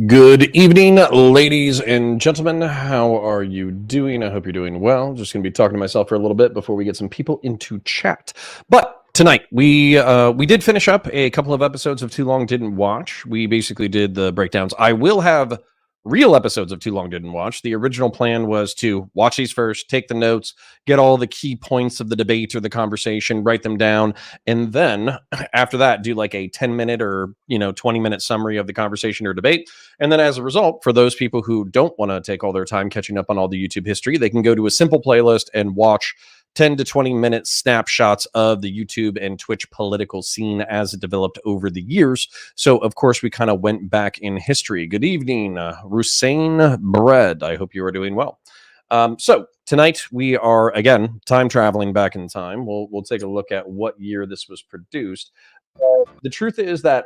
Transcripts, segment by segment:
Good evening, ladies and gentlemen. How are you doing? I hope you're doing well. Just going to be talking to myself for a little bit before we get some people into chat. But tonight we did finish up a couple of episodes of Too Long Didn't Watch. We basically did the breakdowns. I will have real episodes of Too Long Didn't Watch. The original plan was to watch these first, take the notes, get all the key points of the debate or the conversation, write them down, and then after that do like a 10-minute or 20-minute summary of the conversation or debate. And then as a result, for those people who don't want to take all their time catching up on all the YouTube history, they can go to a simple playlist and watch 10 to 20-minute snapshots of the YouTube and Twitch political scene as it developed over the years. So, of course, we kind of went back in history. Good evening, Rusain Bread. I hope you are doing well. So tonight we are, again, time traveling back in time. We'll take a look at what year this was produced. The truth is that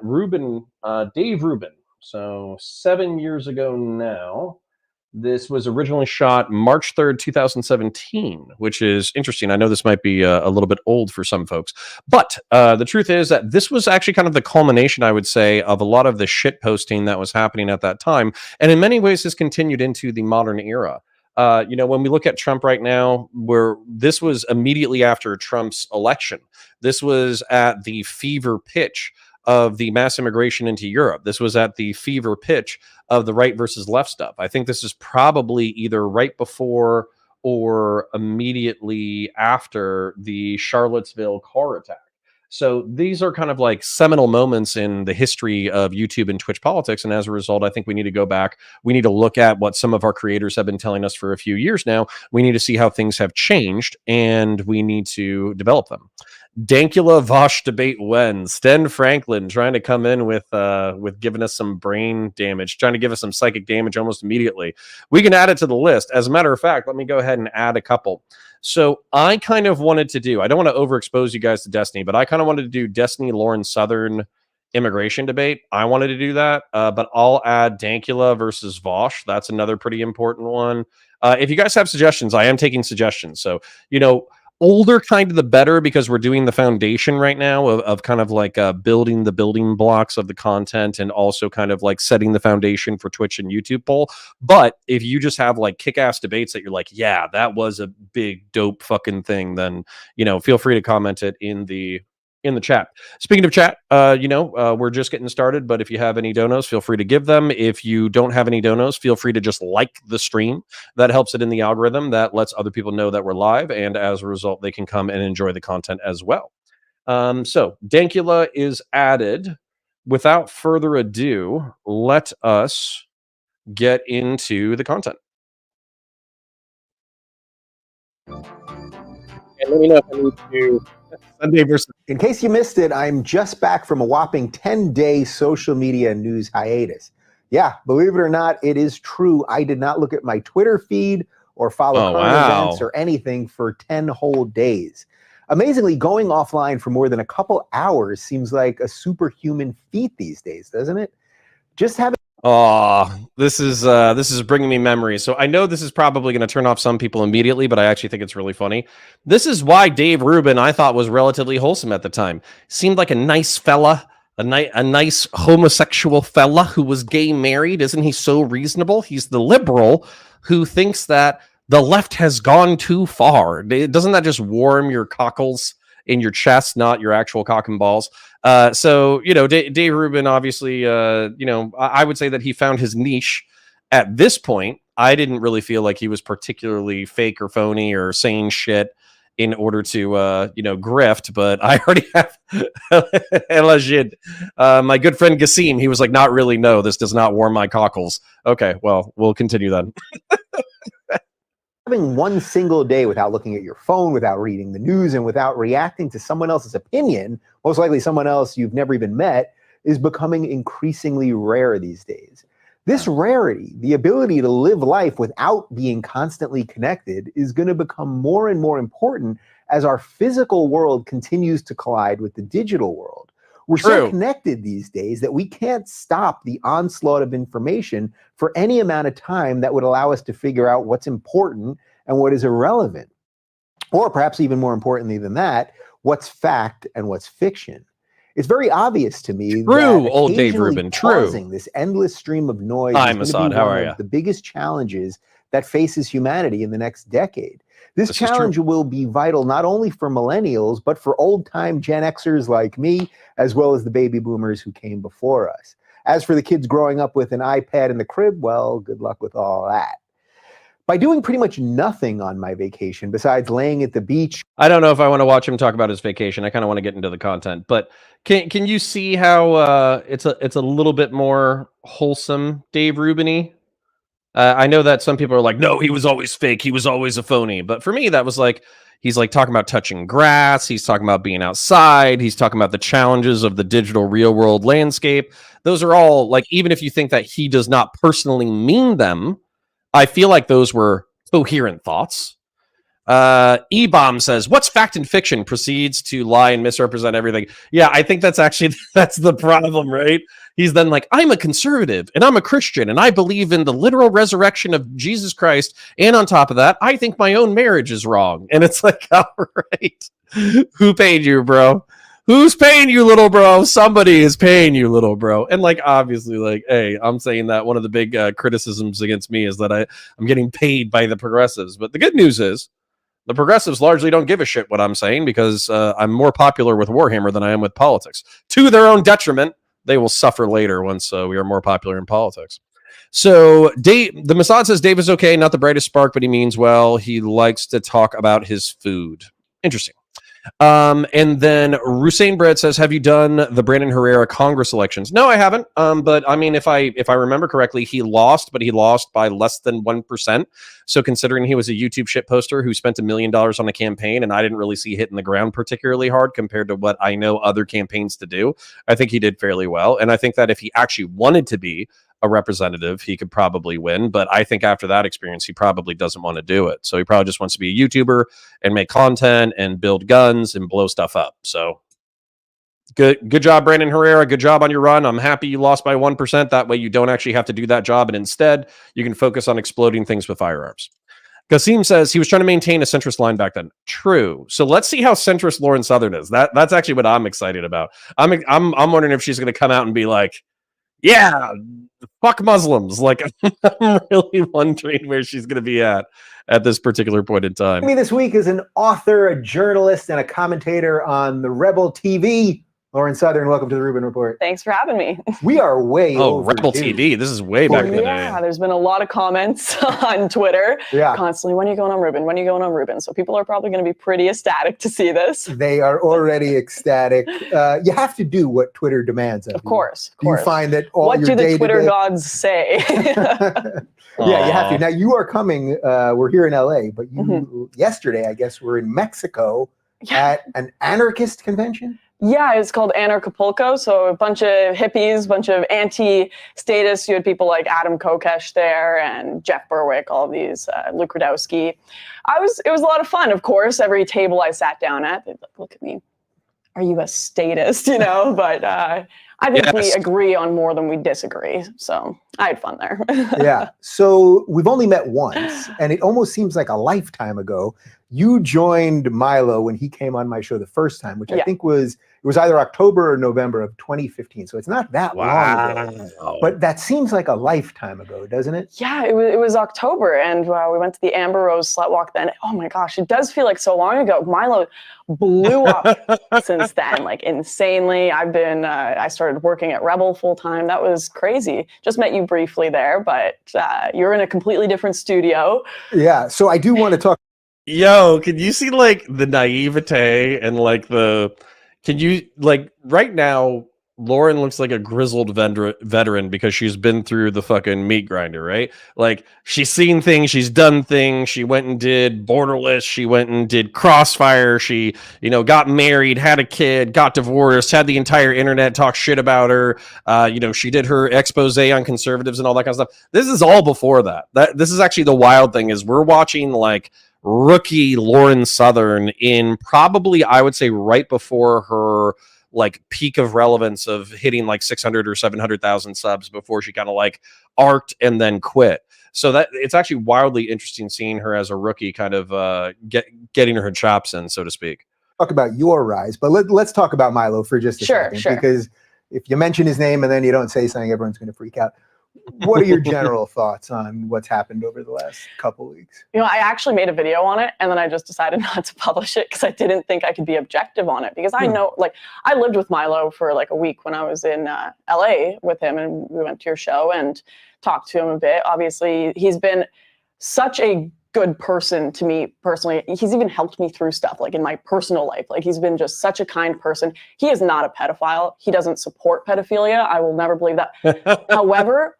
Dave Rubin, so 7 years ago now, this was originally shot March 3rd, 2017, which is interesting. I know this might be a little bit old for some folks, but the truth is that this was actually kind of the culmination, I would say, of a lot of the shit posting that was happening at that time. And in many ways has continued into the modern era. When we look at Trump right now, this was immediately after Trump's election. This was at the fever pitch of the mass immigration into Europe. This was at the fever pitch of the right versus left stuff. I think this is probably either right before or immediately after the Charlottesville car attack. So these are kind of like seminal moments in the history of YouTube and Twitch politics. And as a result, I think we need to go back. We need to look at what some of our creators have been telling us for a few years now. We need to see how things have changed, and we need to develop them. Dankula Vosh debate when Sten Franklin trying to come in with giving us some brain damage, trying to give us some psychic damage almost immediately. We can add it to the list. As a matter of fact, let me go ahead and add a couple. So I kind of wanted to do, I don't want to overexpose you guys to Destiny, but I kind of wanted to do Destiny Lauren Southern immigration debate. I wanted to do that, but I'll add Dankula versus Vosh. That's another pretty important one. If you guys have suggestions, I am taking suggestions. So, older kind of the better, because we're doing the foundation right now of kind of like building the building blocks of the content and also kind of like setting the foundation for Twitch and YouTube poll. But if you just have like kick-ass debates that you're like, yeah, that was a big dope fucking thing, then feel free to comment it in the chat. Speaking of chat, we're just getting started, but if you have any donos, feel free to give them. If you don't have any donos, feel free to just like the stream. That helps it in the algorithm. That lets other people know that we're live, and as a result, they can come and enjoy the content as well. So Dankula is added. Without further ado, let us get into the content. And let me know if I need to Sunday versus. In case you missed it, I'm just back from a whopping 10-day social media news hiatus. Yeah, believe it or not, it is true. I did not look at my Twitter feed or follow current events or anything for 10 whole days. Amazingly, going offline for more than a couple hours seems like a superhuman feat these days, doesn't it? Just having. Oh, this is bringing me memories. So I know this is probably going to turn off some people immediately, but I actually think it's really funny. This is why Dave Rubin, I thought, was relatively wholesome at the time. Seemed like a nice fella, a nice homosexual fella who was gay married. Isn't he so reasonable? He's the liberal who thinks that the left has gone too far. Doesn't that just warm your cockles in your chest, not your actual cock and balls? So Dave Rubin, obviously, I would say that he found his niche at this point. I didn't really feel like he was particularly fake or phony or saying shit in order to grift, but I already have my good friend Gassim. He was like, not really. No, this does not warm my cockles. Okay, well, we'll continue then. Having one single day without looking at your phone, without reading the news, and without reacting to someone else's opinion, most likely someone else you've never even met, is becoming increasingly rare these days. This rarity, the ability to live life without being constantly connected, is going to become more and more important as our physical world continues to collide with the digital world. We're so connected these days that we can't stop the onslaught of information for any amount of time that would allow us to figure out what's important and what is irrelevant. Or perhaps even more importantly than that, what's fact and what's fiction. It's very obvious to me that True, old Dave occasionally Rubin. True. causing this endless stream of noise Hi, is going to Masad. be How one are of you? the biggest challenges that faces humanity in the next decade. This This is true. challenge will be vital not only for millennials, but for old-time Gen Xers like me, as well as the baby boomers who came before us. As for the kids growing up with an iPad in the crib, well, good luck with all that. By doing pretty much nothing on my vacation besides laying at the beach. I don't know if I want to watch him talk about his vacation. I kind of want to get into the content, but can you see how it's a little bit more wholesome, Dave Rubin-y? I know that some people are like, no, he was always fake. He was always a phony. But for me, that was like, he's like talking about touching grass. He's talking about being outside. He's talking about the challenges of the digital real world landscape. Those are all like, even if you think that he does not personally mean them, I feel like those were coherent thoughts. E-Bomb says, what's fact and fiction? Proceeds to lie and misrepresent everything. Yeah, I think that's actually, that's the problem, right? He's then like, I'm a conservative and I'm a Christian and I believe in the literal resurrection of Jesus Christ. And on top of that, I think my own marriage is wrong. And it's like, all right, who paid you, bro? Who's paying you, little bro? Somebody is paying you, little bro. And like, obviously, like, hey, I'm saying that one of the big criticisms against me is that I'm getting paid by the progressives. But the good news is the progressives largely don't give a shit what I'm saying because I'm more popular with Warhammer than I am with politics. To their own detriment, they will suffer later once we are more popular in politics. So Dave, the Mossad says Dave is okay, not the brightest spark, but he means well. He likes to talk about his food. Interesting. And then Rusain Bread says, have you done the Brandon Herrera Congress elections? No, I haven't. But I mean, if I remember correctly, he lost, but he lost by less than 1%. So considering he was a YouTube shit poster who spent $1 million on a campaign, and I didn't really see hitting the ground particularly hard compared to what I know other campaigns to do, I think he did fairly well. And I think that if he actually wanted to be a representative, he could probably win. But I think after that experience, he probably doesn't want to do it. So he probably just wants to be a YouTuber and make content and build guns and blow stuff up. So good job, Brandon Herrera. Good job on your run. I'm happy you lost by 1%. That way you don't actually have to do that job. And instead, you can focus on exploding things with firearms. Kasim says he was trying to maintain a centrist line back then. True. So let's see how centrist Lauren Southern is. That's actually what I'm excited about. I'm wondering if she's going to come out and be like, yeah, fuck Muslims. Like, I'm really wondering where she's going to be at this particular point in time. Me this week is an author, a journalist, and a commentator on the Rebel TV. Lauren Southern, welcome to the Rubin Report. Thanks for having me. We are way overdue. Rebel TV. This is way back in the day. Yeah, there's been a lot of comments on Twitter constantly, when are you going on Rubin? When are you going on Rubin? So people are probably going to be pretty ecstatic to see this. They are already ecstatic. You have to do what Twitter demands of you. Of course. You find that all what your do the Twitter day-to-day... gods say? Yeah, you have to. Now you are coming, we're here in LA, but you yesterday, I guess, were in Mexico at an anarchist convention? Yeah, it's called Anarchapulco. So a bunch of hippies, bunch of anti-status. You had people like Adam Kokesh there and Jeff Berwick, all of these, Luke Rudowski. It was a lot of fun, of course. Every table I sat down at, they'd like, look at me. Are you a statist, you know? But I think we agree on more than we disagree. So I had fun there. Yeah. So we've only met once, and it almost seems like a lifetime ago. You joined Milo when he came on my show the first time, which I think was either October or November of 2015. So it's not that long ago. But that seems like a lifetime ago, doesn't it? Yeah, it was October, and we went to the Amber Rose Slut Walk then. Oh my gosh, it does feel like so long ago. Milo blew up since then, like insanely. I started working at Rebel full time. That was crazy. Just met you briefly there, but you're in a completely different studio. Yeah, so I do want to talk. Yo, can you see like the naivete and like can you like right now, Lauren looks like a grizzled veteran because she's been through the fucking meat grinder, right? Like she's seen things, she's done things. She went and did Borderless. She went and did Crossfire. She, got married, had a kid, got divorced, had the entire internet talk shit about her. She did her expose on conservatives and all that kind of stuff. This is all before that. This is actually the wild thing is we're watching like rookie Lauren Southern in probably, I would say, right before her like peak of relevance of hitting like 600 or 700,000 subs before she kind of like arced and then quit. So that it's actually wildly interesting seeing her as a rookie kind of getting her chops in, so to speak. talk about your rise, but let's talk about Milo for just a second, because if you mention his name and then you don't say something, everyone's going to freak out. What are your general thoughts on what's happened over the last couple weeks? You know, I actually made a video on it, and then I just decided not to publish it because I didn't think I could be objective on it. Because I know, like, I lived with Milo for like a week when I was in LA with him, and we went to your show and talked to him a bit. Obviously, he's been such a good person to me personally. He's even helped me through stuff like in my personal life. Like, he's been just such a kind person. He is not a pedophile. He doesn't support pedophilia. I will never believe that. However,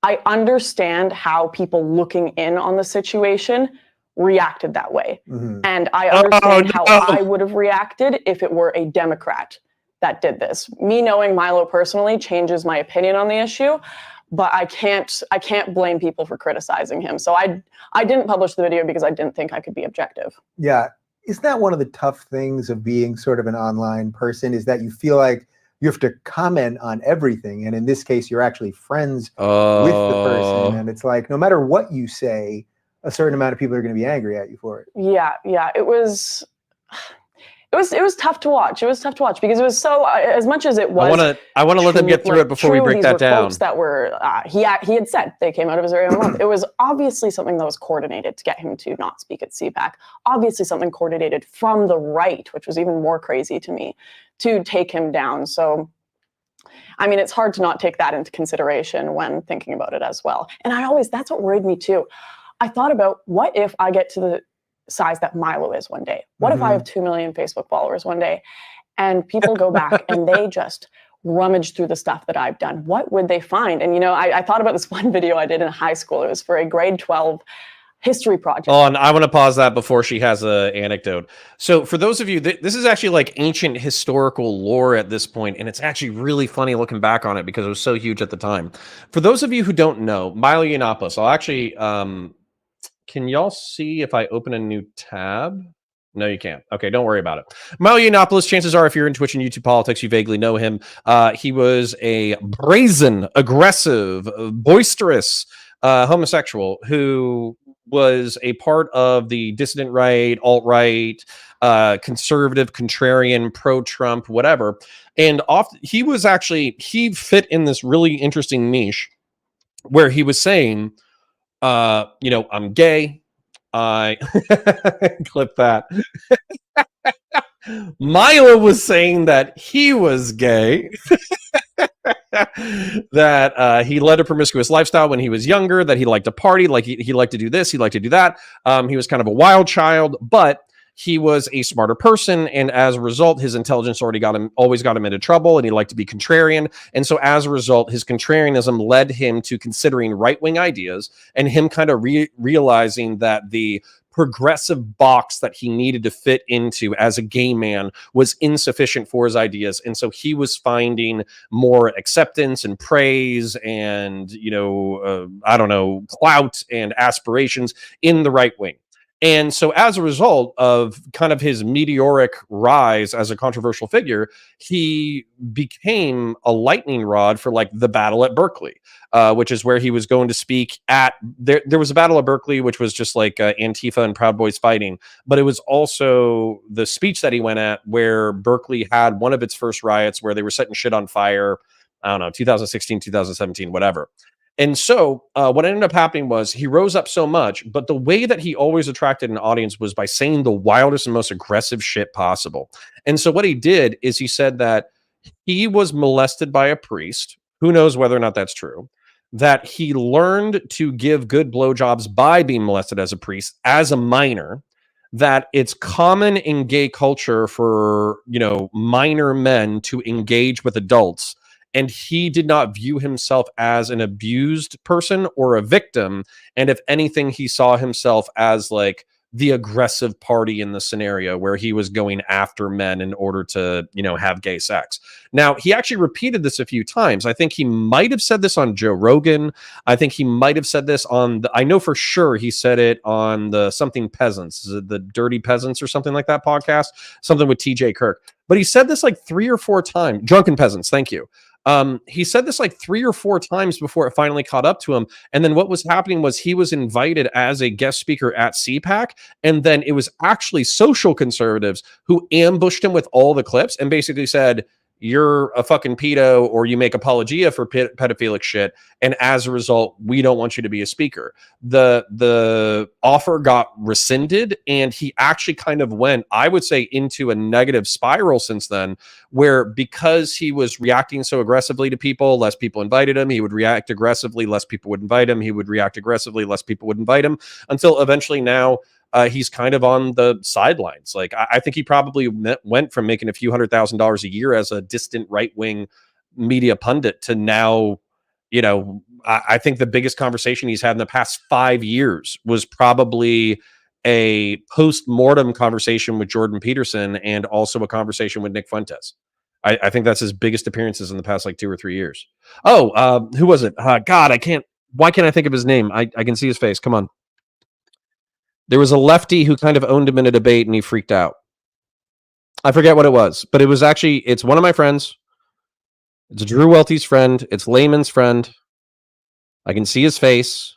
I understand how people looking in on the situation reacted that way. And I understand how I would have reacted if it were a Democrat that did this. Me knowing Milo personally changes my opinion on the issue, but I can't blame people for criticizing him. So I didn't publish the video because I didn't think I could be objective. Yeah. Isn't that one of the tough things of being sort of an online person, is that you feel like you have to comment on everything. And in this case, you're actually friends with the person. And it's like, no matter what you say, a certain amount of people are going to be angry at you for it. Yeah. It was tough to watch. It was tough to watch because it was so, as much as it was. I want to let them get through it before we break that down. Folks that were, he had said they came out of his very own mouth. It was obviously something that was coordinated to get him to not speak at CPAC. Obviously something coordinated from the right, which was even more crazy to me, to take him down. So, I mean, it's hard to not take that into consideration when thinking about it as well. And that's what worried me too. I thought about, what if I get to the size that Milo is one day? What if I have 2 million Facebook followers one day and people go back and they just rummage through the stuff that I've done? What would they find? And, you know, I thought about this one video I did in high school. It was for a grade 12 history project. Oh, and I want to pause that before she has an anecdote. So for those of you, this is actually like ancient historical lore at this point, and it's actually really funny looking back on it because it was so huge at the time. For those of you who don't know, Milo Yiannopoulos, I'll actually, can y'all see if I open a new tab? No, you can't. Okay, don't worry about it. Milo Yiannopoulos, chances are if you're in Twitch and YouTube politics, you vaguely know him. He was a brazen, aggressive, boisterous homosexual who was a part of the dissident right, alt-right, conservative, contrarian, pro-Trump, whatever. And he fit in this really interesting niche where he was saying, you know, I'm gay. I clip that. Milo was saying that he was gay. That he led a promiscuous lifestyle when he was younger, that he liked to party, like he liked to do this, he liked to do that. He was kind of a wild child, but he was a smarter person, and as a result, his intelligence always got him into trouble, and he liked to be contrarian. And so as a result, his contrarianism led him to considering right-wing ideas, and him kind of realizing that the progressive box that he needed to fit into as a gay man was insufficient for his ideas. And so he was finding more acceptance and praise and, you know, clout and aspirations in the right wing. And so as a result of kind of his meteoric rise as a controversial figure, he became a lightning rod for like the battle at Berkeley, which is where he was going to speak at. There was a battle at Berkeley, which was just like Antifa and Proud Boys fighting. But it was also the speech that he went at where Berkeley had one of its first riots where they were setting shit on fire. I don't know, 2016, 2017, whatever. And so what ended up happening was he rose up so much, but the way that he always attracted an audience was by saying the wildest and most aggressive shit possible. And so what he did is he said that he was molested by a priest. Who knows whether or not that's true? That he learned to give good blowjobs by being molested as a priest, as a minor. That it's common in gay culture for, you know, minor men to engage with adults. And he did not view himself as an abused person or a victim. And if anything, he saw himself as like the aggressive party in the scenario where he was going after men in order to, you know, have gay sex. Now, he actually repeated this a few times. I think he might have said this on Joe Rogan. I think he might have said this on I know for sure he said it on the Something Peasants, the Dirty Peasants or something like that podcast, something with TJ Kirk. But he said this like 3 or 4 times. Drunken Peasants, thank you. He said this like 3 or 4 times before it finally caught up to him. And then what was happening was he was invited as a guest speaker at CPAC. And then it was actually social conservatives who ambushed him with all the clips and basically said, you're a fucking pedo or you make apologia for pedophilic shit. And as a result, we don't want you to be a speaker. The offer got rescinded and he actually kind of went, I would say, into a negative spiral since then, where because he was reacting so aggressively to people, less people invited him. He would react aggressively, less people would invite him. He would react aggressively, less people would invite him, until eventually now he's kind of on the sidelines. Like, I think he probably went from making a few $100,000 a year as a distant right-wing media pundit to now, you know, I think the biggest conversation he's had in the past 5 years was probably a post-mortem conversation with Jordan Peterson and also a conversation with Nick Fuentes. I think that's his biggest appearances in the past like 2 or 3 years. Oh, who was it? God, why can't I think of his name? I can see his face. Come on. There was a lefty who kind of owned him in a debate and he freaked out. I forget what it was, but it's one of my friends. It's Drew Welty's friend. It's Layman's friend. I can see his face.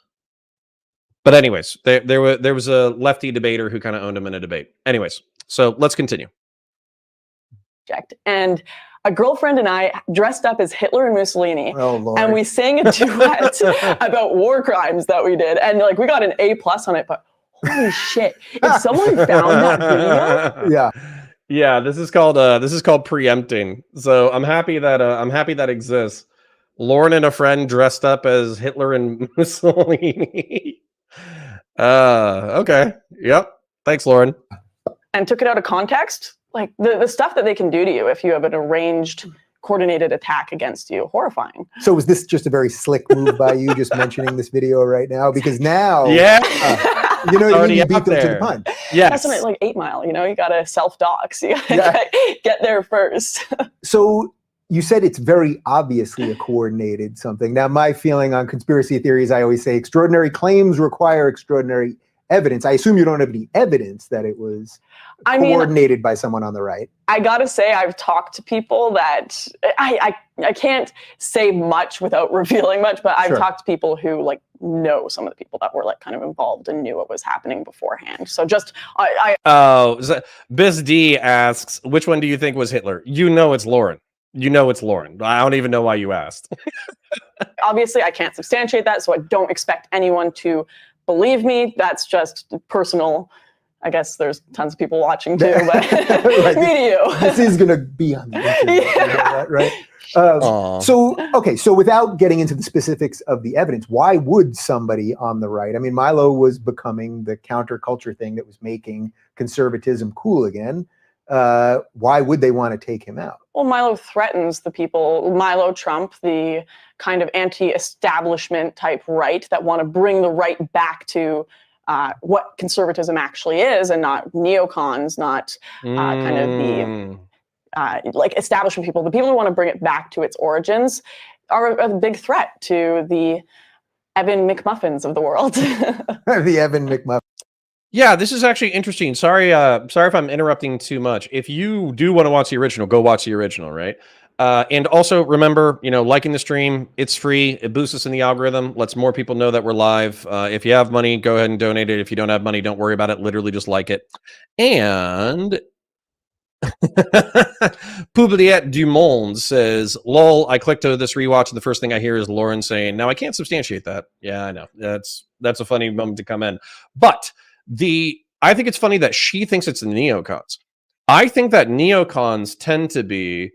But anyways, there was a lefty debater who kind of owned him in a debate. Anyways, so let's continue. And a girlfriend and I dressed up as Hitler and Mussolini, Oh, Lord. and we sang a duet about war crimes that we did, and like we got an A+ on it. But holy shit! If someone found that video, yeah, this is called preempting. So I'm happy that exists. Lauren and a friend dressed up as Hitler and Mussolini. Okay, yep. Thanks, Lauren. And took it out of context. Like the stuff that they can do to you if you have an arranged, coordinated attack against you, horrifying. So was this just a very slick move by you, just mentioning this video right now? Because now, you know, you beat them to the punch. Yes. That's something like 8 Mile. You know, you got to self-dox. You got to get there first. So you said it's very obviously a coordinated something. Now, my feeling on conspiracy theories, I always say extraordinary claims require extraordinary evidence. I assume you don't have any evidence that it was coordinated by someone on the right. I gotta say, I've talked to people that I can't say much without revealing much, but I've talked to people who like know some of the people that were like kind of involved and knew what was happening beforehand. So just Biz D asks, which one do you think was Hitler? You know it's Lauren. You know it's Lauren. I don't even know why you asked. Obviously, I can't substantiate that, so I don't expect anyone to believe me. That's just personal. I guess there's tons of people watching too, but Right. me to you. This is going to be on the internet, you know that, right? So without getting into the specifics of the evidence, why would somebody on the right? I mean, Milo was becoming the counterculture thing that was making conservatism cool again. Why would they want to take him out? Well, Milo threatens the people, Milo Trump, the kind of anti-establishment type right that want to bring the right back to what conservatism actually is, and not neocons, not kind of the like establishment people. The people who want to bring it back to its origins are a big threat to the Evan McMuffins of the world. The Evan McMuffin. Yeah, this is actually interesting. Sorry if I'm interrupting too much. If you do want to watch the original, go watch the original, right? And also remember, you know, liking the stream, it's free. It boosts us in the algorithm, lets more people know that we're live. If you have money, go ahead and donate it. If you don't have money, don't worry about it. Literally just like it. And Publiette Dumont says, lol, I clicked to this rewatch and the first thing I hear is Lauren saying, now I can't substantiate that. Yeah, I know. That's a funny moment to come in. But I think it's funny that she thinks it's the neocons. I think that neocons tend to be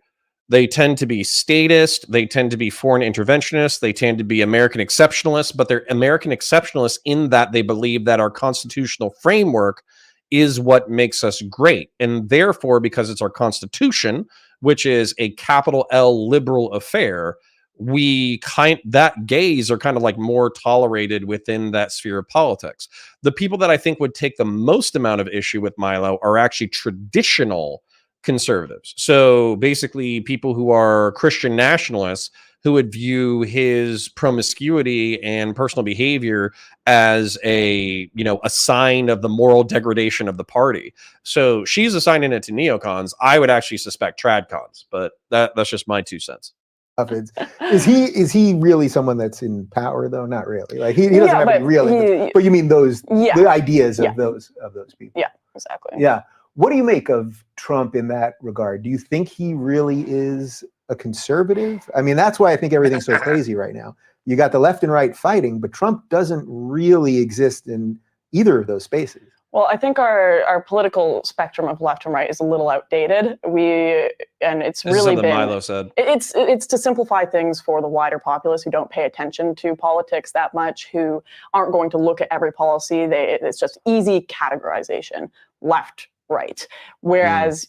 statist, they tend to be foreign interventionists, they tend to be American exceptionalists, but they're American exceptionalists in that they believe that our constitutional framework is what makes us great. And therefore, because it's our constitution, which is a capital L liberal affair, that gays are kind of like more tolerated within that sphere of politics. The people that I think would take the most amount of issue with Milo are actually traditional conservatives. So basically people who are Christian nationalists who would view his promiscuity and personal behavior as a sign of the moral degradation of the party. So she's assigning it to neocons. I would actually suspect tradcons, but that's just my 2 cents. Is he really someone that's in power though? Not really. Like he doesn't have any real. But you mean the ideas of those people? Yeah, exactly. Yeah. What do you make of Trump in that regard? Do you think he really is a conservative? I mean, that's why I think everything's so crazy right now. You got the left and right fighting, but Trump doesn't really exist in either of those spaces. Well, I think our political spectrum of left and right is a little outdated. It's really been Milo said. It's to simplify things for the wider populace who don't pay attention to politics that much, who aren't going to look at every policy. It's just easy categorization, left, right. Whereas,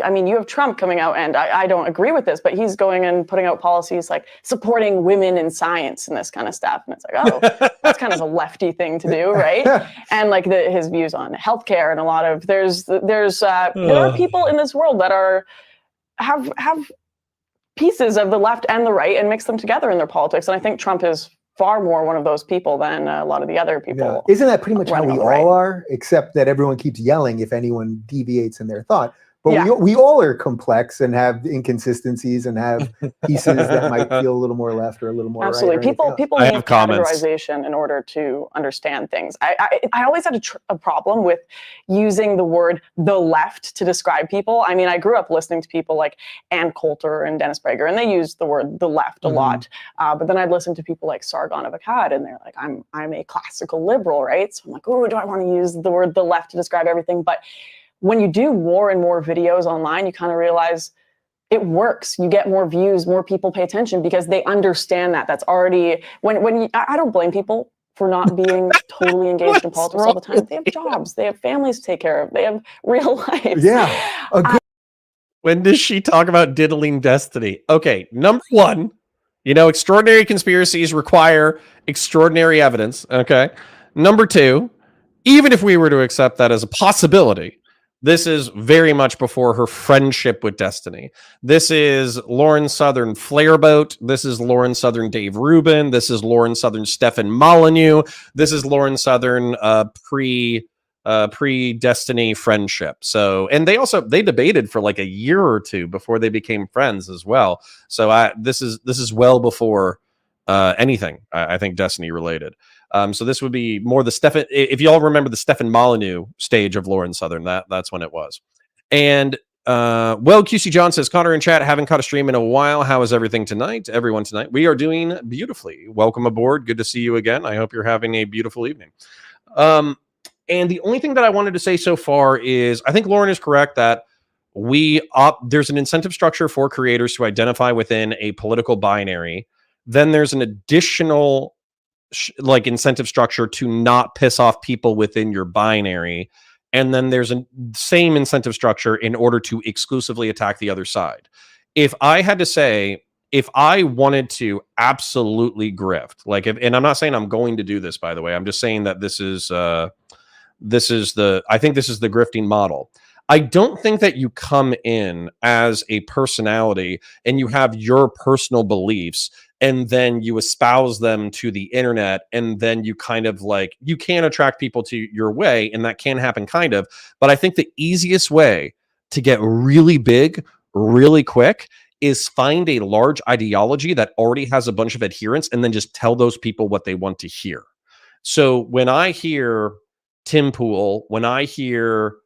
I mean, you have Trump coming out, and I don't agree with this, but he's going and putting out policies like supporting women in science and this kind of stuff. And it's like, oh, that's kind of a lefty thing to do, right? And like his views on healthcare and a lot of there are people in this world that have pieces of the left and the right and mix them together in their politics. And I think Trump is far more one of those people than a lot of the other people. Yeah. Isn't that pretty much how we all are? Except that everyone keeps yelling if anyone deviates in their thought. But we all are complex and have inconsistencies and have pieces that might feel a little more left or a little more absolutely. right. Absolutely. People need categorization in order to understand things. I always had a problem with using the word the left to describe people. I mean, I grew up listening to people like Ann Coulter and Dennis Prager, and they used the word the left a lot. But then I'd listen to people like Sargon of Akkad, and they're like, I'm a classical liberal, right? So I'm like, oh, do I want to use the word the left to describe everything? But when you do more and more videos online, you kind of realize it works. You get more views, more people pay attention because they understand that. That's already I don't blame people for not being totally engaged in politics all the time. They have jobs, they have families to take care of, they have real lives. Yeah. When does she talk about diddling destiny? Okay, number one, extraordinary conspiracies require extraordinary evidence. Okay. Number two, even if we were to accept that as a possibility, this is very much before her friendship with Destiny. This is Lauren Southern Flairboat. This is Lauren Southern Dave Rubin. This is Lauren Southern Stefan Molyneux. This is Lauren Southern pre-Destiny friendship. So, and they debated for like a year or two before they became friends as well. So this is well before anything I think Destiny related. So this would be more the Stefan. If you all remember the Stefan Molyneux stage of Lauren Southern, that's when it was. And QC John says, Connor in chat, haven't caught a stream in a while. How is everything tonight? Everyone tonight, we are doing beautifully. Welcome aboard. Good to see you again. I hope you're having a beautiful evening. And the only thing that I wanted to say so far is I think Lauren is correct that there's an incentive structure for creators to identify within a political binary. Then there's an additional incentive structure to not piss off people within your binary. And then there's a same incentive structure in order to exclusively attack the other side. If I had to say, if I wanted to absolutely grift, and I'm not saying I'm going to do this, by the way, I'm just saying that I think this is the grifting model. I don't think that you come in as a personality and you have your personal beliefs and then you espouse them to the internet, and then you kind of you can attract people to your way, and that can happen kind of. But I think the easiest way to get really big really quick is find a large ideology that already has a bunch of adherents and then just tell those people what they want to hear. So when I hear Tim Pool, when I hear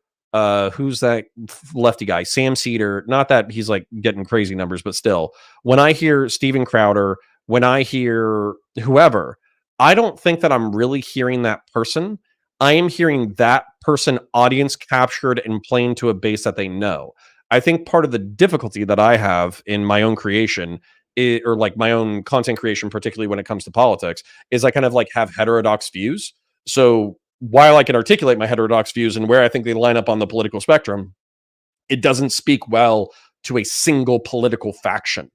who's that lefty guy, Sam Cedar, not that he's getting crazy numbers, but still, when I hear Steven Crowder, when I hear whoever, I don't think that I'm really hearing that person. I am hearing that person audience captured and playing to a base that they know. I think part of the difficulty that I have in my own creation or my own content creation, particularly when it comes to politics, is I kind of have heterodox views. So while I can articulate my heterodox views and where I think they line up on the political spectrum, it doesn't speak well to a single political faction.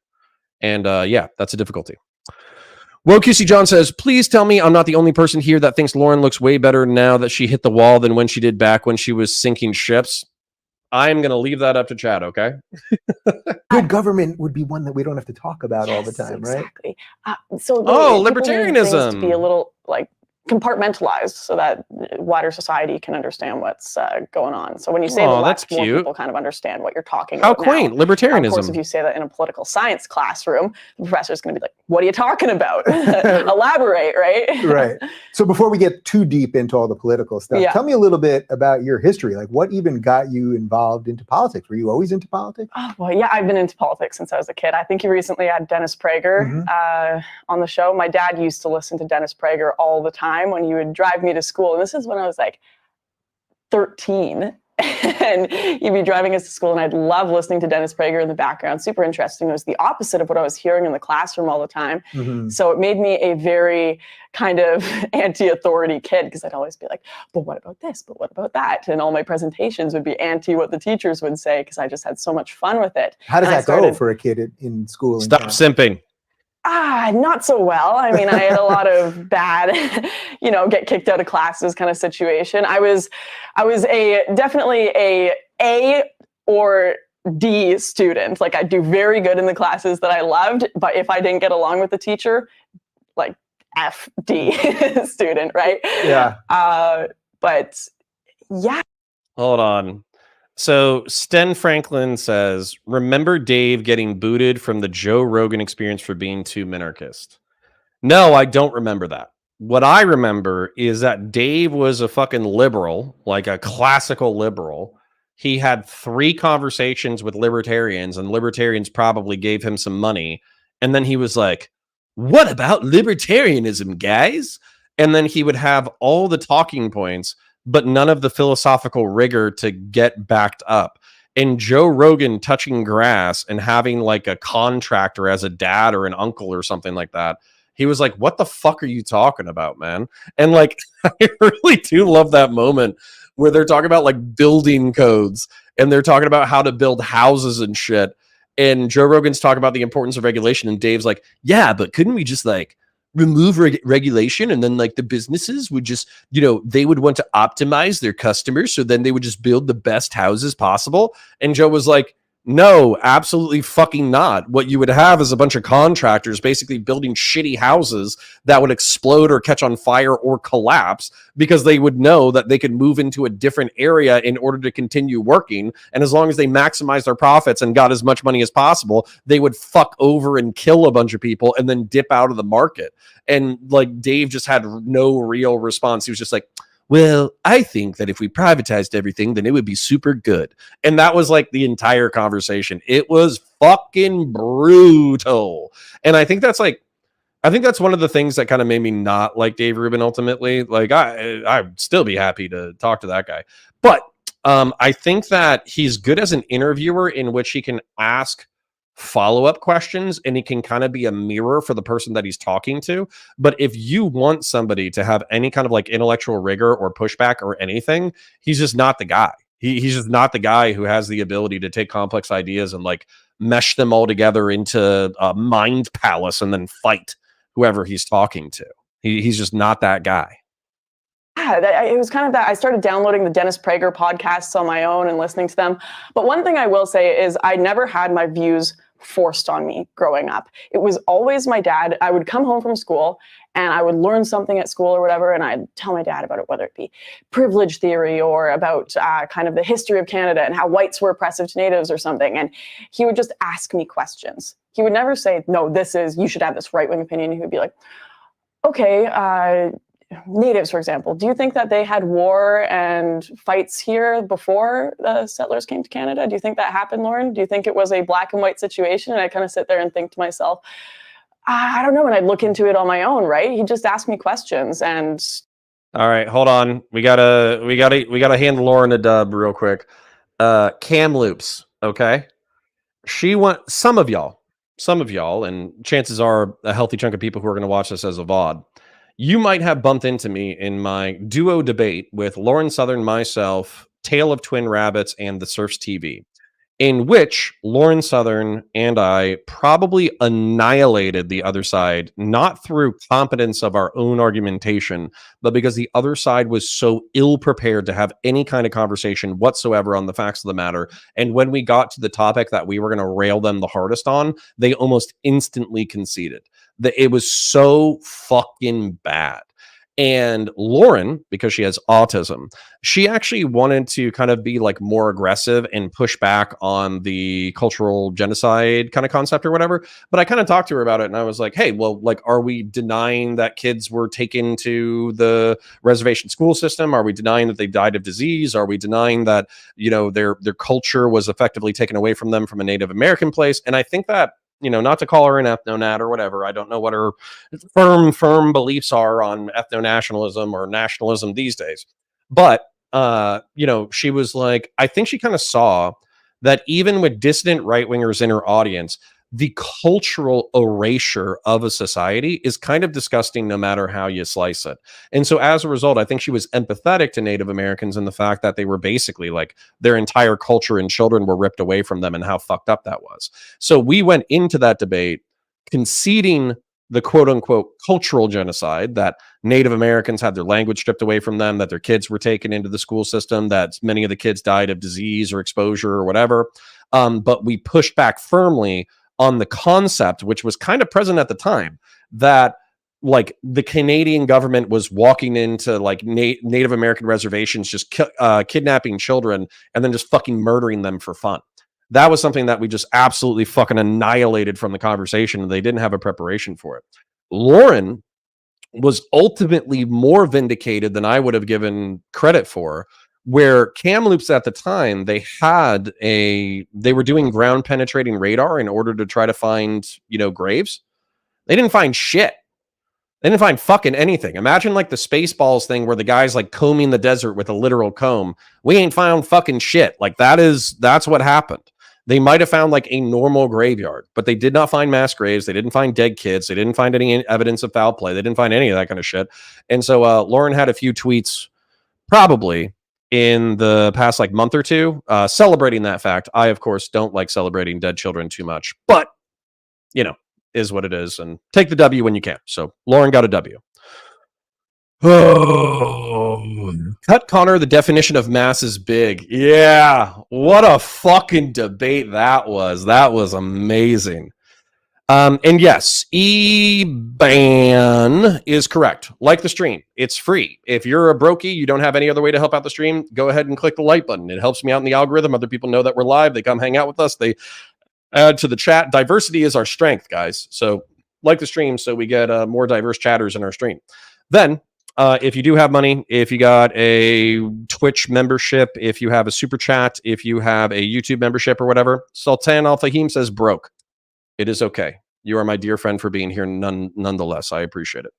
And that's a difficulty. Well, QC John says, please tell me I'm not the only person here that thinks Lauren looks way better now that she hit the wall than when she did back when she was sinking ships. I'm going to leave that up to Chad, okay? Good government would be one that we don't have to talk about all the time, right? Exactly. So libertarianism. To be a little compartmentalized so that wider society can understand what's going on. So when you say the that's left, more cute. people kind of understand what you're talking How about. quaint. Now. Libertarianism. Of course, if you say that in a political science classroom, the professor's going to be like, what are you talking about? Elaborate, right? Right. So before we get too deep into all the political stuff, tell me a little bit about your history. Like, what even got you involved into politics? Were you always into politics? Oh, well, yeah, I've been into politics since I was a kid. I think you recently had Dennis Prager on the show. My dad used to listen to Dennis Prager all the time when he would drive me to school. And this is when I was like 13. And he'd be driving us to school, and I'd love listening to Dennis Prager in the background. Super interesting. It was the opposite of what I was hearing in the classroom all the time. So it made me a very kind of anti-authority kid, because I'd always be like, but what about this? But what about that? And all my presentations would be anti what the teachers would say, because I just had so much fun with it. How does that go for a kid in school? Stop simping. Not so well. I mean, I had a lot of bad, get kicked out of classes kind of situation. I was definitely a or D student. Like, I'd do very good in the classes that I loved, but if I didn't get along with the teacher, like FD student, right? Yeah. But yeah. Hold on. So Sten Franklin says, remember Dave getting booted from the Joe Rogan Experience for being too minarchist? No, I don't remember that. What I remember is that Dave was a fucking liberal, like a classical liberal. He had 3 conversations with libertarians, and libertarians probably gave him some money. And then he was like, what about libertarianism, guys? And then he would have all the talking points, but none of the philosophical rigor to get backed up. And Joe Rogan touching grass and having like a contractor as a dad or an uncle or something like that, he was like, what the fuck are you talking about, man? And like, I really do love that moment where they're talking about like building codes, and they're talking about how to build houses and shit. And Joe Rogan's talking about the importance of regulation, and Dave's like, yeah, but couldn't we just like remove regulation, and then like the businesses would just, they would want to optimize their customers, so then they would just build the best houses possible? And Joe was like, no, absolutely fucking not. What you would have is a bunch of contractors basically building shitty houses that would explode or catch on fire or collapse, because they would know that they could move into a different area in order to continue working. And as long as they maximized their profits and got as much money as possible, they would fuck over and kill a bunch of people and then dip out of the market. And like, Dave just had no real response. He was just like, well, I think that if we privatized everything, then it would be super good. And that was like the entire conversation. It was fucking brutal. And I think that's one of the things that kind of made me not like Dave Rubin ultimately. Like, I'd still be happy to talk to that guy. But I think that he's good as an interviewer, in which he can ask follow-up questions and he can kind of be a mirror for the person that he's talking to. But if you want somebody to have any kind of like intellectual rigor or pushback or anything, he's just not the guy. He's just not the guy who has the ability to take complex ideas and like mesh them all together into a mind palace and then fight whoever he's talking to. He's just not that guy. Yeah, it was kind of that. I started downloading the Dennis Prager podcasts on my own and listening to them. But one thing I will say is I never had my views forced on me growing up. It was always my dad. I would come home from school and I would learn something at school or whatever, and I'd tell my dad about it, whether it be privilege theory or about kind of the history of Canada and how whites were oppressive to natives or something. And he would just ask me questions. He would never say, no, you should have this right-wing opinion. He would be like, okay, natives, for example, do you think that they had war and fights here before the settlers came to Canada? Do you think that happened, Lauren? Do you think it was a black and white situation? And I kind of sit there and think to myself, I don't know. And I'd look into it on my own, right? He'd just ask me questions. And all right, hold on. We gotta hand Lauren a dub real quick. Cam loops, okay? Some of y'all, and chances are a healthy chunk of people who are going to watch this as a VOD, you might have bumped into me in my duo debate with Lauren Southern, myself, Tale of Twin Rabbits, and the Surfs TV, in which Lauren Southern and I probably annihilated the other side, not through competence of our own argumentation, but because the other side was so ill prepared to have any kind of conversation whatsoever on the facts of the matter. And when we got to the topic that we were going to rail them the hardest on, they almost instantly conceded. That it was so fucking bad. And Lauren, because she has autism, she actually wanted to kind of be like more aggressive and push back on the cultural genocide kind of concept or whatever. But I kind of talked to her about it and I was like, hey, well, like, are we denying that kids were taken to the reservation school system? Are we denying that they died of disease? Are we denying that, you know, their culture was effectively taken away from them from a Native American place? And I think that, you know, not to call her an ethno-nat or whatever. I don't know what her firm beliefs are on ethno-nationalism or nationalism these days. But, you know, she was like, I think she kind of saw that even with dissident right-wingers in her audience, the cultural erasure of a society is kind of disgusting no matter how you slice it. And so as a result, I think she was empathetic to Native Americans and the fact that they were basically like their entire culture and children were ripped away from them and how fucked up that was. So we went into that debate conceding the quote unquote cultural genocide, that Native Americans had their language stripped away from them, that their kids were taken into the school system, that many of the kids died of disease or exposure or whatever. But we pushed back firmly on the concept, which was kind of present at the time, that like the Canadian government was walking into like Native American reservations, just kidnapping children and then just fucking murdering them for fun. That was something that we just absolutely fucking annihilated from the conversation, and they didn't have a preparation for it. Lauren was ultimately more vindicated than I would have given credit for, where Kamloops at the time, they were doing ground penetrating radar in order to try to find, you know, graves. They didn't find shit. They didn't find fucking anything. Imagine like the Spaceballs thing where the guy's like combing the desert with a literal comb. We ain't found fucking shit. Like that's what happened. They might have found like a normal graveyard, but they did not find mass graves. They didn't find dead kids. They didn't find any evidence of foul play. They didn't find any of that kind of shit. And so Lauren had a few tweets probably in the past like month or two celebrating that fact. I, of course, don't like celebrating dead children too much, but, you know, is what it is. And take the W when you can. So Lauren got a W. Oh, Cut Connor, the definition of mass is big. Yeah, what a fucking debate that was. That was amazing. And yes, E-ban is correct. Like the stream, it's free. If you're a brokey, you don't have any other way to help out the stream, go ahead and click the like button. It helps me out in the algorithm. Other people know that we're live. They come hang out with us. They add to the chat. Diversity is our strength, guys. So like the stream so we get more diverse chatters in our stream. Then, if you do have money, if you got a Twitch membership, if you have a super chat, if you have a YouTube membership or whatever, Sultan Al Fahim says broke. It is okay. You are my dear friend for being here nonetheless. I appreciate it.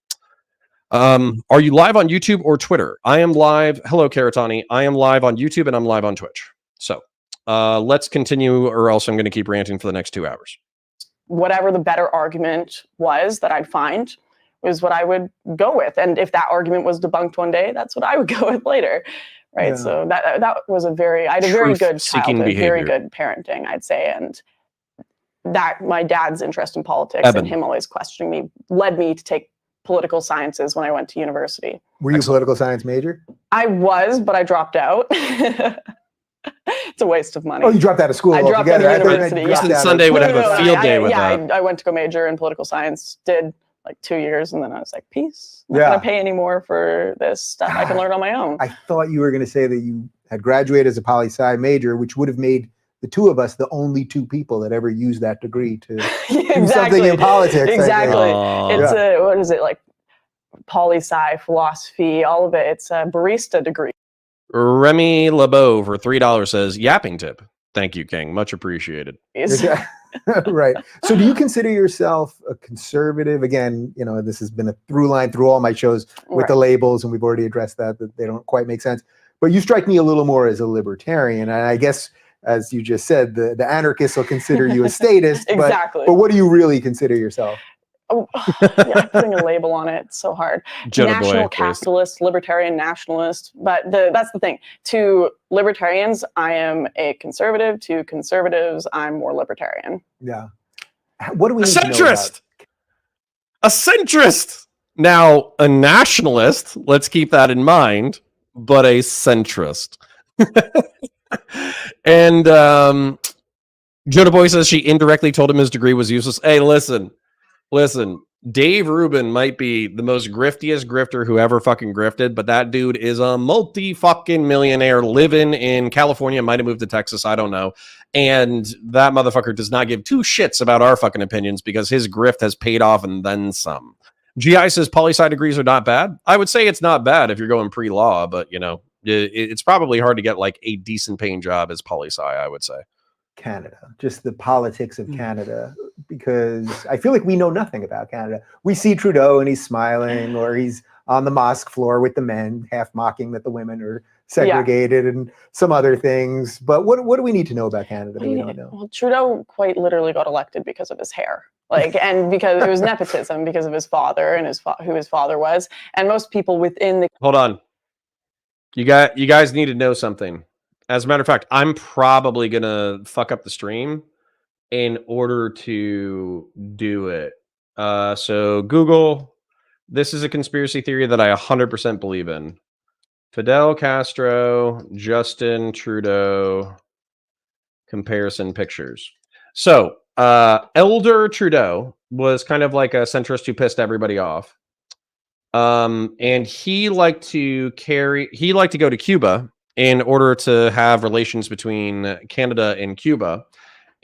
Are you live on YouTube or Twitter? I am live. Hello, Karatani. I am live on YouTube and I'm live on Twitch. So let's continue or else I'm going to keep ranting for the next 2 hours. Whatever the better argument was that I'd find was what I would go with. And if that argument was debunked one day, that's what I would go with later. Right. Yeah. So that was I had a very good childhood, very good parenting, I'd say. And that my dad's interest in politics and him always questioning me led me to take political sciences when I went to university. Were you a political science major? I was, but I dropped out. It's a waste of money. Oh, you dropped out of school altogether. I dropped out of university. Yeah. Sunday would have a field day with that. I went to go major in political science, did like 2 years, and then I was like, peace. I'm not going to pay any more for this stuff. I can learn on my own. I thought you were going to say that you had graduated as a poli-sci major, which would have made the two of us the only two people that ever used that degree to do something in politics. Exactly. It's what is it, like poli-sci, philosophy, all of it. It's a barista degree. Remy LeBeau for $3 says, yapping tip. Thank you, King. Much appreciated. Right. So do you consider yourself a conservative? Again, you know, this has been a through line through all my shows with the labels, and we've already addressed that they don't quite make sense. But you strike me a little more as a libertarian. And I guess, as you just said, the anarchists will consider you a statist. Exactly. But what do you really consider yourself? Oh, yeah, putting a label on it, it's so hard. National capitalist, libertarian nationalist. But that's the thing. To libertarians, I am a conservative. To conservatives, I'm more libertarian. Yeah. What do we need to know about? A centrist. Now, a nationalist, let's keep that in mind, but a centrist. And Joda Boy says she indirectly told him his degree was useless. Hey, listen, Listen, Dave Rubin might be the most griftiest grifter who ever fucking grifted, but that dude is a multi-fucking millionaire living in California, might have moved to Texas, I don't know. And that motherfucker does not give two shits about our fucking opinions because his grift has paid off and then some. GI says poli-sci degrees are not bad. I would say it's not bad if you're going pre-law, but you know, it's probably hard to get like a decent paying job as poli-sci, I would say. Canada, just the politics of Canada, because I feel like we know nothing about Canada. We see Trudeau and he's smiling, or he's on the mosque floor with the men, half mocking that the women are segregated and some other things. But what do we need to know about Canada that we don't know? Well, Trudeau quite literally got elected because of his hair, like, and because it was nepotism because of his father and who his father was, and most people within the. Hold on, you guys need to know something. As a matter of fact, I'm probably going to fuck up the stream in order to do it. So Google, this is a conspiracy theory that I 100% believe in. Fidel Castro, Justin Trudeau, comparison pictures. So Elder Trudeau was kind of like a centrist who pissed everybody off. And he liked to go to Cuba in order to have relations between Canada and Cuba.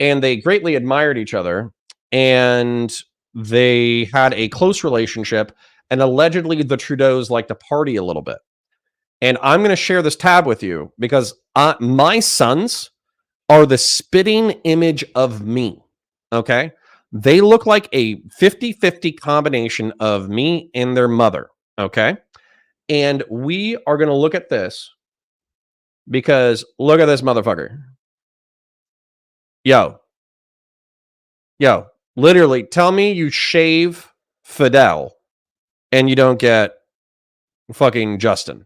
And they greatly admired each other. And they had a close relationship. And allegedly, the Trudeaus like to party a little bit. And I'm going to share this tab with you because my sons are the spitting image of me. Okay? They look like a 50-50 combination of me and their mother. Okay? And we are going to look at this. Because look at this motherfucker. Yo, literally, tell me you shave Fidel and you don't get fucking Justin.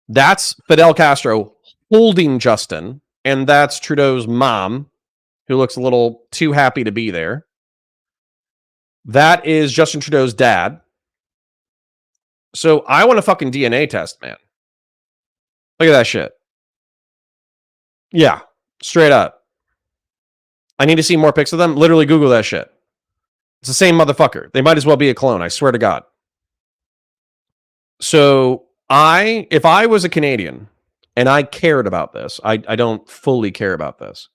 That's Fidel Castro holding Justin, and that's Trudeau's mom, who looks a little too happy to be there. That is Justin Trudeau's dad. So I want a fucking DNA test, man. Look at that shit. Yeah, straight up. I need to see more pics of them. Literally Google that shit. It's the same motherfucker. They might as well be a clone. I swear to God. So if I was a Canadian and I cared about this, I don't fully care about this.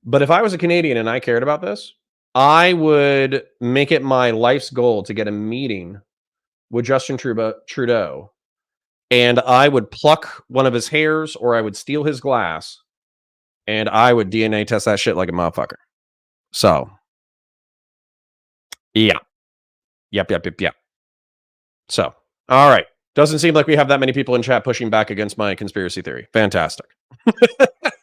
But if I was a Canadian and I cared about this, I would make it my life's goal to get a meeting with Justin Trudeau. And I would pluck one of his hairs or I would steal his glass. And I would DNA test that shit like a motherfucker. So, yeah. Yep. So, all right. Doesn't seem like we have that many people in chat pushing back against my conspiracy theory. Fantastic.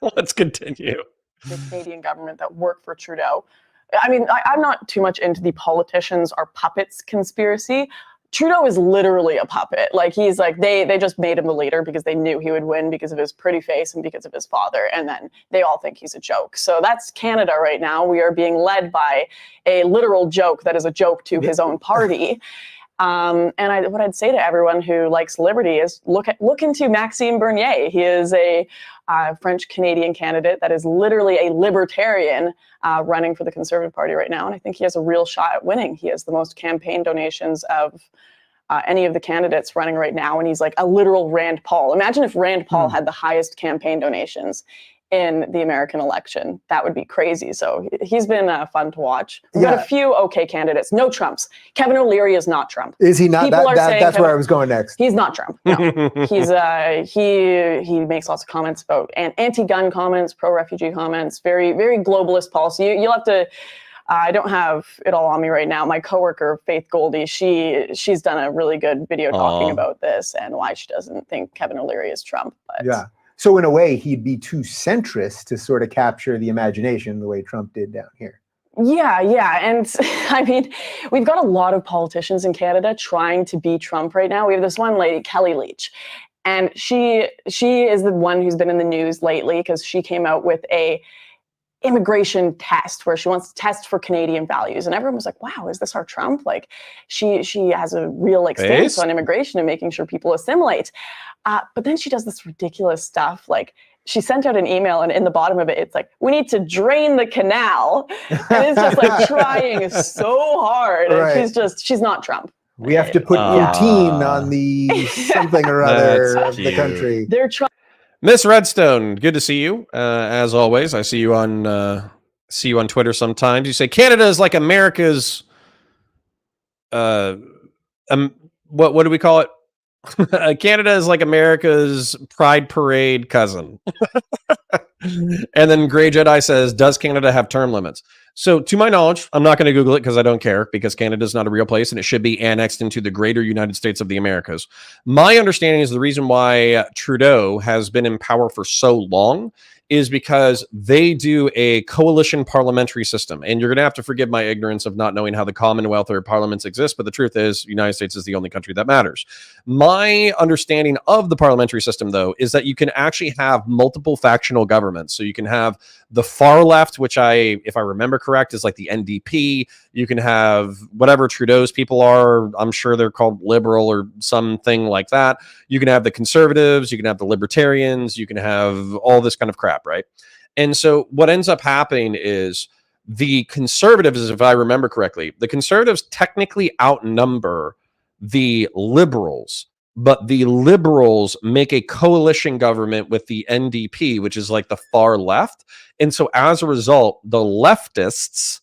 Let's continue. The Canadian government that work for Trudeau. I mean, I'm not too much into the politicians are puppets conspiracy. Trudeau is literally a puppet. Like, he's like, they just made him the leader because they knew he would win because of his pretty face and because of his father. And then they all think he's a joke. So that's Canada right now. We are being led by a literal joke that is a joke to his own party. And what I'd say to everyone who likes liberty is look into Maxime Bernier. He is a French-Canadian candidate that is literally a libertarian running for the Conservative Party right now. And I think he has a real shot at winning. He has the most campaign donations of any of the candidates running right now. And he's like a literal Rand Paul. Imagine if Rand Paul had the highest campaign donations in the American election. That would be crazy. So he's been fun to watch. We've got a few okay candidates. No Trumps. Kevin O'Leary is not Trump. Is he not? That's where I was going next. He's not Trump. No. He's he makes lots of comments about anti-gun comments, pro-refugee comments, very, very globalist policy. You'll have to I don't have it all on me right now. My coworker, Faith Goldie, she's done a really good video talking about this and why she doesn't think Kevin O'Leary is Trump. But yeah. So in a way, he'd be too centrist to sort of capture the imagination the way Trump did down here. Yeah. And I mean, we've got a lot of politicians in Canada trying to be Trump right now. We have this one lady, Kelly Leach, and she is the one who's been in the news lately because she came out with a immigration test where she wants to test for Canadian values. And everyone was like, wow, is this our Trump? Like she has a real stance on immigration and making sure people assimilate. But then she does this ridiculous stuff like she sent out an email, and in the bottom of it, it's like, we need to drain the canal. And it's just like trying so hard. Right. And she's not Trump. We have to put poutine on the something or other of the country. They're trying. Miss Redstone, good to see you. As always, I see you on Twitter sometimes. You say Canada is like America's what do we call it? Canada is like America's Pride Parade cousin. And then Grey Jedi says, does Canada have term limits? So to my knowledge, I'm not going to Google it because I don't care, because Canada is not a real place and it should be annexed into the greater United States of the Americas. My understanding is the reason why Trudeau has been in power for so long is because they do a coalition parliamentary system. And you're going to have to forgive my ignorance of not knowing how the Commonwealth or parliaments exist, but the truth is the United States is the only country that matters. My understanding of the parliamentary system, though, is that you can actually have multiple factional governments. So you can have the far left, which if I remember correct, is like the NDP. You can have whatever Trudeau's people are. I'm sure they're called liberal or something like that. You can have the conservatives. You can have the libertarians. You can have all this kind of crap, right? And so what ends up happening is the conservatives, if I remember correctly, the conservatives technically outnumber the liberals, but the liberals make a coalition government with the NDP, which is like the far left. And so as a result, the leftists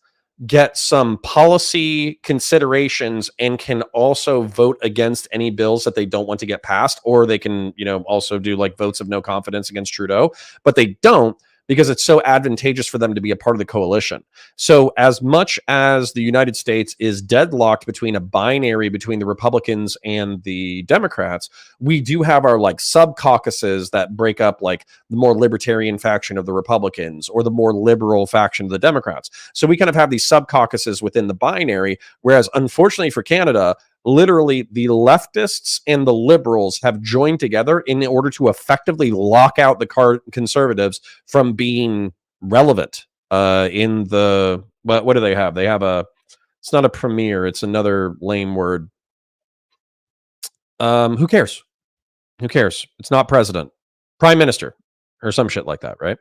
get some policy considerations and can also vote against any bills that they don't want to get passed, or they can, also do like votes of no confidence against Trudeau, but they don't, because it's so advantageous for them to be a part of the coalition. So as much as the United States is deadlocked between a binary between the Republicans and the Democrats, we do have our like sub caucuses that break up like the more libertarian faction of the Republicans or the more liberal faction of the Democrats. So we kind of have these sub caucuses within the binary, whereas unfortunately for Canada, literally the leftists and the liberals have joined together in order to effectively lock out the conservatives from being relevant in the what do they have? They have it's not a premier, it's another lame word. Who cares? It's not president, prime minister, or some shit like that, right?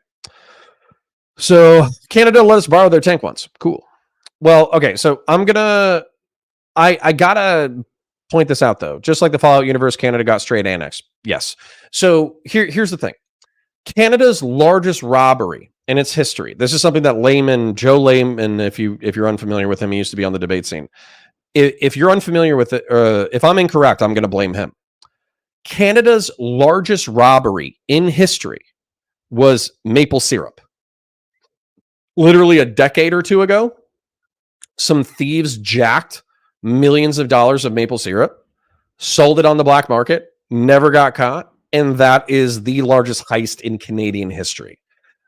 So Canada let us borrow their tank once. Cool. Well, okay, so I gotta point this out, though. Just like the Fallout universe, Canada got straight annexed. Yes. So here's the thing. Canada's largest robbery in its history. This is something that Joe Layman, if you're unfamiliar with him, he used to be on the debate scene. If you're unfamiliar with it, if I'm incorrect, I'm going to blame him. Canada's largest robbery in history was maple syrup. Literally a decade or two ago, some thieves jacked millions of dollars of maple syrup, sold it on the black market, never got caught, and that is the largest heist in Canadian history.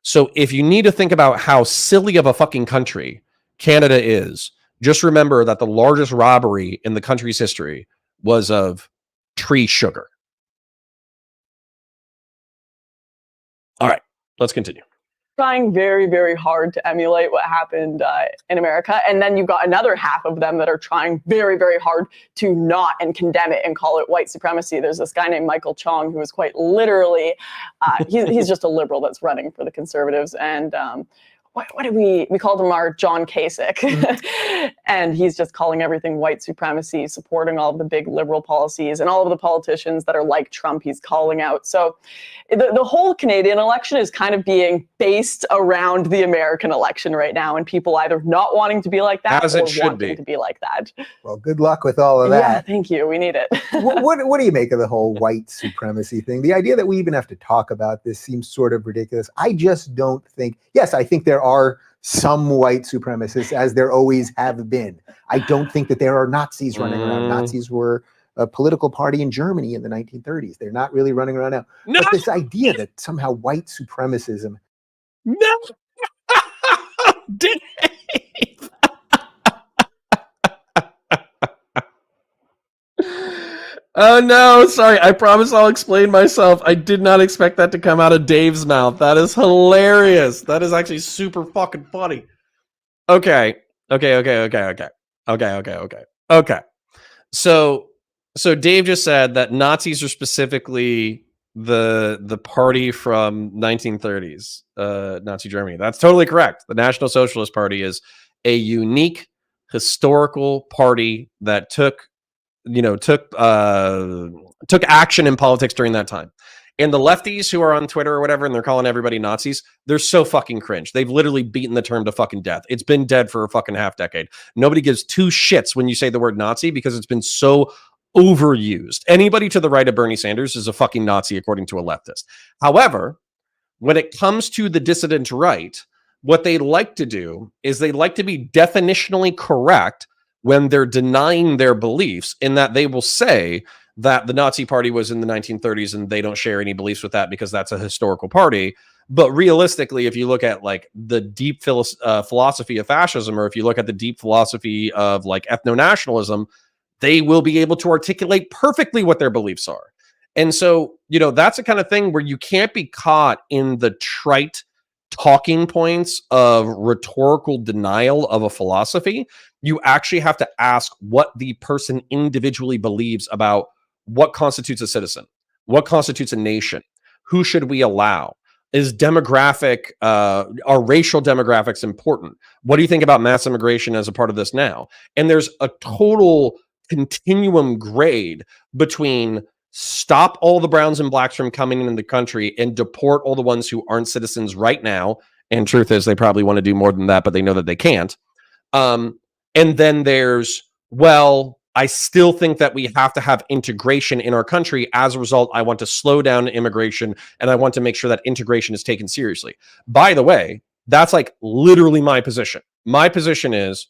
So if you need to think about how silly of a fucking country Canada is, just remember that the largest robbery in the country's history was of tree sugar. All right, let's continue. Trying very, very hard to emulate what happened in America. And then you've got another half of them that are trying very, very hard to not and condemn it and call it white supremacy. There's this guy named Michael Chong who is quite literally, he's just a liberal that's running for the Conservatives. And what did we called him our John Kasich. And he's just calling everything white supremacy, supporting all of the big liberal policies and all of the politicians that are like Trump, he's calling out. So the whole Canadian election is kind of being based around the American election right now, and people either not wanting to be like that or wanting to be like that. Well, good luck with all of that. Yeah, thank you. We need it. What do you make of the whole white supremacy thing? The idea that we even have to talk about this seems sort of ridiculous. I just don't think, yes, I think there are some white supremacists, as there always have been. I don't think that there are Nazis running around. Nazis were a political party in Germany in the 1930s. They're not really running around now. No. But this idea that somehow white supremacism... No! Dave! Oh no, sorry. I promise I'll explain myself. I did not expect that to come out of Dave's mouth. That is hilarious. That is actually super fucking funny. Okay. So Dave just said that Nazis are specifically the party from 1930s, Nazi Germany. That's totally correct. The National Socialist Party is a unique historical party that took action in politics during that time. And the lefties who are on Twitter or whatever, and they're calling everybody Nazis, they're so fucking cringe. They've literally beaten the term to fucking death. It's been dead for a fucking half decade. Nobody gives two shits when you say the word Nazi because it's been so overused. Anybody to the right of Bernie Sanders is a fucking Nazi, according to a leftist. However, when it comes to the dissident right, what they like to do is they like to be definitionally correct when they're denying their beliefs, in that they will say that the Nazi party was in the 1930s and they don't share any beliefs with that because that's a historical party. But realistically, if you look at like the deep philosophy of fascism, or if you look at the deep philosophy of like ethno-nationalism, they will be able to articulate perfectly what their beliefs are. And so, that's the kind of thing where you can't be caught in the trite talking points of rhetorical denial of a philosophy. You actually have to ask what the person individually believes about what constitutes a citizen, what constitutes a nation, who should we allow, is demographic, are racial demographics important? What do you think about mass immigration as a part of this now? And there's a total continuum grade between stop all the browns and blacks from coming into the country and deport all the ones who aren't citizens right now. And truth is, they probably want to do more than that, but they know that they can't. And then there's, well, I still think that we have to have integration in our country. As a result, I want to slow down immigration and I want to make sure that integration is taken seriously. By the way, that's like literally my position. My position is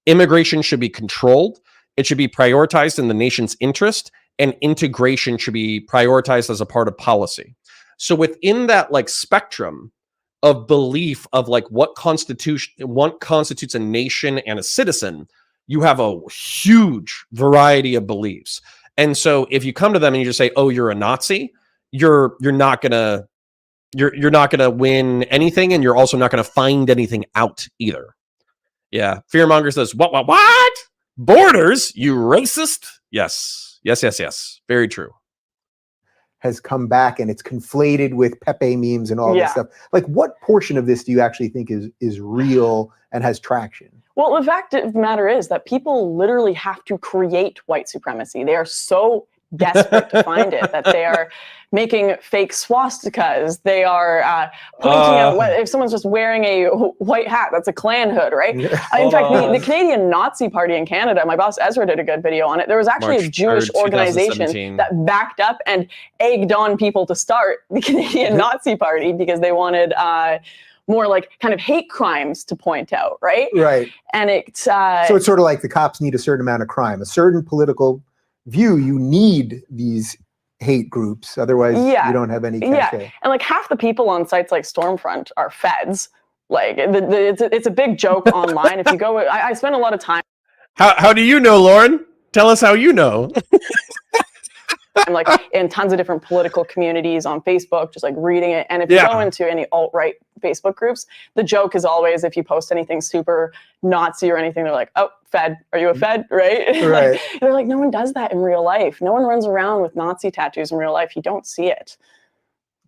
immigration should be controlled. It should be prioritized in the nation's interest, and integration should be prioritized as a part of policy. So within that like spectrum of belief of like what constitutes a nation and a citizen, you have a huge variety of beliefs. And so if you come to them and you just say, "Oh, you're a Nazi," you're not gonna win anything, and you're also not gonna find anything out either. Yeah, Fearmonger says, "What? Borders? You racist?" Yes. Very true. Has come back and it's conflated with Pepe memes and all this stuff. Like, what portion of this do you actually think is real and has traction? Well, the fact of the matter is that people literally have to create white supremacy. They are so desperate to find it that they are making fake swastikas. They are pointing out if someone's just wearing a white hat, that's a Klan hood, right? In fact, the Canadian Nazi Party in Canada, my boss Ezra did a good video on it. There was actually a Jewish organization that backed up and egged on people to start the Canadian Nazi Party because they wanted more like kind of hate crimes to point out, right? Right. And it's so it's sort of like the cops need a certain amount of crime, a certain political view. You need these hate groups, otherwise you don't have any cachet. And like half the people on sites like Stormfront are feds. Like it's a big joke online. If you go, I spend a lot of time. How do you know, Lauren? Tell us how you know. I'm like in tons of different political communities on Facebook, just like reading it. And if you go into any alt-right Facebook groups, the joke is always if you post anything super Nazi or anything, they're like, "Oh, Fed, are you a Fed?" Right? Right. They're like, no one does that in real life. No one runs around with Nazi tattoos in real life. You don't see it.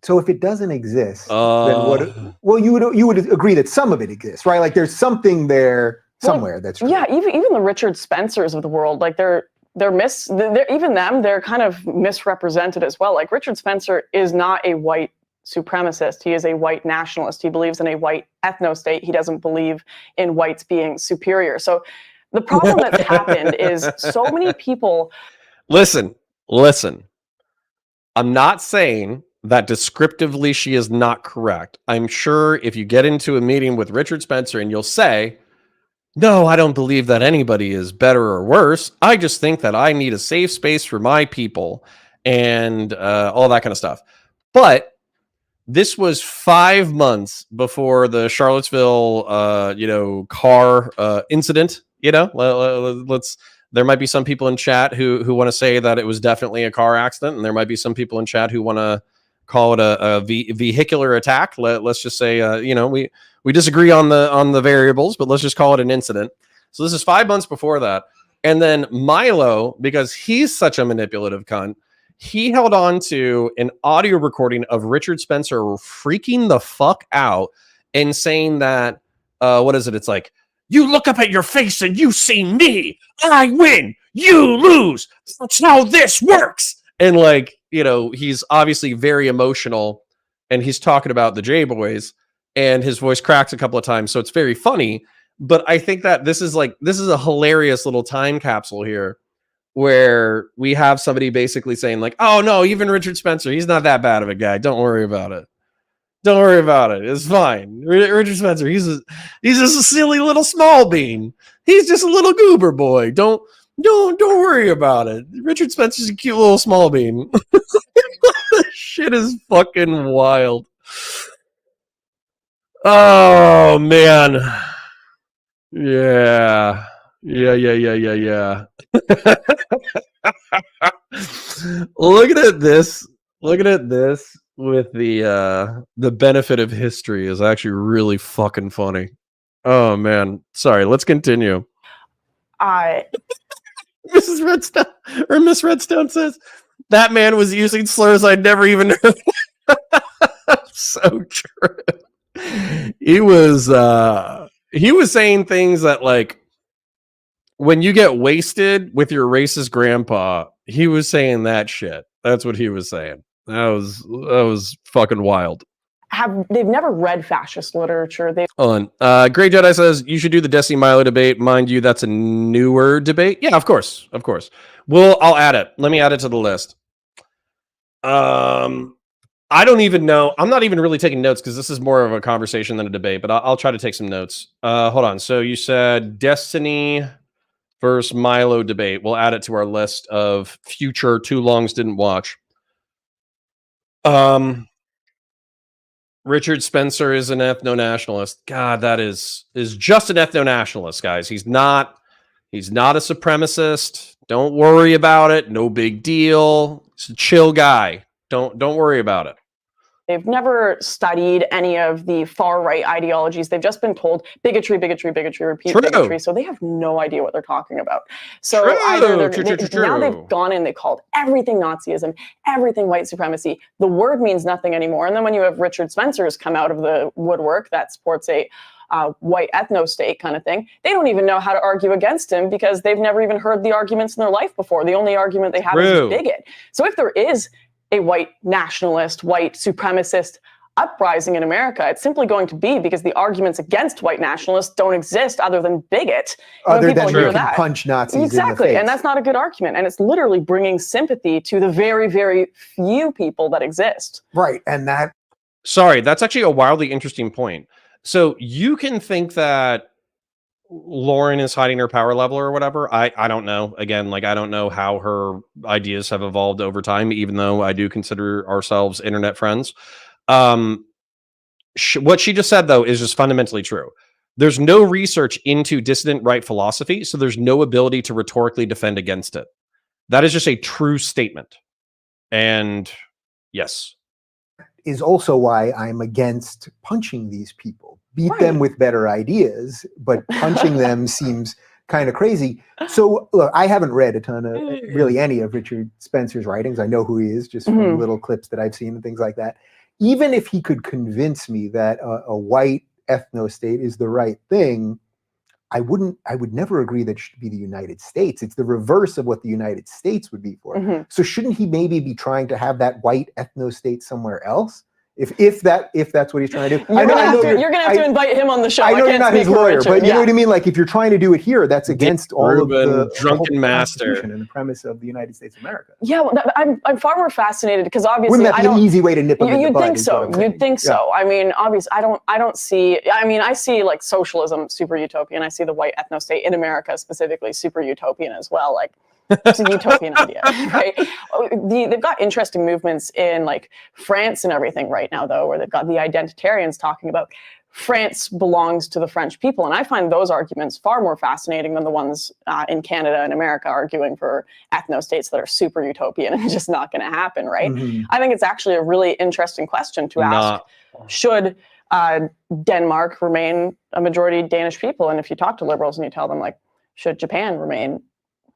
So if it doesn't exist, then what? Well, you would agree that some of it exists, right? Like there's something there somewhere that's true. Yeah, even the Richard Spencers of the world, like they're kind of misrepresented as well. Like Richard Spencer is not a white supremacist. He is a white nationalist. He believes in a white ethno-state. He doesn't believe in whites being superior. So the problem that's happened is so many people. Listen. I'm not saying that descriptively she is not correct. I'm sure if you get into a meeting with Richard Spencer and you'll say, "No, I don't believe that anybody is better or worse. I just think that I need a safe space for my people," and all that kind of stuff. But this was 5 months before the Charlottesville, car incident. There might be some people in chat who want to say that it was definitely a car accident, and there might be some people in chat who want to call it a vehicular attack. Let's just say, we disagree on the variables, but let's just call it an incident. So this is 5 months before that. And then Milo, because he's such a manipulative cunt, he held on to an audio recording of Richard Spencer freaking the fuck out and saying that, what is it? It's like, you look up at your face and you see me. I win. You lose. That's how this works. And like, you know, he's obviously very emotional and he's talking about the J Boys and his voice cracks a couple of times. So it's very funny. But I think that this is a hilarious little time capsule here where we have somebody basically saying like, oh no, even Richard Spencer, he's not that bad of a guy. Don't worry about it. Don't worry about it. It's fine. Richard Spencer, he's just a silly little small bean. He's just a little goober boy. Don't worry about it. Richard Spencer's a cute little small bean. Shit is fucking wild. Oh man. Yeah. Yeah. Looking at this with the benefit of history is actually really fucking funny. Oh man. Sorry, let's continue. Mrs. Redstone or Miss Redstone says that man was using slurs I'd never even heard. So true. He was saying things that like when you get wasted with your racist grandpa, he was saying that shit. That's what he was saying. That was fucking wild. They've never read fascist literature. Grey Jedi says you should do the Destiny Milo debate. Mind you, that's a newer debate. Yeah, of course. I'll add it. Let me add it to the list. I don't even know. I'm not even really taking notes because this is more of a conversation than a debate, but I'll try to take some notes. Hold on. So you said Destiny versus Milo debate. We'll add it to our list of future too longs didn't watch. Richard Spencer is an ethno-nationalist. God, that is just an ethno-nationalist, guys. He's not a supremacist. Don't worry about it. No big deal. He's a chill guy. Don't worry about it. They've never studied any of the far-right ideologies. They've just been told bigotry, repeat bigotry. So they have no idea what they're talking about. So now they've gone in, they called everything Nazism, everything white supremacy. The word means nothing anymore. And then when you have Richard Spencer's come out of the woodwork that supports a white ethno-state kind of thing, they don't even know how to argue against him because they've never even heard the arguments in their life before. The only argument they have is bigot. So if there is a white nationalist, white supremacist uprising in America, it's simply going to be because the arguments against white nationalists don't exist other than bigot. Other than you can punch Nazis exactly, in the face. And that's not a good argument. And it's literally bringing sympathy to the very, very few people that exist. Right, and that... Sorry, that's actually a wildly interesting point. So you can think that Lauren is hiding her power level or whatever. I don't know. Again, like I don't know how her ideas have evolved over time, even though I do consider ourselves internet friends. What she just said, though, is just fundamentally true. There's no research into dissident right philosophy, so there's no ability to rhetorically defend against it. That is just a true statement. And yes. Is also why I'm against punching these people. Beat them with better ideas, but punching them seems kind of crazy. So look, I haven't read a ton of really any of Richard Spencer's writings. I know who he is just from little clips that I've seen and things like that. Even if he could convince me that a white ethno-state is the right thing, I would never agree that it should be the United States. It's the reverse of what the United States would be for. So shouldn't he maybe be trying to have that white ethno-state somewhere else? If that's what he's trying to do. You're going to have to invite him on the show. I know you're not his lawyer, but you know what I mean? Like if you're trying to do it here, that's against all Rubin, of the drunken master and the premise of the United States of America. Yeah, well, I'm far more fascinated because obviously wouldn't that be an easy way to nip him in the bud? You'd think so. I mean, obviously, I don't see. I mean, I see like socialism super utopian. I see the white ethno-state in America specifically super utopian as well. Like. It's a utopian idea, right? They've got interesting movements in like France and everything right now, though, where they've got the identitarians talking about France belongs to the French people. And I find those arguments far more fascinating than the ones in Canada and America arguing for ethno-states that are super utopian and just not going to happen, right? I think it's actually a really interesting question to ask. Should Denmark remain a majority Danish people? And if you talk to liberals and you tell them, like, should Japan remain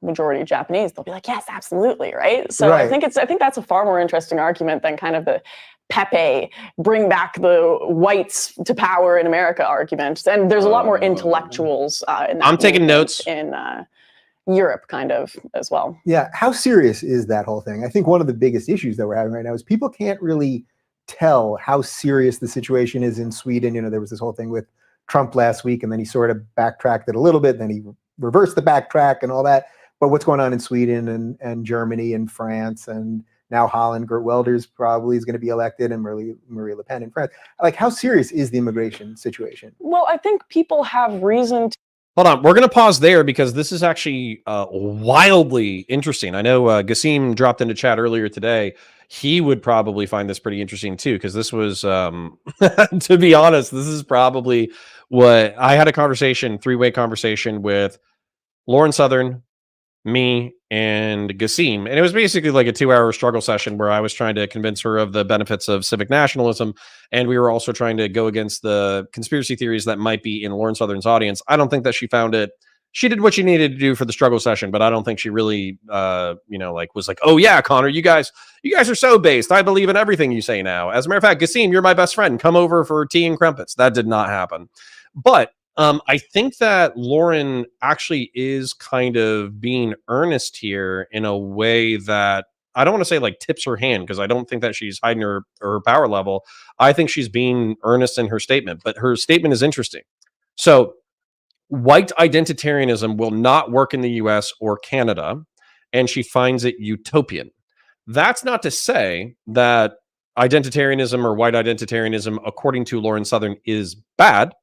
majority Japanese, they'll be like, yes, absolutely, right? So I think that's a far more interesting argument than kind of the Pepe, bring back the whites to power in America argument. And there's a lot more intellectuals in that I'm taking notes in Europe kind of as well. Yeah, how serious is that whole thing? I think one of the biggest issues that we're having right now is people can't really tell how serious the situation is in Sweden. You know, there was this whole thing with Trump last week, and then he sort of backtracked it a little bit, then he reversed the backtrack and all that. But what's going on in Sweden and Germany and France and now Holland, Geert Wilders probably is going to be elected, and Marie Le Pen in France. Like, how serious is the immigration situation? Well, I think people have reason to. Hold on, we're going to pause there because this is actually wildly interesting. I know Gassim dropped into chat earlier today. He would probably find this pretty interesting too, because this was, to be honest, this is probably what I had a conversation, three-way conversation with Lauren Southern, me, and Gassim. And it was basically like a 2-hour struggle session where I was trying to convince her of the benefits of civic nationalism. And we were also trying to go against the conspiracy theories that might be in Lauren Southern's audience. I don't think that she found it. She did what she needed to do for the struggle session, but I don't think she really, was like, oh yeah, Connor, you guys are so based. I believe in everything you say now. As a matter of fact, Gassim, you're my best friend. Come over for tea and crumpets. That did not happen. But I think that Lauren actually is kind of being earnest here in a way that I don't want to say like tips her hand, because I don't think that she's hiding her power level. I think she's being earnest in her statement, but her statement is interesting. So white identitarianism will not work in the US or Canada, and she finds it utopian. That's not to say that identitarianism or white identitarianism, according to Lauren Southern, is bad.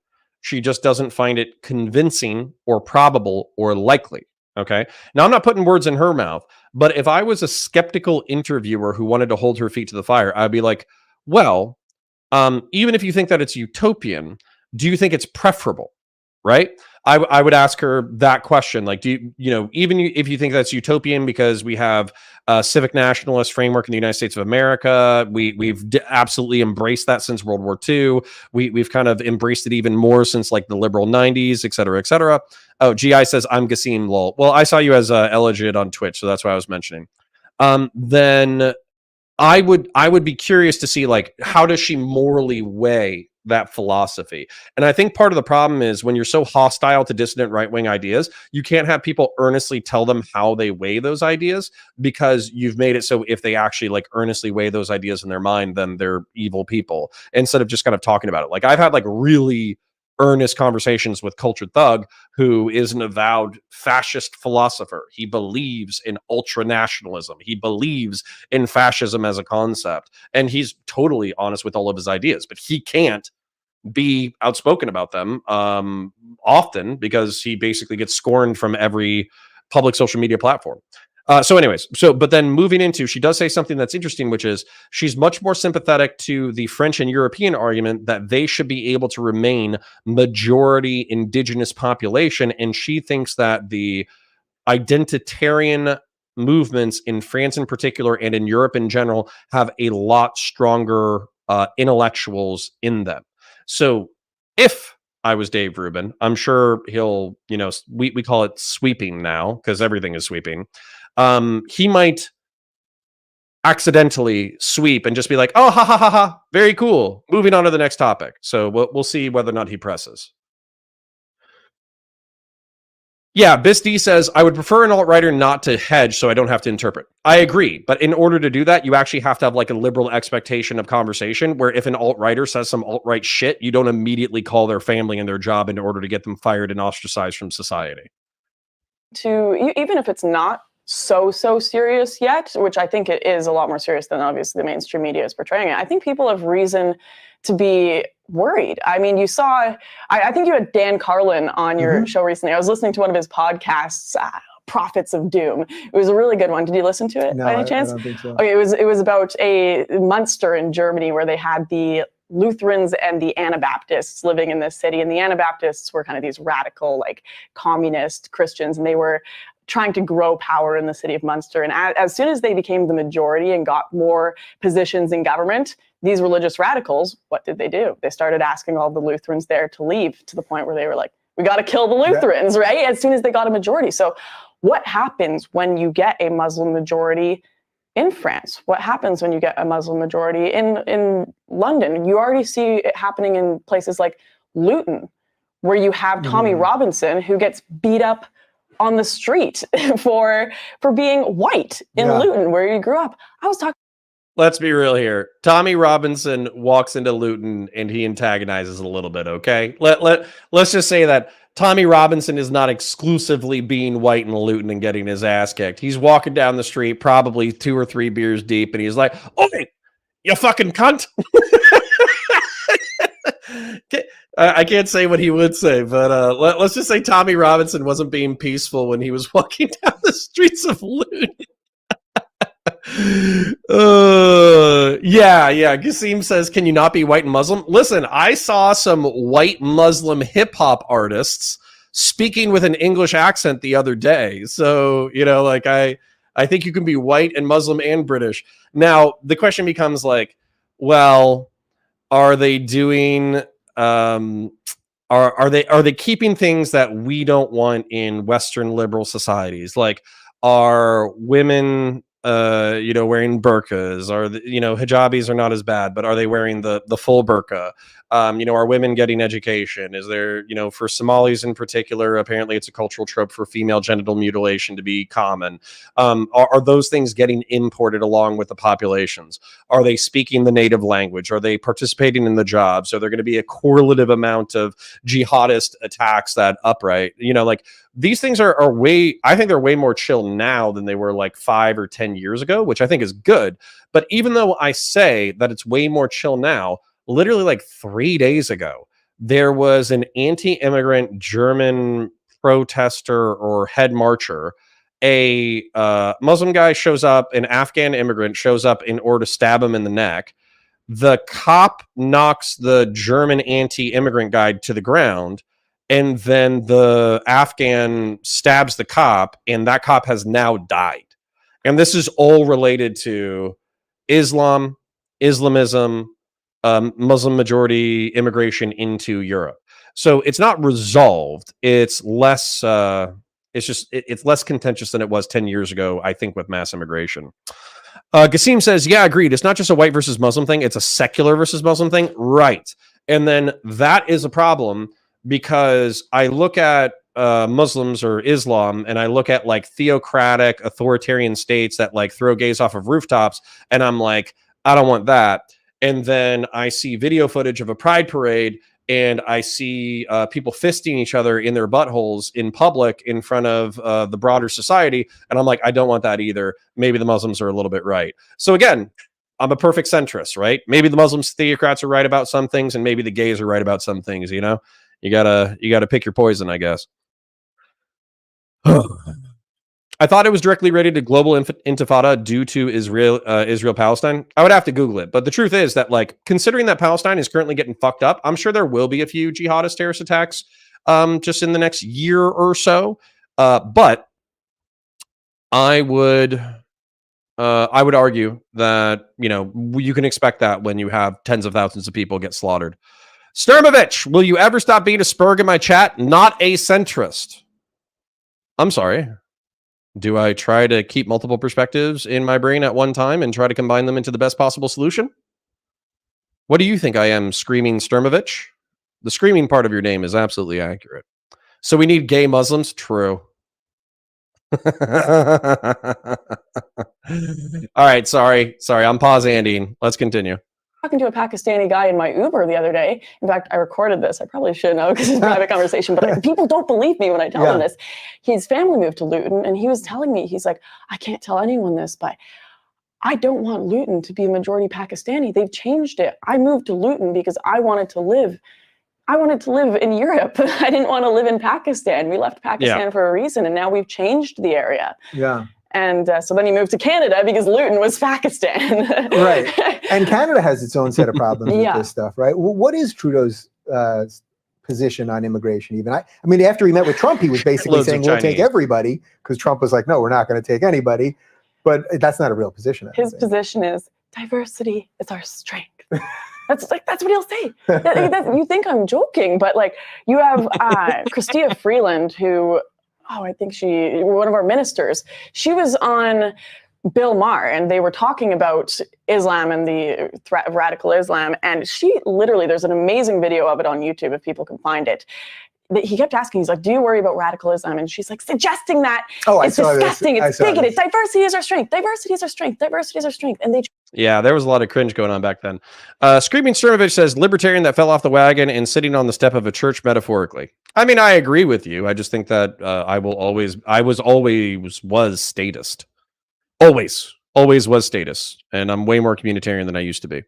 She just doesn't find it convincing or probable or likely. Okay. Now, I'm not putting words in her mouth, but if I was a skeptical interviewer who wanted to hold her feet to the fire, I'd be like, well, even if you think that it's utopian, do you think it's preferable? Right? I would ask her that question. Like, do you even if you think that's utopian because we have a civic nationalist framework in the United States of America, we've absolutely embraced that since World War II. We've kind of embraced it even more since like the liberal 90s, et cetera, et cetera. Oh, GI says, I'm Gassim, lol. Well, I saw you as Elegid on Twitch, so that's why I was mentioning. Then I would be curious to see, like, how does she morally weigh that philosophy? And I think part of the problem is when you're so hostile to dissident right-wing ideas, you can't have people earnestly tell them how they weigh those ideas, because you've made it so if they actually like earnestly weigh those ideas in their mind, then they're evil people, instead of just kind of talking about it. Like, I've had like really earnest conversations with Cultured Thug, who is an avowed fascist philosopher. He believes in ultra-nationalism. He believes in fascism as a concept. And he's totally honest with all of his ideas, but he can't be outspoken about them often, because he basically gets scorned from every public social media platform. But then moving into, she does say something that's interesting, which is she's much more sympathetic to the French and European argument that they should be able to remain majority indigenous population. And she thinks that the identitarian movements in France in particular and in Europe in general have a lot stronger intellectuals in them. So if I was Dave Rubin, I'm sure he'll, we call it sweeping now because everything is sweeping. He might accidentally sweep and just be like, oh, ha, ha, ha, ha, very cool. Moving on to the next topic. So we'll see whether or not he presses. Yeah, BisD says, I would prefer an alt-writer not to hedge so I don't have to interpret. I agree. But in order to do that, you actually have to have like a liberal expectation of conversation, where if an alt-writer says some alt-right shit, you don't immediately call their family and their job in order to get them fired and ostracized from society. Even if it's not so serious yet, which I think it is a lot more serious than obviously the mainstream media is portraying it, I think people have reason to be worried. I mean, you saw, I think you had Dan Carlin on your show recently. I was listening to one of his podcasts, Prophets of Doom. It was a really good one. Did you listen to it by any chance? I don't think so. Okay, it was about a Munster in Germany where they had the Lutherans and the Anabaptists living in this city. And the Anabaptists were kind of these radical, like communist Christians, and they were trying to grow power in the city of Munster. And as soon as they became the majority and got more positions in government, these religious radicals, what did? They started asking all the Lutherans there to leave, to the point where they were like, we got to kill the Lutherans, right? As soon as they got a majority. So what happens when you get a Muslim majority in France? What happens when you get a Muslim majority in London? You already see it happening in places like Luton, where you have Tommy Robinson, who gets beat up on the street for being white in Luton, where he grew up. I was talking. Let's be real here. Tommy Robinson walks into Luton and he antagonizes a little bit, okay? Let's just say that Tommy Robinson is not exclusively being white in Luton and getting his ass kicked. He's walking down the street, probably 2 or 3 beers deep, and he's like, "Oi, you fucking cunt." I can't say what he would say, but let's just say Tommy Robinson wasn't being peaceful when he was walking down the streets of Luton. Yeah. Gasim says, "Can you not be white and Muslim?" Listen, I saw some white Muslim hip hop artists speaking with an English accent the other day. So, like I think you can be white and Muslim and British. Now, the question becomes like, well, are they doing are they keeping things that we don't want in Western liberal societies? Like, are women wearing burqas? Are hijabis are not as bad, but are they wearing the full burqa? Are women getting education? Is there, for Somalis in particular, apparently it's a cultural trope for female genital mutilation to be common. Are those things getting imported along with the populations? Are they speaking the native language? Are they participating in the jobs? Are there going to be a correlative amount of jihadist attacks that upright? These things are way, I think they're way more chill now than they were like 5 or 10 years ago, which I think is good. But even though I say that it's way more chill now, literally like 3 days ago, there was an anti-immigrant German protester or head marcher. A Muslim guy shows up, an Afghan immigrant shows up in order to stab him in the neck. The cop knocks the German anti-immigrant guy to the ground. And then the Afghan stabs the cop, and that cop has now died. And this is all related to Islamism, Muslim majority immigration into Europe. So it's not resolved. It's less. It's less contentious than it was 10 years ago, I think, with mass immigration. Gasim says, "Yeah, agreed. It's not just a white versus Muslim thing. It's a secular versus Muslim thing." Right. And then that is a problem, because I look at Muslims or Islam, and I look at like theocratic authoritarian states that like throw gays off of rooftops, and I'm like, I don't want that. And then I see video footage of a pride parade, and I see people fisting each other in their buttholes in public in front of the broader society, and I'm like, I don't want that either. Maybe the Muslims are a little bit right. So again, I'm a perfect centrist, right? Maybe the Muslims theocrats are right about some things, and maybe the gays are right about some things. You gotta pick your poison, I guess. I thought it was directly related to global intifada due to Israel-Palestine. I would have to Google it. But the truth is that, like, considering that Palestine is currently getting fucked up, I'm sure there will be a few jihadist terrorist attacks just in the next year or so. But I would argue that, you can expect that when you have tens of thousands of people get slaughtered. Sturmovich, will you ever stop being a spurg in my chat? Not a centrist. I'm sorry. Do I try to keep multiple perspectives in my brain at one time and try to combine them into the best possible solution? What do you think I am, Screaming Sturmovich? The screaming part of your name is absolutely accurate. So we need gay Muslims? True. All right, sorry. I'm pause-anding. Let's continue. Talking to a Pakistani guy in my Uber the other day. In fact, I recorded this. I probably shouldn't know because it's a private conversation, but people don't believe me when I tell them this. His family moved to Luton, and he was telling me, he's like, I can't tell anyone this, but I don't want Luton to be a majority Pakistani. They've changed it. I moved to Luton because I wanted to live in Europe. I didn't want to live in Pakistan. We left Pakistan for a reason, and now we've changed the area. Yeah. And so then he moved to Canada because Luton was Pakistan. Right. And Canada has its own set of problems with this stuff, right? What is Trudeau's position on immigration even? I mean, after he met with Trump, he was basically saying, we'll take everybody, because Trump was like, no, we're not going to take anybody. But that's not a real position. His position is diversity is our strength. That's what he'll say. You think I'm joking, but like you have Chrystia Freeland, who I think one of our ministers, she was on Bill Maher, and they were talking about Islam and the threat of radical Islam. And she literally, there's an amazing video of it on YouTube if people can find it. He kept asking, he's like, do you worry about radical Islam? And she's like, suggesting that it's disgusting, it's bigoted. Diversity is our strength. Diversity is our strength. Diversity is our strength. And they... Yeah, there was a lot of cringe going on back then. Screaming Sturmovich says, libertarian that fell off the wagon and sitting on the step of a church metaphorically. I mean, I agree with you. I just think that I was always statist. Always was statist. And I'm way more communitarian than I used to be.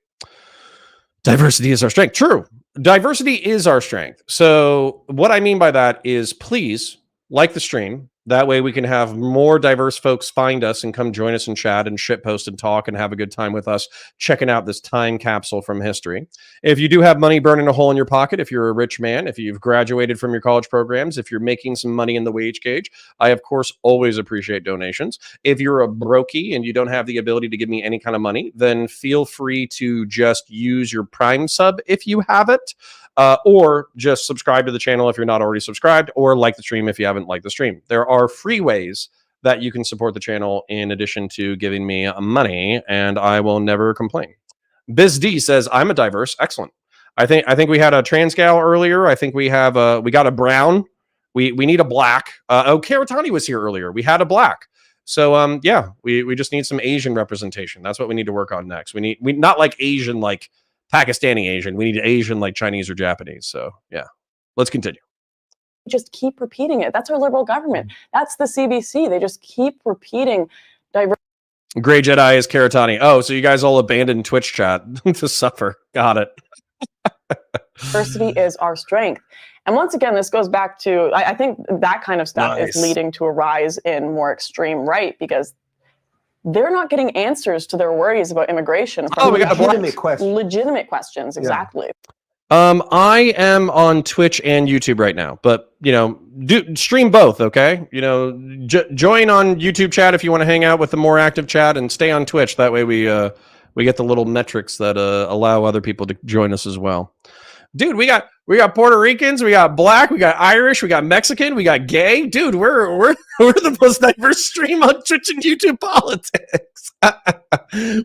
Diversity is our strength. True. Diversity is our strength. So what I mean by that is, please like the stream. That way we can have more diverse folks find us and come join us in chat and shitpost and talk and have a good time with us checking out this time capsule from history. If you do have money burning a hole in your pocket, if you're a rich man, if you've graduated from your college programs, if you're making some money in the wage gauge, I, of course, always appreciate donations. If you're a brokey and you don't have the ability to give me any kind of money, then feel free to just use your Prime sub if you have it. Or just subscribe to the channel if you're not already subscribed, or like the stream if you haven't liked the stream. There are free ways that you can support the channel in addition to giving me money, and I will never complain. Biz D says, I'm a diverse. Excellent. I think we had a trans gal earlier. I think we have we got a brown. We need a black. Karatani was here earlier. We had a black. So yeah, we just need some Asian representation. That's what we need to work on next. We not like Asian like Pakistani Asian. We need Asian like Chinese or Japanese. So yeah, let's continue. Just keep repeating it. That's our liberal government. That's the CBC. They just keep repeating diversity. Gray Jedi is Karatani. Oh, so you guys all abandoned Twitch chat to suffer. Got it. Diversity is our strength. And once again, this goes back to, I think that kind of stuff is leading to a rise in more extreme right, because they're not getting answers to their worries about immigration from legitimate questions. Exactly. I am on Twitch and YouTube right now, but stream both. Okay. Join on YouTube chat if you want to hang out with the more active chat, and stay on Twitch. That way we get the little metrics that allow other people to join us as well. Dude, we got Puerto Ricans, we got black, we got Irish, we got Mexican, we got gay. Dude, we're the most diverse stream on Twitch and YouTube politics.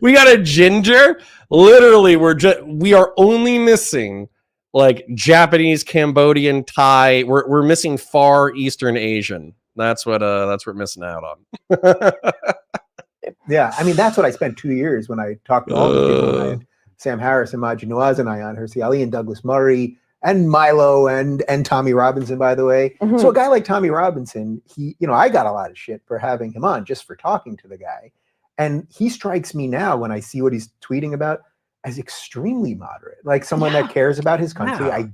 We got a ginger. Literally, we are only missing like Japanese, Cambodian, Thai. We're missing Far Eastern Asian. That's what we're missing out on. Yeah, I mean that's what I spent 2 years when I talked to all the people. I had Sam Harris and Majid Nawaz and I on Hersey Ali and Douglas Murray and Milo and Tommy Robinson, by the way. Mm-hmm. So a guy like Tommy Robinson, I got a lot of shit for having him on, just for talking to the guy. And he strikes me now when I see what he's tweeting about as extremely moderate, like someone that cares about his country. Yeah.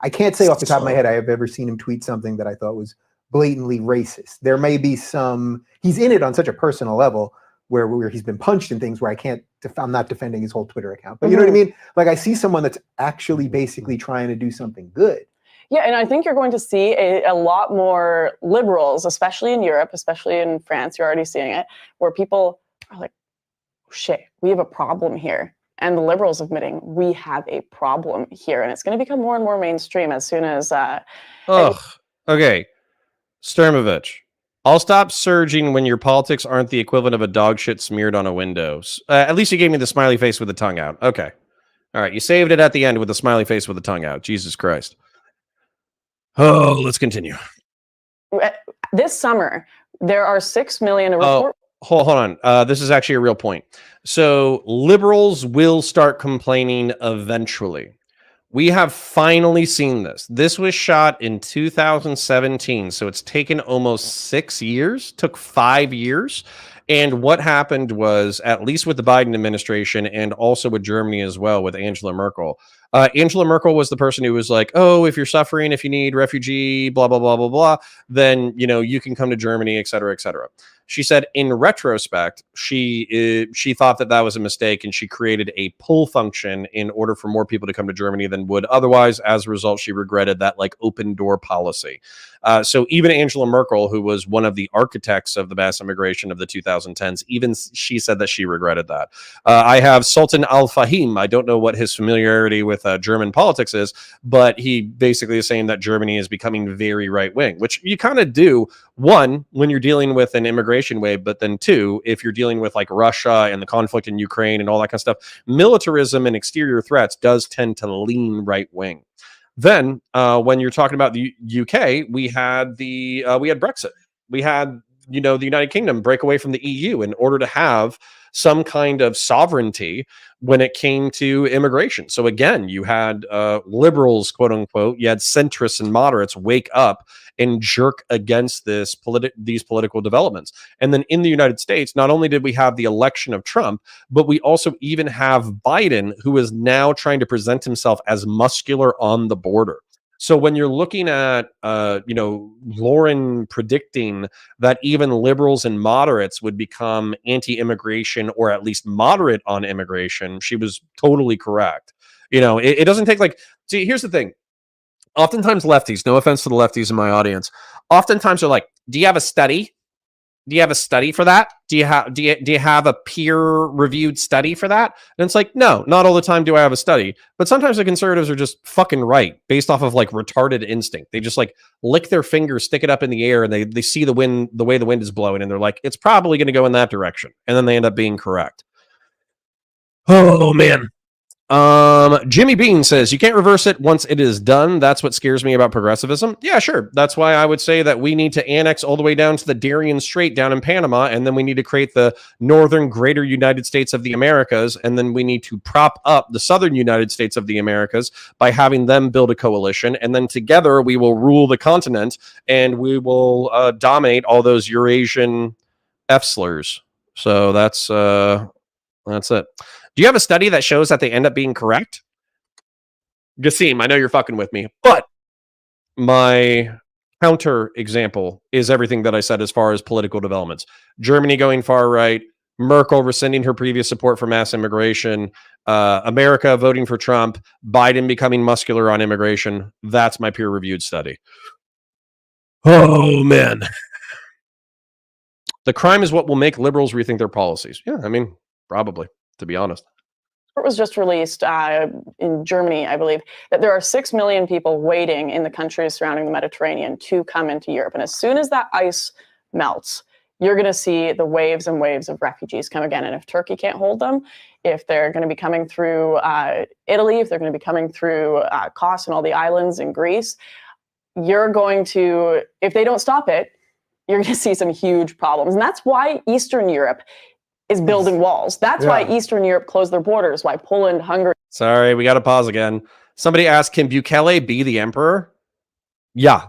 I can't say off the top of my head I have ever seen him tweet something that I thought was blatantly racist. There may be he's in it on such a personal level where he's been punched in things where I'm not defending his whole Twitter account, but you know what I mean? Like I see someone that's actually basically trying to do something good. Yeah, and I think you're going to see a lot more liberals, especially in Europe, especially in France, you're already seeing it, where people are like, shit, we have a problem here. And the liberals admitting we have a problem here. And it's going to become more and more mainstream as soon as... Okay. Sturmovich. I'll stop surging when your politics aren't the equivalent of a dog shit smeared on a window. At least you gave me the smiley face with the tongue out. Okay. All right. You saved it at the end with the smiley face with the tongue out. Jesus Christ. Oh, let's continue. This summer, there are 6 million... Hold on. This is actually a real point. So liberals will start complaining eventually. We have finally seen this. This was shot in 2017, so it's taken almost 6 years, took 5 years. And what happened was, at least with the Biden administration and also with Germany as well, with Angela Merkel. Angela Merkel was the person who was like, oh, if you're suffering, if you need refugee, blah, blah, blah, blah, blah, then, you can come to Germany, et cetera, et cetera. She said in retrospect, she thought that was a mistake, and she created a pull function in order for more people to come to Germany than would otherwise. As a result, she regretted that like open door policy. So even Angela Merkel, who was one of the architects of the mass immigration of the 2010s, even she said that she regretted that. I have Sultan Al-Fahim. I don't know what his familiarity with German politics is, but he basically is saying that Germany is becoming very right-wing, which you kind of do, one, when you're dealing with an immigration wave, but then two, if you're dealing with like Russia and the conflict in Ukraine and all that kind of stuff, militarism and exterior threats does tend to lean right-wing. Then, when you're talking about the UK, we had Brexit. We had, the United Kingdom break away from the EU in order to have some kind of sovereignty when it came to immigration. So again, you had liberals, quote unquote, you had centrists and moderates wake up and jerk against these political developments. And then in the United States, not only did we have the election of Trump, but we also even have Biden, who is now trying to present himself as muscular on the border. So when you're looking at, Lauren predicting that even liberals and moderates would become anti-immigration or at least moderate on immigration, she was totally correct. It doesn't take see, here's the thing. Oftentimes lefties, no offense to the lefties in my audience, oftentimes they're like, do you have a study? Do you have a study for that? Do you have a peer-reviewed study for that? And it's like, no, not all the time do I have a study. But sometimes the conservatives are just fucking right based off of like retarded instinct. They just like lick their fingers, stick it up in the air, and they see the wind, the way the wind is blowing, and they're like, it's probably going to go in that direction. And then they end up being correct. Oh, man. Jimmy Bean says you can't reverse it once it is done. That's what scares me about progressivism. Yeah, sure. That's why I would say that we need to annex all the way down to the Darien Strait down in Panama, and then we need to create the northern greater United States of the Americas, and then we need to prop up the southern United States of the Americas by having them build a coalition, and then together we will rule the continent, and we will dominate all those Eurasian F-slurs. So that's it. Do you have a study that shows that they end up being correct? Gassim, I know you're fucking with me, but my counter example is everything that I said as far as political developments. Germany going far right, Merkel rescinding her previous support for mass immigration, America voting for Trump, Biden becoming muscular on immigration. That's my peer-reviewed study. Oh, man. The crime is what will make liberals rethink their policies. Yeah, I mean, probably, to be honest. It was just released in Germany, I believe, that there are 6 million people waiting in the countries surrounding the Mediterranean to come into Europe. And as soon as that ice melts, you're going to see the waves and waves of refugees come again. And if Turkey can't hold them, if they're going to be coming through Italy, if they're going to be coming through Kos and all the islands in Greece, you're going to, if they don't stop it, you're going to see some huge problems. And that's why Eastern Europe is building walls. That's why Eastern Europe closed their borders, why Poland, Hungary. Sorry, we got to pause again. Somebody asked, can Bukele be the emperor? Yeah.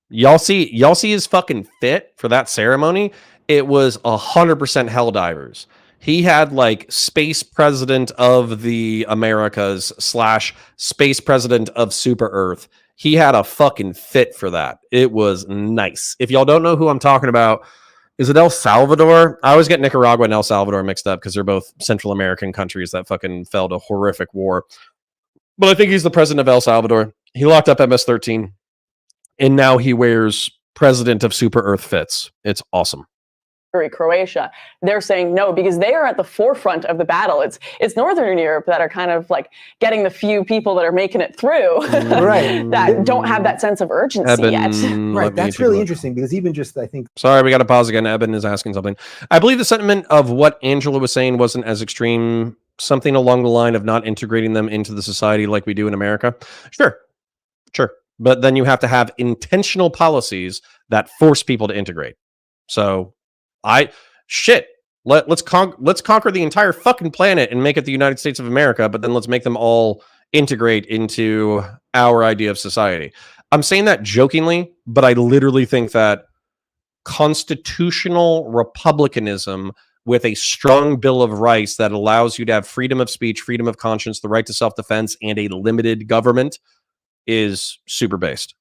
Y'all see his fucking fit for that ceremony? It was 100% Helldivers. He had like space president of the Americas / space president of Super Earth. He had a fucking fit for that. It was nice. If y'all don't know who I'm talking about, is it El Salvador? I always get Nicaragua and El Salvador mixed up because they're both Central American countries that fucking fell to horrific war. But I think he's the president of El Salvador. He locked up MS-13, and now he wears president of Super Earth fits. It's awesome. Croatia, they're saying no because they are at the forefront of the battle. It's Northern Europe that are kind of like getting the few people that are making it through, right? That don't have that sense of urgency yet. Right, that's really interesting because even just I think. Sorry, we got to pause again. Eben is asking something. I believe the sentiment of what Angela was saying wasn't as extreme. Something along the line of not integrating them into the society like we do in America. Sure. But then you have to have intentional policies that force people to integrate. So. Let's conquer the entire fucking planet and make it the United States of America, but then let's make them all integrate into our idea of society. I'm saying that jokingly, but I literally think that constitutional republicanism with a strong Bill of Rights that allows you to have freedom of speech, freedom of conscience, the right to self-defense, and a limited government is super based.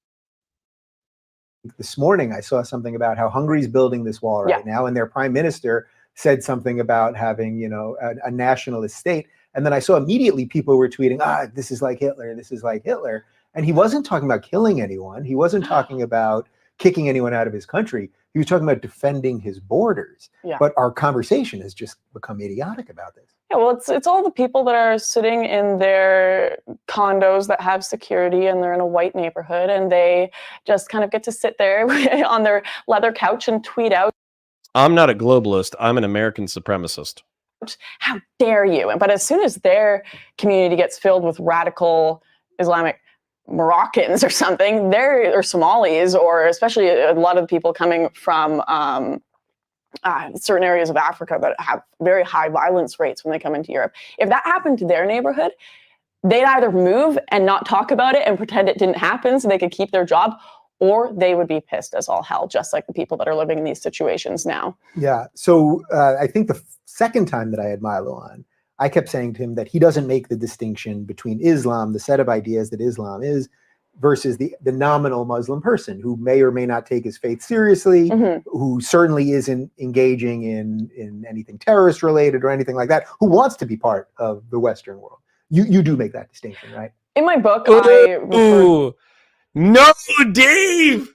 This morning, I saw something about how Hungary's building this wall right now, and their prime minister said something about having, a nationalist state. And then I saw immediately people were tweeting, this is like Hitler, this is like Hitler. And he wasn't talking about killing anyone. He wasn't talking about kicking anyone out of his country. He was talking about defending his borders. Yeah. But our conversation has just become idiotic about this. Yeah, well, it's all the people that are sitting in their condos that have security and they're in a white neighborhood and they just kind of get to sit there on their leather couch and tweet out, I'm not a globalist. I'm an American supremacist. how dare you? But as soon as their community gets filled with radical Islamic Moroccans or something, or Somalis, or especially a lot of the people coming from certain areas of Africa that have very high violence rates when they come into Europe. If that happened to their neighborhood, they'd either move and not talk about it and pretend it didn't happen so they could keep their job, or they would be pissed as all hell, just like the people that are living in these situations now. Yeah. So I think the second time that I had Milo on, I kept saying to him that he doesn't make the distinction between Islam, the set of ideas that Islam is, versus the nominal Muslim person who may or may not take his faith seriously, who certainly isn't engaging in anything terrorist related or anything like that, who wants to be part of the Western world. You do make that distinction, right? In my book, No, Dave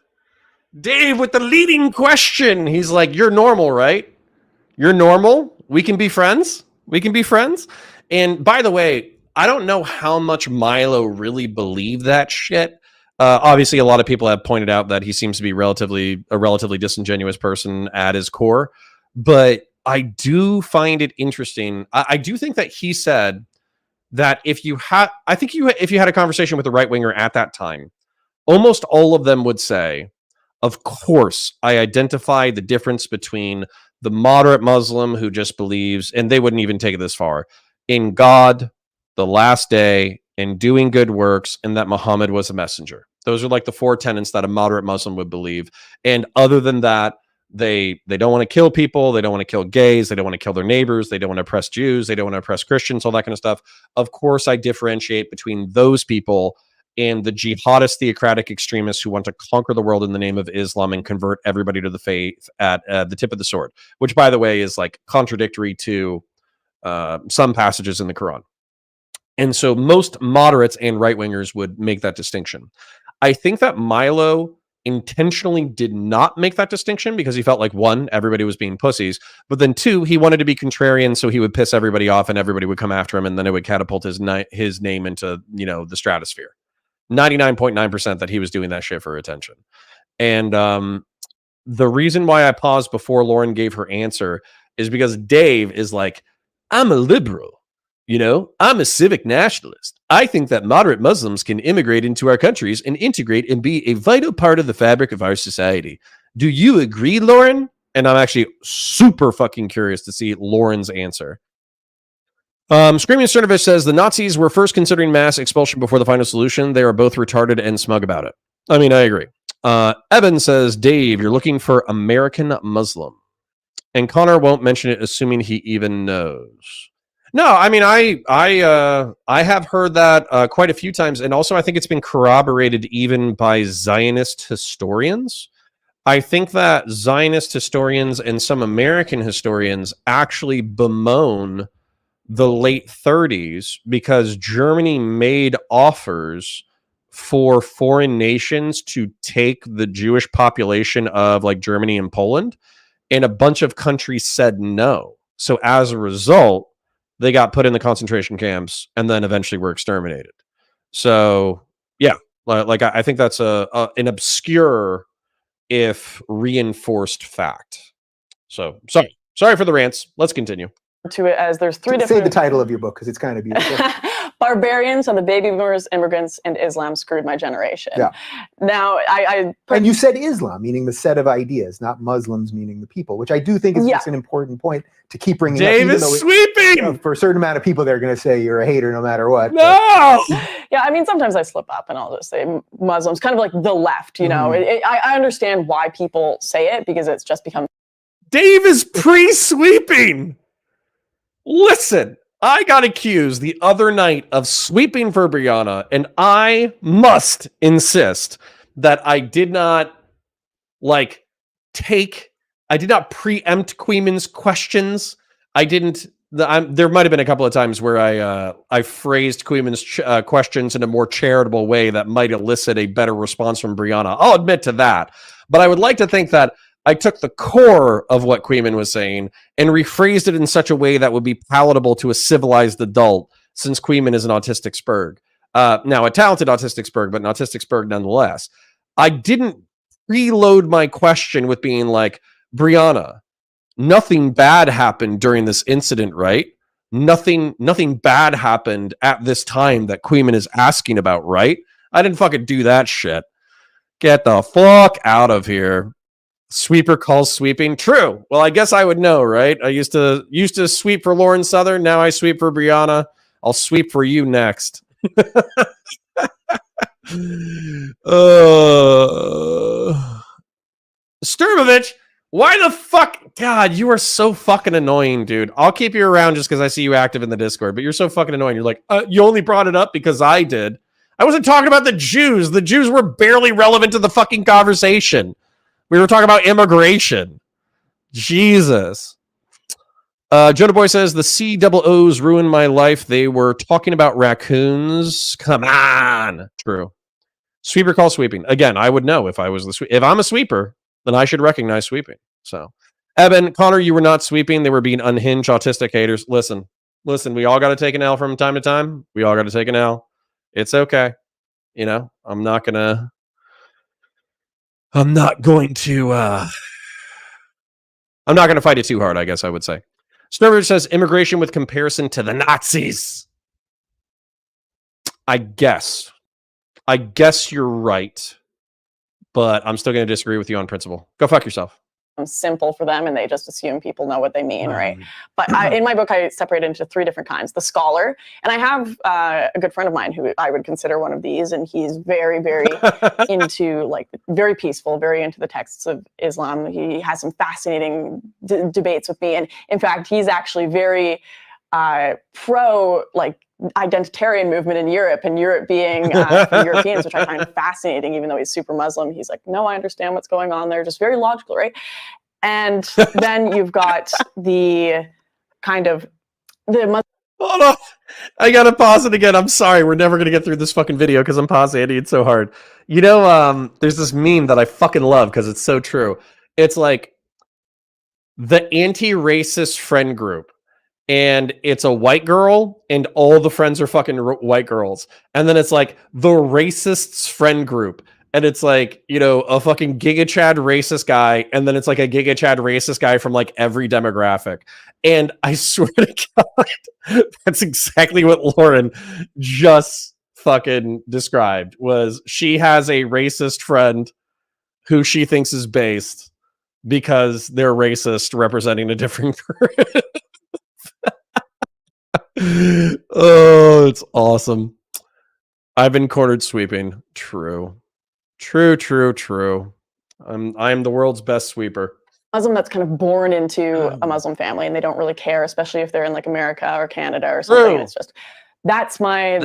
with the leading question. He's like, you're normal, right? You're normal. We can be friends. And by the way, I don't know how much Milo really believed that shit. Obviously, a lot of people have pointed out that he seems to be a relatively disingenuous person at his core. But I do find it interesting. I do think that he said that if you had a conversation with a right winger at that time, almost all of them would say, of course, I identify the difference between the moderate Muslim who just believes, and they wouldn't even take it this far, in God, the last day, and doing good works, and that Muhammad was a messenger. Those are like the four tenets that a moderate Muslim would believe. And other than that, they don't want to kill people. They don't want to kill gays. They don't want to kill their neighbors. They don't want to oppress Jews. They don't want to oppress Christians, all that kind of stuff. Of course, I differentiate between those people and the jihadist theocratic extremists who want to conquer the world in the name of Islam and convert everybody to the faith at the tip of the sword, which, by the way, is like contradictory to some passages in the Quran. And so most moderates and right-wingers would make that distinction. I think that Milo intentionally did not make that distinction because he felt like, one, everybody was being pussies, but then two, he wanted to be contrarian, so he would piss everybody off and everybody would come after him, and then it would catapult his name into, the stratosphere. 99.9% that he was doing that shit for attention. And the reason why I paused before Lauren gave her answer is because Dave is like, I'm a liberal. I'm a civic nationalist. I think that moderate Muslims can immigrate into our countries and integrate and be a vital part of the fabric of our society. Do you agree, Lauren? And I'm actually super fucking curious to see Lauren's answer. Screaming Cernovich says the Nazis were first considering mass expulsion before the final solution. They are both retarded and smug about it. I mean, I agree. Evan says, Dave, you're looking for American Muslim. And Connor won't mention it, assuming he even knows. No, I mean, I have heard that quite a few times, and also I think it's been corroborated even by Zionist historians. I think that Zionist historians and some American historians actually bemoan the late 30s because Germany made offers for foreign nations to take the Jewish population of like Germany and Poland, and a bunch of countries said no. So as a result, they got put in the concentration camps and then eventually were exterminated. So, yeah, like I think that's an obscure, if reinforced fact. So, sorry for the rants. Let's continue. To it as there's three different... Say the title of your book because it's kind of beautiful. Barbarians are the baby boomers, immigrants, and Islam screwed my generation. Yeah. Now, and you said Islam, meaning the set of ideas, not Muslims, meaning the people, which I do think is just an important point to keep bringing up. Dave is sweeping! For a certain amount of people, they're going to say you're a hater no matter what. No! Yeah, I mean, sometimes I slip up and I'll just say Muslims, kind of like the left, I understand why people say it because it's just become... Dave is pre-sweeping! Listen, I got accused the other night of sweeping for Brianna, and I must insist that I did not preempt Queeman's questions. I didn't there might have been a couple of times where I phrased Queeman's questions in a more charitable way that might elicit a better response from Brianna. I'll admit to that. But I would like to think that I took the core of what Queeman was saying and rephrased it in such a way that would be palatable to a civilized adult, since Queeman is an autistic spurg. Now, a talented autistic spurg, but an autistic spurg nonetheless. I didn't preload my question with being like, Brianna, nothing bad happened during this incident, right? Nothing bad happened at this time that Queeman is asking about, right? I didn't fucking do that shit. Get the fuck out of here. Sweeper calls sweeping. True. Well, I guess I would know, right? I used to sweep for Lauren Southern. Now I sweep for Brianna. I'll sweep for you next. Sturmovich, why the fuck? God, you are so fucking annoying, dude. I'll keep you around just because I see you active in the Discord, but you're so fucking annoying. You're like, you only brought it up because I did. I wasn't talking about the Jews. The Jews were barely relevant to the fucking conversation. We were talking about immigration. Jesus. Jonah Boy says, the COOs ruined my life. They were talking about raccoons. Come on. True. Sweeper call sweeping. Again, I would know if I was if I'm a sweeper, then I should recognize sweeping. So, Eben, Connor, you were not sweeping. They were being unhinged autistic haters. Listen, we all got to take an L from time to time. We all got to take an L. It's okay. You know, I'm not going to fight it too hard, I guess I would say. Snurvage says immigration with comparison to the Nazis. I guess you're right, but I'm still going to disagree with you on principle. Go fuck yourself. Simple for them, and they just assume people know what they mean, right? But in my book, I separate it into 3 different kinds. The scholar, and I have a good friend of mine who I would consider one of these, and he's very, very into, like, very peaceful, very into the texts of Islam. He has some fascinating debates with me, and in fact, he's actually very pro, like, identitarian movement in Europe, and Europe being for Europeans, which I find fascinating, even though he's super Muslim. He's like, no, I understand what's going on there, just very logical, right? And then you've got the kind of the Hold on. I gotta pause it again. I'm sorry. We're never gonna get through this fucking video because I'm pausing it so hard. You know, there's this meme that I fucking love because it's so true. It's like the anti-racist friend group. And it's a white girl, and all the friends are fucking white girls. And then it's like the racists friend group. And it's like, you know, a fucking Giga Chad racist guy. And then it's like a Giga Chad racist guy from like every demographic. And I swear to God, that's exactly what Lauren just fucking described. Was she has a racist friend who she thinks is based because they're racist representing a different group. Oh, it's awesome. I've been cornered sweeping. True. I'm the world's best sweeper. Muslim that's kind of born into a Muslim family, and they don't really care, especially if they're in like America or Canada or something. And it's just that's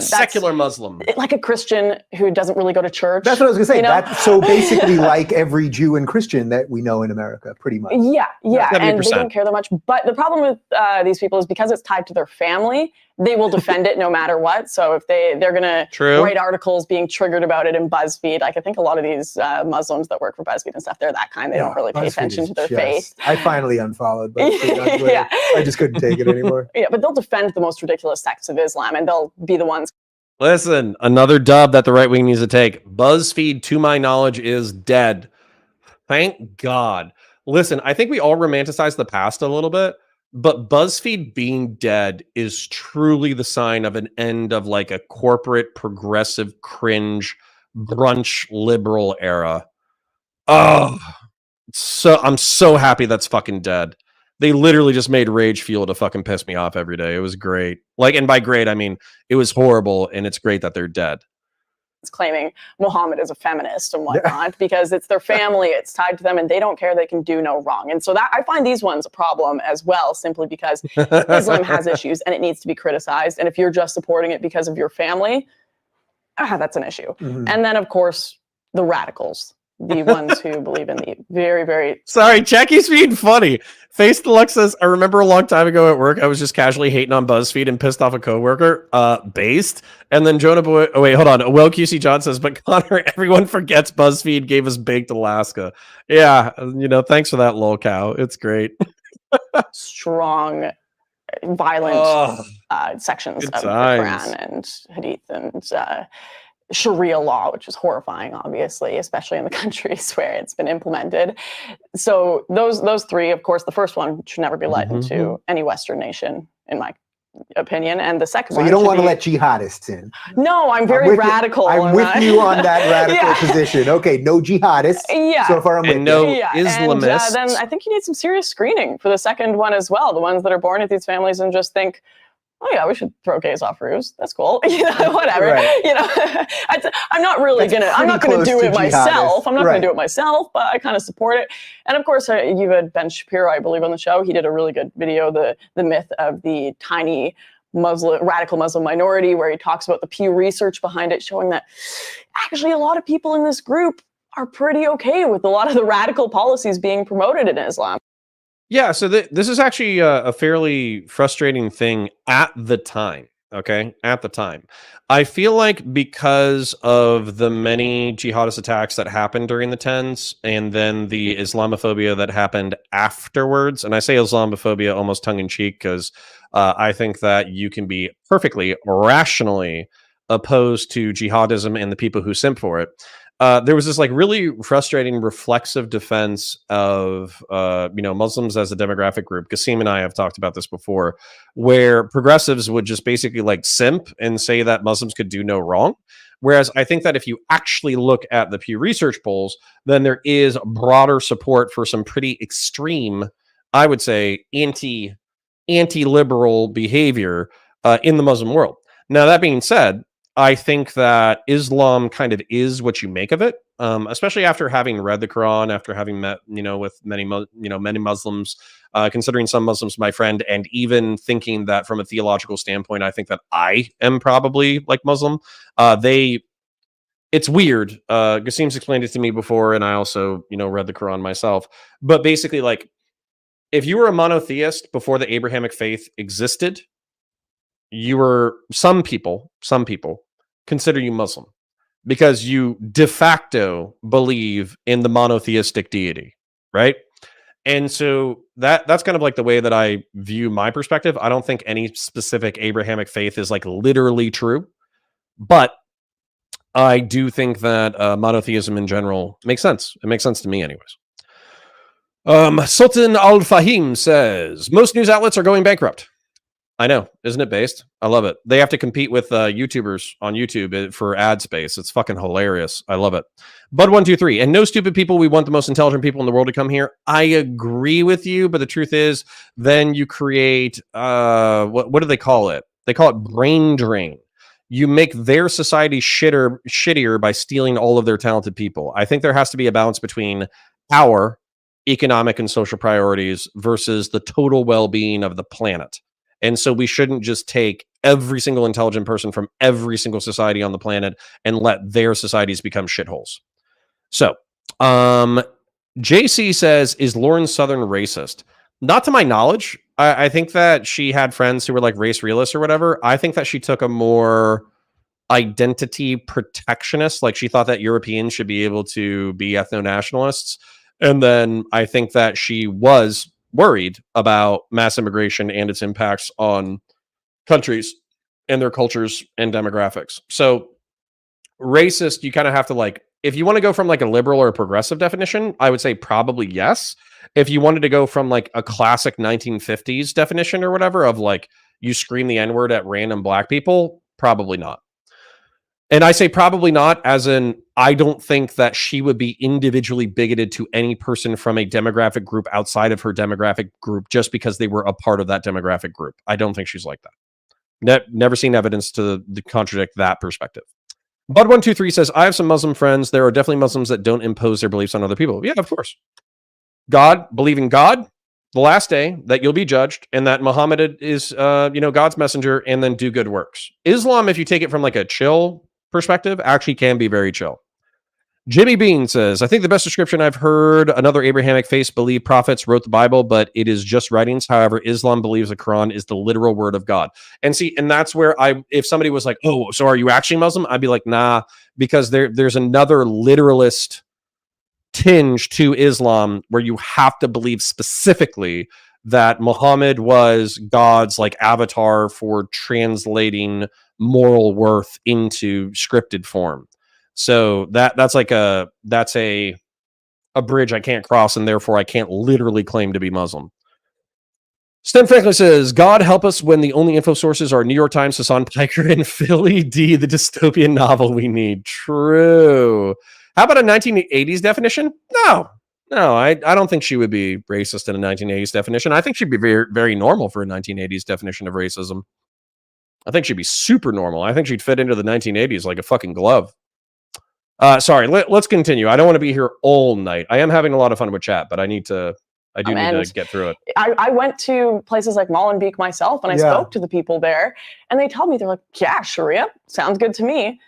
secular Muslim, like a Christian who doesn't really go to church. That's what I was gonna say. You know? That's so basically like every Jew and Christian that we know in America, pretty much. Yeah, 70%. And they don't care that much. But the problem with these people is because it's tied to their family, they will defend it no matter what. So if they're gonna write articles being triggered about it in BuzzFeed, like I think a lot of these Muslims that work for BuzzFeed and stuff, they're that kind. They don't really pay attention to their faith. I finally unfollowed BuzzFeed on Twitter. I just couldn't take it anymore. Yeah, but they'll defend the most ridiculous sects of Islam, and they'll be the ones. Listen, another dub that the right wing needs to take. BuzzFeed, to my knowledge, is dead. Thank God. Listen, I think we all romanticize the past a little bit, but BuzzFeed being dead is truly the sign of an end of like a corporate, progressive, cringe, brunch, liberal era. Oh, so I'm so happy that's fucking dead. They literally just made rage fuel to fucking piss me off every day. It was great. Like, and by great, I mean, it was horrible, and it's great that they're dead. It's claiming Muhammad is a feminist and whatnot because it's their family, it's tied to them, and they don't care, they can do no wrong. And so that I find these ones a problem as well, simply because Islam has issues and it needs to be criticized. And if you're just supporting it because of your family, that's an issue. And then, of course, the radicals. the ones who believe in the very, very... Sorry, Jackie's being funny. Face Deluxe says, I remember a long time ago at work, I was just casually hating on BuzzFeed and pissed off a coworker. Based. And then Jonah Boy... Oh, wait, hold on. Will QC John says, but Connor, everyone forgets BuzzFeed gave us Baked Alaska. Yeah, thanks for that, lol cow. It's great. strong, violent sections of the Quran and Hadith and Sharia law, which is horrifying, obviously, especially in the countries where it's been implemented. So those three, of course, the first one should never be let into any Western nation, in my opinion, and the second one. So you don't want to let jihadists in? No, I'm very radical. I'm with you on that radical position. Okay, no jihadists. Yeah. So far, I'm with no you. Islamists. And then I think you need some serious screening for the second one as well. The ones that are born into these families and just think, oh yeah, we should throw gays off roofs. That's cool. Whatever. Right. I'm not really I'm not gonna do it myself. I'm not gonna do it myself, but I kind of support it. And of course, you've had Ben Shapiro, I believe, on the show. He did a really good video, the myth of the tiny radical Muslim minority, where he talks about the Pew Research behind it, showing that actually a lot of people in this group are pretty okay with a lot of the radical policies being promoted in Islam. Yeah, so this is actually a fairly frustrating thing at the time, okay? At the time. I feel like because of the many jihadist attacks that happened during the 10s and then the Islamophobia that happened afterwards, and I say Islamophobia almost tongue-in-cheek because I think that you can be perfectly rationally opposed to jihadism and the people who simp for it. There was this like really frustrating reflexive defense of Muslims as a demographic group. Qasim and I have talked about this before, where progressives would just basically like simp and say that Muslims could do no wrong. Whereas I think that if you actually look at the Pew Research polls, then there is broader support for some pretty extreme, I would say, anti-liberal behavior in the Muslim world. Now, that being said, I think that Islam kind of is what you make of it, especially after having read the Quran, after having met, with many Muslims, considering some Muslims my friend, and even thinking that from a theological standpoint, I think that I am probably like Muslim. It's weird. Qasim's explained it to me before, and I also, read the Quran myself. But basically, like, if you were a monotheist before the Abrahamic faith existed, some people consider you Muslim because you de facto believe in the monotheistic deity, right? And so that's kind of like the way that I view my perspective. I don't think any specific Abrahamic faith is like literally true, but I do think that monotheism in general makes sense. It makes sense to me anyways. Sultan Al-Fahim says, most news outlets are going bankrupt. I know, isn't it based? I love it. They have to compete with YouTubers on YouTube for ad space. It's fucking hilarious. I love it. Bud123, and no stupid people. We want the most intelligent people in the world to come here. I agree with you, but the truth is, then you create what do they call it? They call it brain drain. You make their society shittier by stealing all of their talented people. I think there has to be a balance between our economic and social priorities versus the total well-being of the planet. And so we shouldn't just take every single intelligent person from every single society on the planet and let their societies become shitholes. So, JC says, is Lauren Southern racist? Not to my knowledge. I think that she had friends who were like race realists or whatever. I think that she took a more identity protectionist. Like she thought that Europeans should be able to be ethno-nationalists. And then I think that she was worried about mass immigration and its impacts on countries and their cultures and demographics. So racist, you kind of have to like, if you want to go from like a liberal or a progressive definition, I would say probably yes. If you wanted to go from like a classic 1950s definition or whatever of like you scream the N-word at random black people, probably not. And I say probably not as in, I don't think that she would be individually bigoted to any person from a demographic group outside of her demographic group just because they were a part of that demographic group. I don't think she's like that. Never seen evidence to contradict that perspective. Bud123 says, I have some Muslim friends. There are definitely Muslims that don't impose their beliefs on other people. Yeah, of course. Believe in God, the last day, that you'll be judged, and that Muhammad is, God's messenger, and then do good works. Islam, if you take it from like a chill perspective, actually can be very chill. Jimmy Bean says, I think the best description I've heard, another Abrahamic faith believed prophets wrote the Bible, but it is just writings. However, Islam believes the Quran is the literal word of God. And see, and that's where if somebody was like, oh, so are you actually Muslim? I'd be like, nah, because there's another literalist tinge to Islam where you have to believe specifically that Muhammad was God's like avatar for translating moral worth into scripted form. So that's a bridge I can't cross, and therefore I can't literally claim to be Muslim. Stem Franklin says, God help us when the only info sources are New York Times, Hassan Piker, and Philly D, the dystopian novel we need. True. How about a 1980s definition? No, I don't think she would be racist in a 1980s definition. I think she'd be very, very normal for a 1980s definition of racism. I think she'd be super normal. I think she'd fit into the 1980s like a fucking glove. Sorry, let's continue. I don't want to be here all night. I am having a lot of fun with chat, but I do need to get through it. I went to places like Molenbeek myself, and I spoke to the people there, and they tell me, they're like, yeah, Sharia, sounds good to me.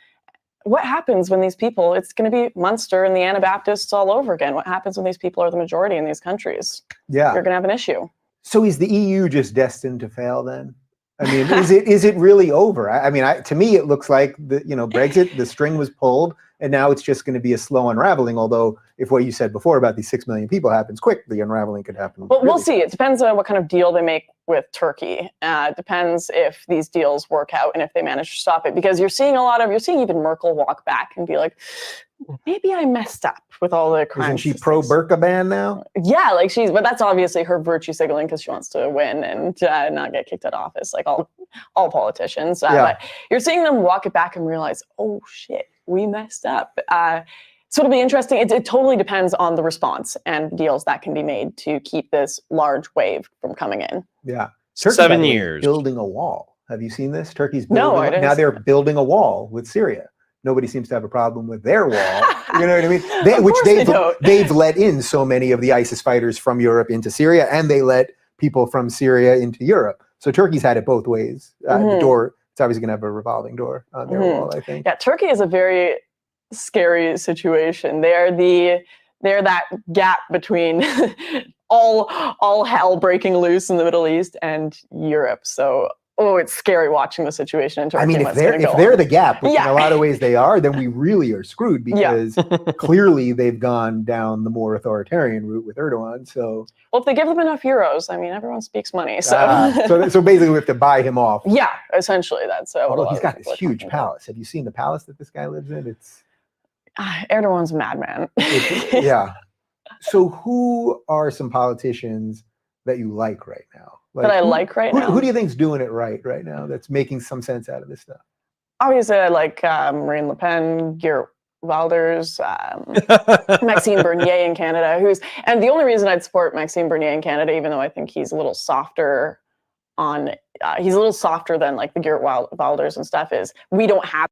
What happens when these people, it's going to be Munster and the Anabaptists all over again. What happens when these people are the majority in these countries? Yeah. You're going to have an issue. So is the EU just destined to fail then? I mean, is it really over? I mean, to me, it looks like Brexit, the string was pulled, and now it's just going to be a slow unraveling. Although, if what you said before about these 6 million people happens quick, the unraveling could happen. Well, we'll see. It depends on what kind of deal they make with Turkey. It depends if these deals work out and if they manage to stop it. Because you're seeing even Merkel walk back and be like, maybe I messed up with all the crimes. Isn't she pro burqa ban now? Yeah, but that's obviously her virtue signaling because she wants to win and not get kicked out of office, like all politicians. But you're seeing them walk it back and realize, oh shit, we messed up. So it'll be interesting. It totally depends on the response and deals that can be made to keep this large wave from coming in. Yeah. Turkey, 7 years. Building a wall. Have you seen this? Turkey's building now they're building a wall with Syria. Nobody seems to have a problem with their wall. You know what I mean? They've let in so many of the ISIS fighters from Europe into Syria, and they let people from Syria into Europe. So Turkey's had it both ways. The door, it's obviously going to have a revolving door on their wall, I think. Yeah, Turkey is a very scary situation. They're that gap between all hell breaking loose in the Middle East and Europe. So it's scary watching the situation in Turkey. I mean, if they're the gap, which in a lot of ways they are, then we really are screwed because clearly they've gone down the more authoritarian route with Erdogan. So, well, if they give them enough euros, I mean, everyone speaks money. So, so basically, we have to buy him off. Yeah, essentially, that's. Although he's got this huge palace. Have you seen the palace that this guy lives in? It's Erdogan's a madman. Yeah. So, who are some politicians that you like right now? That I like right now? Who do you think's doing it right now that's making some sense out of this stuff? Obviously, I like Marine Le Pen, Geert Wilders, Maxime Bernier in Canada, and the only reason I'd support Maxime Bernier in Canada, even though I think he's a little softer than like the Geert Wilders and stuff, is we don't have.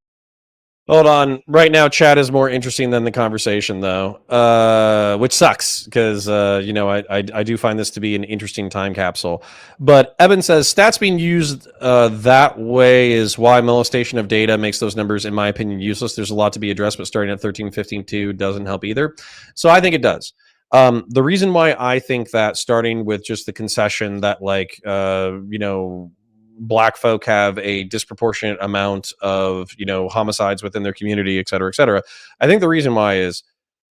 Hold on. Right now, chat is more interesting than the conversation, though, which sucks because, I do find this to be an interesting time capsule. But Evan says stats being used that way is why molestation of data makes those numbers, in my opinion, useless. There's a lot to be addressed, but starting at 13.15.2 doesn't help either. So I think it does. The reason why I think that starting with just the concession that, Black folk have a disproportionate amount of, homicides within their community, et cetera, et cetera. I think the reason why is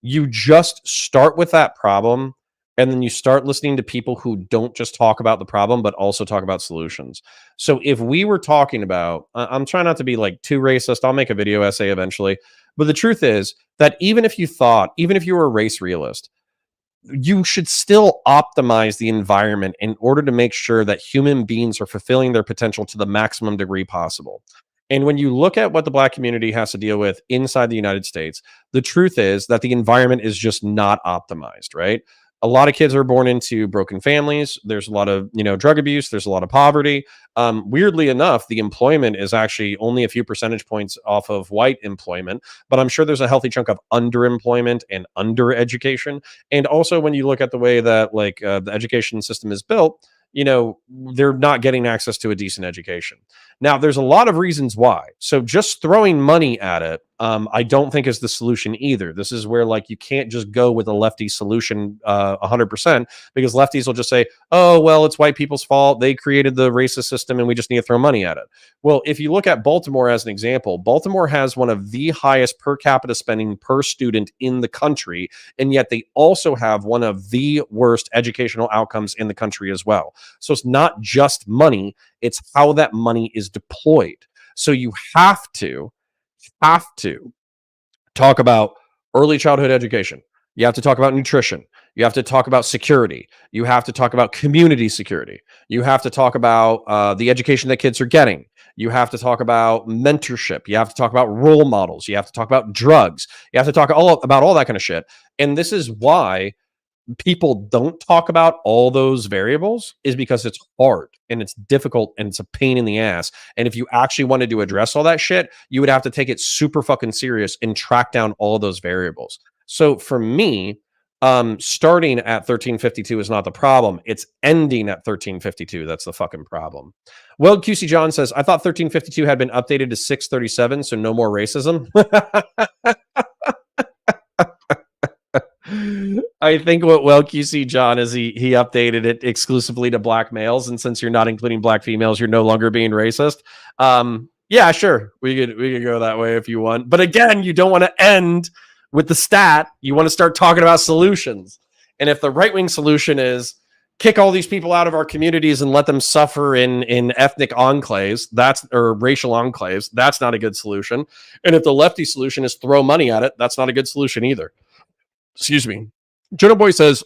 you just start with that problem and then you start listening to people who don't just talk about the problem, but also talk about solutions. So if we were talking about, I'm trying not to be like too racist. I'll make a video essay eventually. But the truth is that even if you were a race realist, you should still optimize the environment in order to make sure that human beings are fulfilling their potential to the maximum degree possible. And when you look at what the Black community has to deal with inside the United States, the truth is that the environment is just not optimized, right? A lot of kids are born into broken families. There's a lot of, drug abuse. There's a lot of poverty. Weirdly enough, the employment is actually only a few percentage points off of white employment, but I'm sure there's a healthy chunk of underemployment and undereducation. And also when you look at the way that the education system is built, they're not getting access to a decent education. Now, there's a lot of reasons why. So just throwing money at it I don't think is the solution either. This is where like you can't just go with a lefty solution 100%, because lefties will just say, oh, well, it's white people's fault. They created the racist system and we just need to throw money at it. Well, if you look at Baltimore as an example, Baltimore has one of the highest per capita spending per student in the country, and yet they also have one of the worst educational outcomes in the country as well. So it's not just money, it's how that money is deployed. So you have to talk about early childhood education. You have to talk about nutrition. You have to talk about security. You have to talk about community security. You have to talk about the education that kids are getting. You have to talk about mentorship. You have to talk about role models. You have to talk about drugs. You have to talk about all that kind of shit. And this is why people don't talk about all those variables, is because it's hard and it's difficult and it's a pain in the ass. And if you actually wanted to address all that shit, you would have to take it super fucking serious and track down all those variables. So for me, starting at 1352 is not the problem. It's ending at 1352. That's the fucking problem. Well, QC John says, I thought 1352 had been updated to 637, so no more racism. I think what QC John is he updated it exclusively to black males, and since you're not including black females, you're no longer being racist. Yeah, sure, we could go that way if you want, but again, you don't want to end with the stat. You want to start talking about solutions. And if the right-wing solution is kick all these people out of our communities and let them suffer in ethnic enclaves, or racial enclaves, that's not a good solution. And if the lefty solution is throw money at it, that's not a good solution either. Excuse me. Jonah Boy says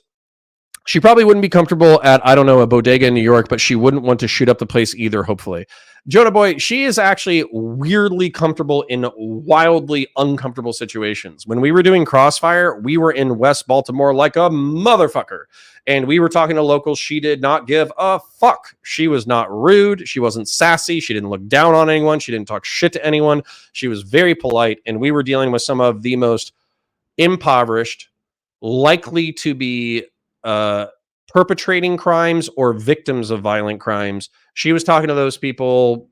she probably wouldn't be comfortable at, I don't know, a bodega in New York, but she wouldn't want to shoot up the place either, hopefully. Jonah Boy, she is actually weirdly comfortable in wildly uncomfortable situations. When we were doing Crossfire, we were in West Baltimore like a motherfucker. And we were talking to locals. She did not give a fuck. She was not rude. She wasn't sassy. She didn't look down on anyone. She didn't talk shit to anyone. She was very polite. And we were dealing with some of the most impoverished, likely to be perpetrating crimes or victims of violent crimes. She was talking to those people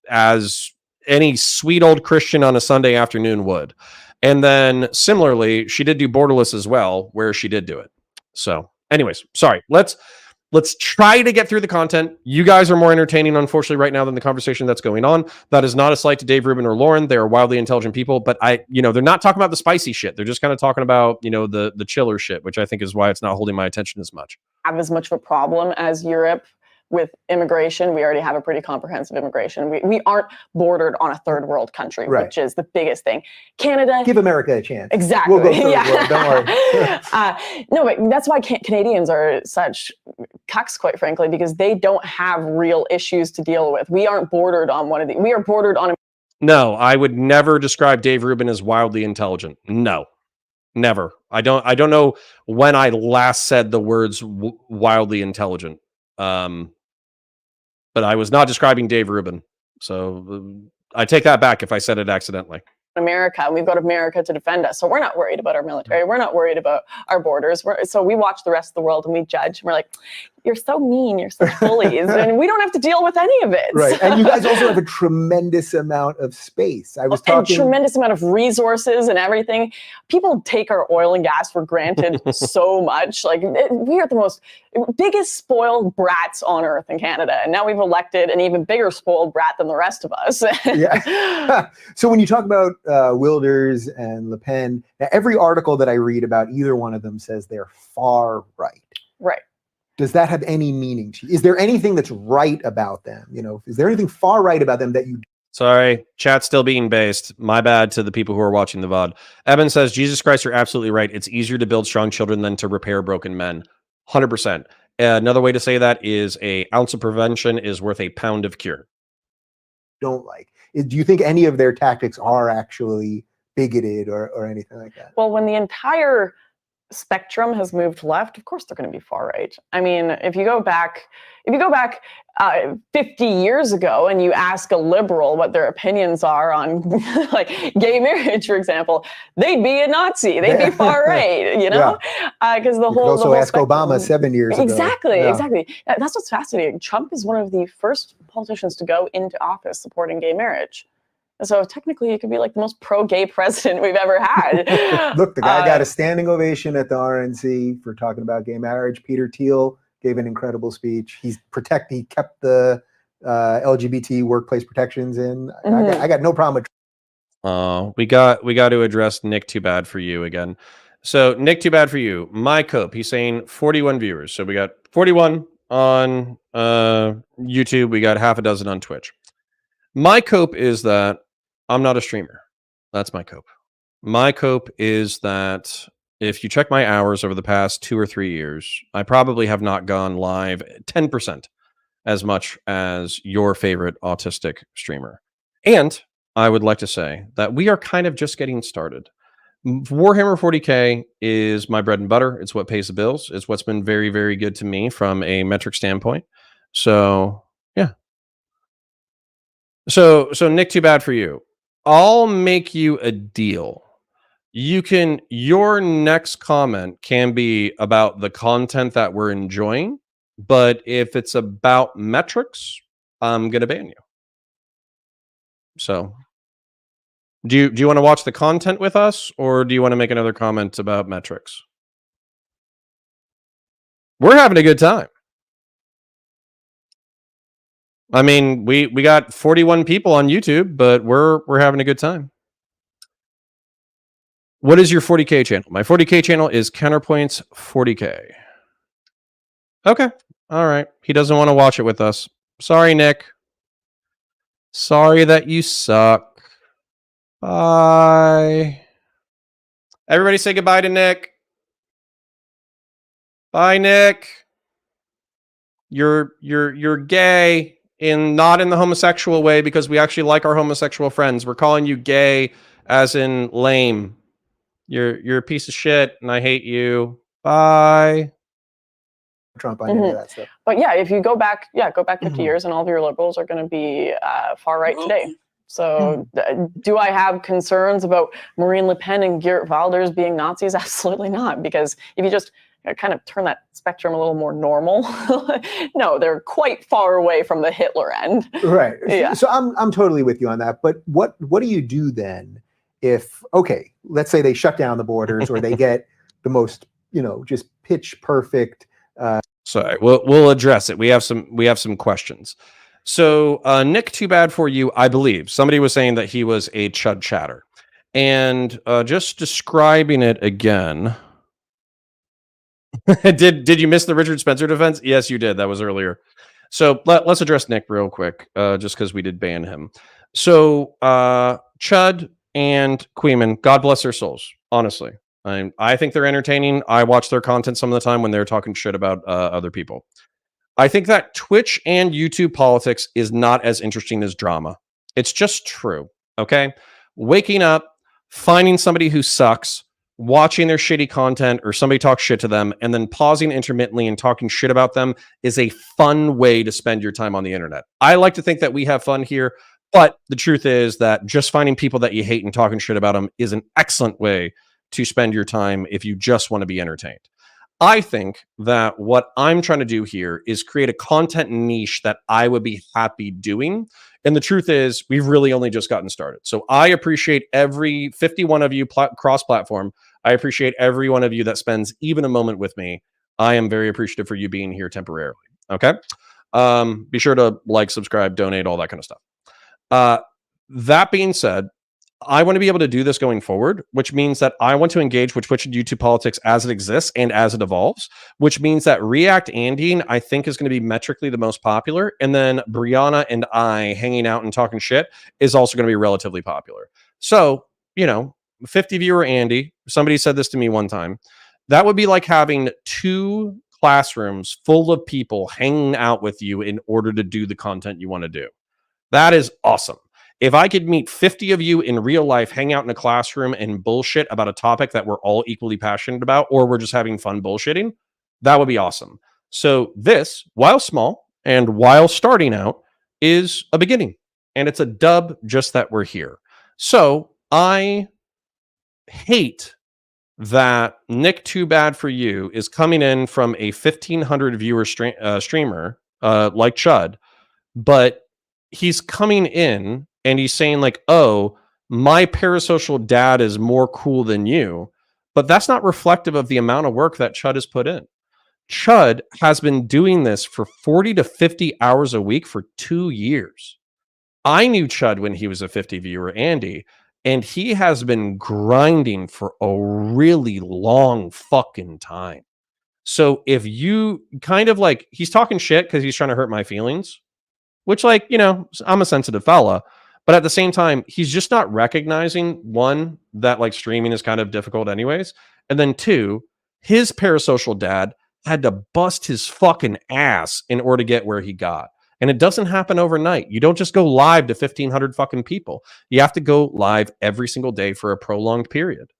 as any sweet old Christian on a Sunday afternoon would. And then similarly, she did do borderless as well, where she did do it. So anyways, sorry. Let's try to get through the content. You guys are more entertaining, unfortunately, right now than the conversation that's going on. That is not a slight to Dave Rubin or Lauren. They are wildly intelligent people, but they're not talking about the spicy shit. They're just kind of talking about, the chiller shit, which I think is why it's not holding my attention as much. Have as much of a problem as Europe with immigration. We already have a pretty comprehensive immigration. We aren't bordered on a third world country, right, which is the biggest thing. Canada. Give America a chance. Exactly. We'll go third world, don't worry. No, but that's why Canadians are such cucks, quite frankly, because they don't have real issues to deal with. We aren't bordered on one of the. We are bordered on. No, I would never describe Dave Rubin as wildly intelligent. No. Never. I don't know when I last said the words wildly intelligent. But I was not describing Dave Rubin. So I take that back if I said it accidentally. America, and we've got America to defend us. So we're not worried about our military. We're not worried about our borders. So we watch the rest of the world and we judge. And we're like, you're so mean. You're such bullies. And we don't have to deal with any of it. Right. And you guys also have a tremendous amount of space. I was talking. A tremendous amount of resources and everything. People take our oil and gas for granted so much. Like, we are the biggest spoiled brats on earth in Canada. And now we've elected an even bigger spoiled brat than the rest of us. Yeah. So when you talk about Wilders and Le Pen, now every article that I read about either one of them says they're far right. Right. Does that have any meaning to you? Is there anything that's right about them? Is there anything far right about them that you... Sorry, chat's still being based. My bad to the people who are watching the VOD. Evan says, Jesus Christ, you're absolutely right. It's easier to build strong children than to repair broken men. 100%. Another way to say that is an ounce of prevention is worth a pound of cure. Don't like. Do you think any of their tactics are actually bigoted or anything like that? Well, when the entire spectrum has moved left, of course they're going to be far right. I mean, if you go back 50 years ago and you ask a liberal what their opinions are on like gay marriage, for example, they'd be a Nazi. They'd be far right, because the whole. Also, ask Obama 7 years ago. Exactly. That's what's fascinating. Trump is one of the first politicians to go into office supporting gay marriage. So technically, he could be like the most pro-gay president we've ever had. Look, the guy got a standing ovation at the RNC for talking about gay marriage. Peter Thiel gave an incredible speech. He kept the LGBT workplace protections in. I got no problem with. We got to address Nick Too Bad For You again. So Nick Too Bad For You, my cope. He's saying 41 viewers. So we got 41 on YouTube. We got half a dozen on Twitch. My cope is that I'm not a streamer. That's my cope. My cope is that if you check my hours over the past 2 or 3 years, I probably have not gone live 10% as much as your favorite autistic streamer. And I would like to say that we are kind of just getting started. Warhammer 40K is my bread and butter. It's what pays the bills. It's what's been very, very good to me from a metric standpoint. So, yeah. So Nick, Too Bad For You. I'll make you a deal. Your next comment can be about the content that we're enjoying, but if it's about metrics, I'm going to ban you. So, do you want to watch the content with us, or do you want to make another comment about metrics? We're having a good time. I mean, we got 41 people on YouTube, but we're having a good time. What is your 40K channel? My 40K channel is Counterpoints 40K. Okay. All right. He doesn't want to watch it with us. Sorry, Nick. Sorry that you suck. Bye. Everybody say goodbye to Nick. Bye, Nick. You're gay. Not in the homosexual way, because we actually like our homosexual friends. We're calling you gay as in lame. You're a piece of shit and I hate you. Bye. Trump on any of that stuff. But yeah, if you go back 50 years and all of your liberals are going to be far right today. So do I have concerns about Marine Le Pen and Geert Wilders being Nazis? Absolutely not. Because if you just kind of turn that spectrum a little more normal, no, they're quite far away from the Hitler end. Right. Yeah. So I'm totally with you on that. But what do you do then if, okay, let's say they shut down the borders or they get the most, just pitch perfect. Sorry, we'll address it. We have some questions. So Nick, Too Bad For You, I believe somebody was saying that he was a chud chatter, and just describing it again. Did you miss the Richard Spencer defense? Yes, you did. That was earlier. So let's address Nick real quick, just because we did ban him. So Chud and Queeman, God bless their souls. Honestly, I think they're entertaining. I watch their content some of the time when they're talking shit about other people. I think that Twitch and YouTube politics is not as interesting as drama. It's just true. Okay, waking up, finding somebody who sucks, watching their shitty content or somebody talk shit to them, and then pausing intermittently and talking shit about them is a fun way to spend your time on the internet. I like to think that we have fun here, but the truth is that just finding people that you hate and talking shit about them is an excellent way to spend your time if you just want to be entertained. I think that what I'm trying to do here is create a content niche that I would be happy doing. And the truth is, we've really only just gotten started. So I appreciate every 51 of you cross-platform. I appreciate every one of you that spends even a moment with me. I am very appreciative for you being here temporarily. Okay? Be sure to like, subscribe, donate, all that kind of stuff. That being said, I want to be able to do this going forward, which means that I want to engage with Twitch and YouTube politics as it exists and as it evolves, which means that React Andying, I think, is going to be metrically the most popular. And then Brianna and I hanging out and talking shit is also going to be relatively popular. So, 50 viewer Andy, somebody said this to me one time, that would be like having 2 classrooms full of people hanging out with you in order to do the content you want to do. That is awesome. If I could meet 50 of you in real life, hang out in a classroom and bullshit about a topic that we're all equally passionate about, or we're just having fun bullshitting, that would be awesome. So this, while small and while starting out, is a beginning. And it's a dub just that we're here. So I hate that Nick Too Bad For You is coming in from a 1,500 viewer streamer like Chud, but he's coming in and he's saying like, oh, my parasocial dad is more cool than you. But that's not reflective of the amount of work that Chud has put in. Chud has been doing this for 40 to 50 hours a week for 2 years. I knew Chud when he was a 50 viewer, Andy, and he has been grinding for a really long fucking time. So if you kind of like, he's talking shit because he's trying to hurt my feelings, which, like, you know, I'm a sensitive fella, but at the same time, he's just not recognizing, one, that like streaming is kind of difficult anyways, and then two, his parasocial dad had to bust his fucking ass in order to get where he got. And it doesn't happen overnight. You don't just go live to 1,500 fucking people. You have to go live every single day for a prolonged period.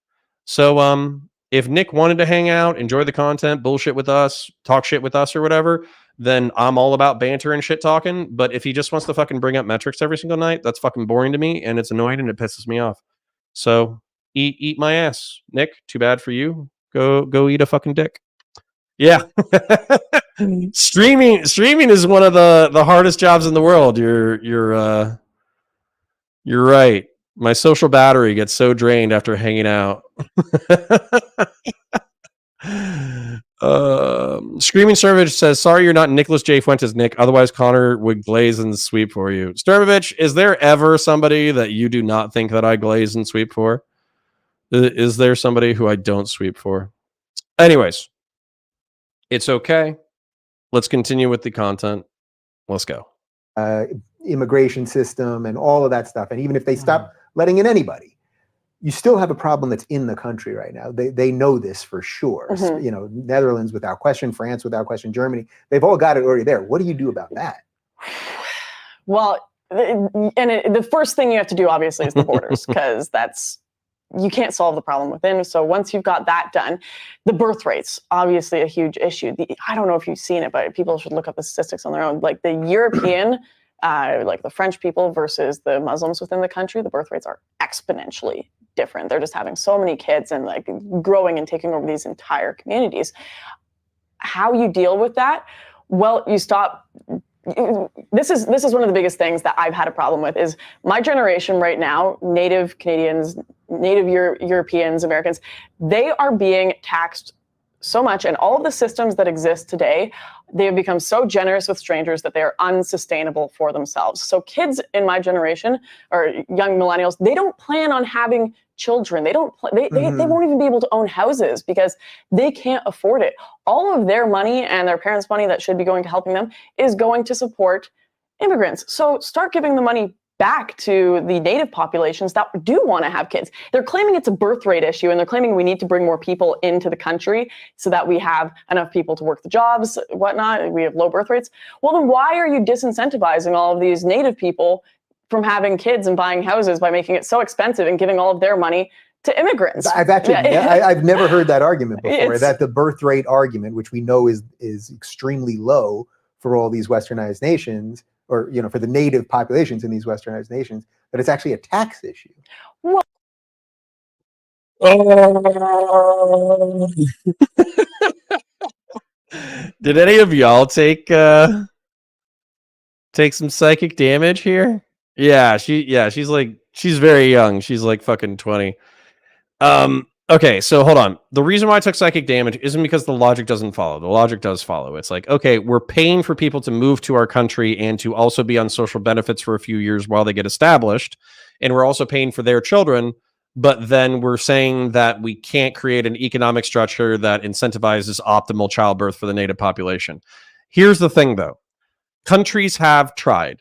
So if Nick wanted to hang out, enjoy the content, bullshit with us, talk shit with us or whatever, then I'm all about banter and shit talking. But if he just wants to fucking bring up metrics every single night, that's fucking boring to me, and it's annoying and it pisses me off. So eat my ass, Nick. Too bad for you. Go eat a fucking dick. Yeah. Streaming is one of the hardest jobs in the world. You're right. My social battery gets so drained after hanging out. Screaming Servage says, sorry you're not Nicholas J. Fuentes, Nick. Otherwise, Connor would glaze and sweep for you. Sturmovich, is there ever somebody that you do not think that I glaze and sweep for? Is there somebody who I don't sweep for? Anyways, it's okay. Let's continue with the content. Let's go. Immigration system and all of that stuff. And even if they stop letting in anybody, you still have a problem that's in the country right now. They know this for sure. So, you know, Netherlands without question, France without question, Germany, they've all got it already there. What do you do about that? Well, the first thing you have to do, obviously, is the borders, because you can't solve the problem within. So once you've got that done, the birth rate's obviously a huge issue. I don't know if you've seen it, but people should look up the statistics on their own. Like the European, like the French people versus the Muslims within the country, the birth rates are exponentially different. They're just having so many kids and like growing and taking over these entire communities. How you deal with that? Well, you stop. This is one of the biggest things that I've had a problem with is my generation right now, Native Canadians, Native Europeans, Americans, they are being taxed so much, and all of the systems that exist today, they have become so generous with strangers that they are unsustainable for themselves. So kids in my generation or young millennials, they don't plan on having children. They don't. They won't even be able to own houses because they can't afford it. All of their money and their parents' money that should be going to helping them is going to support immigrants. So start giving the money back to the native populations that do want to have kids. They're claiming it's a birth rate issue, and they're claiming we need to bring more people into the country so that we have enough people to work the jobs, whatnot. We have low birth rates. Well, then why are you disincentivizing all of these native people from having kids and buying houses by making it so expensive and giving all of their money to immigrants? I've never heard that argument before, that the birth rate argument, which we know is extremely low for all these westernized nations, or, you know, for the native populations in these westernized nations, that it's actually a tax issue. Well, did any of y'all take some psychic damage here? Yeah, she's very young. She's like fucking 20. Okay, so hold on. The reason why I took psychic damage isn't because the logic doesn't follow. The logic does follow. It's like, okay, we're paying for people to move to our country and to also be on social benefits for a few years while they get established. And we're also paying for their children. But then we're saying that we can't create an economic structure that incentivizes optimal childbirth for the native population. Here's the thing, though. Countries have tried.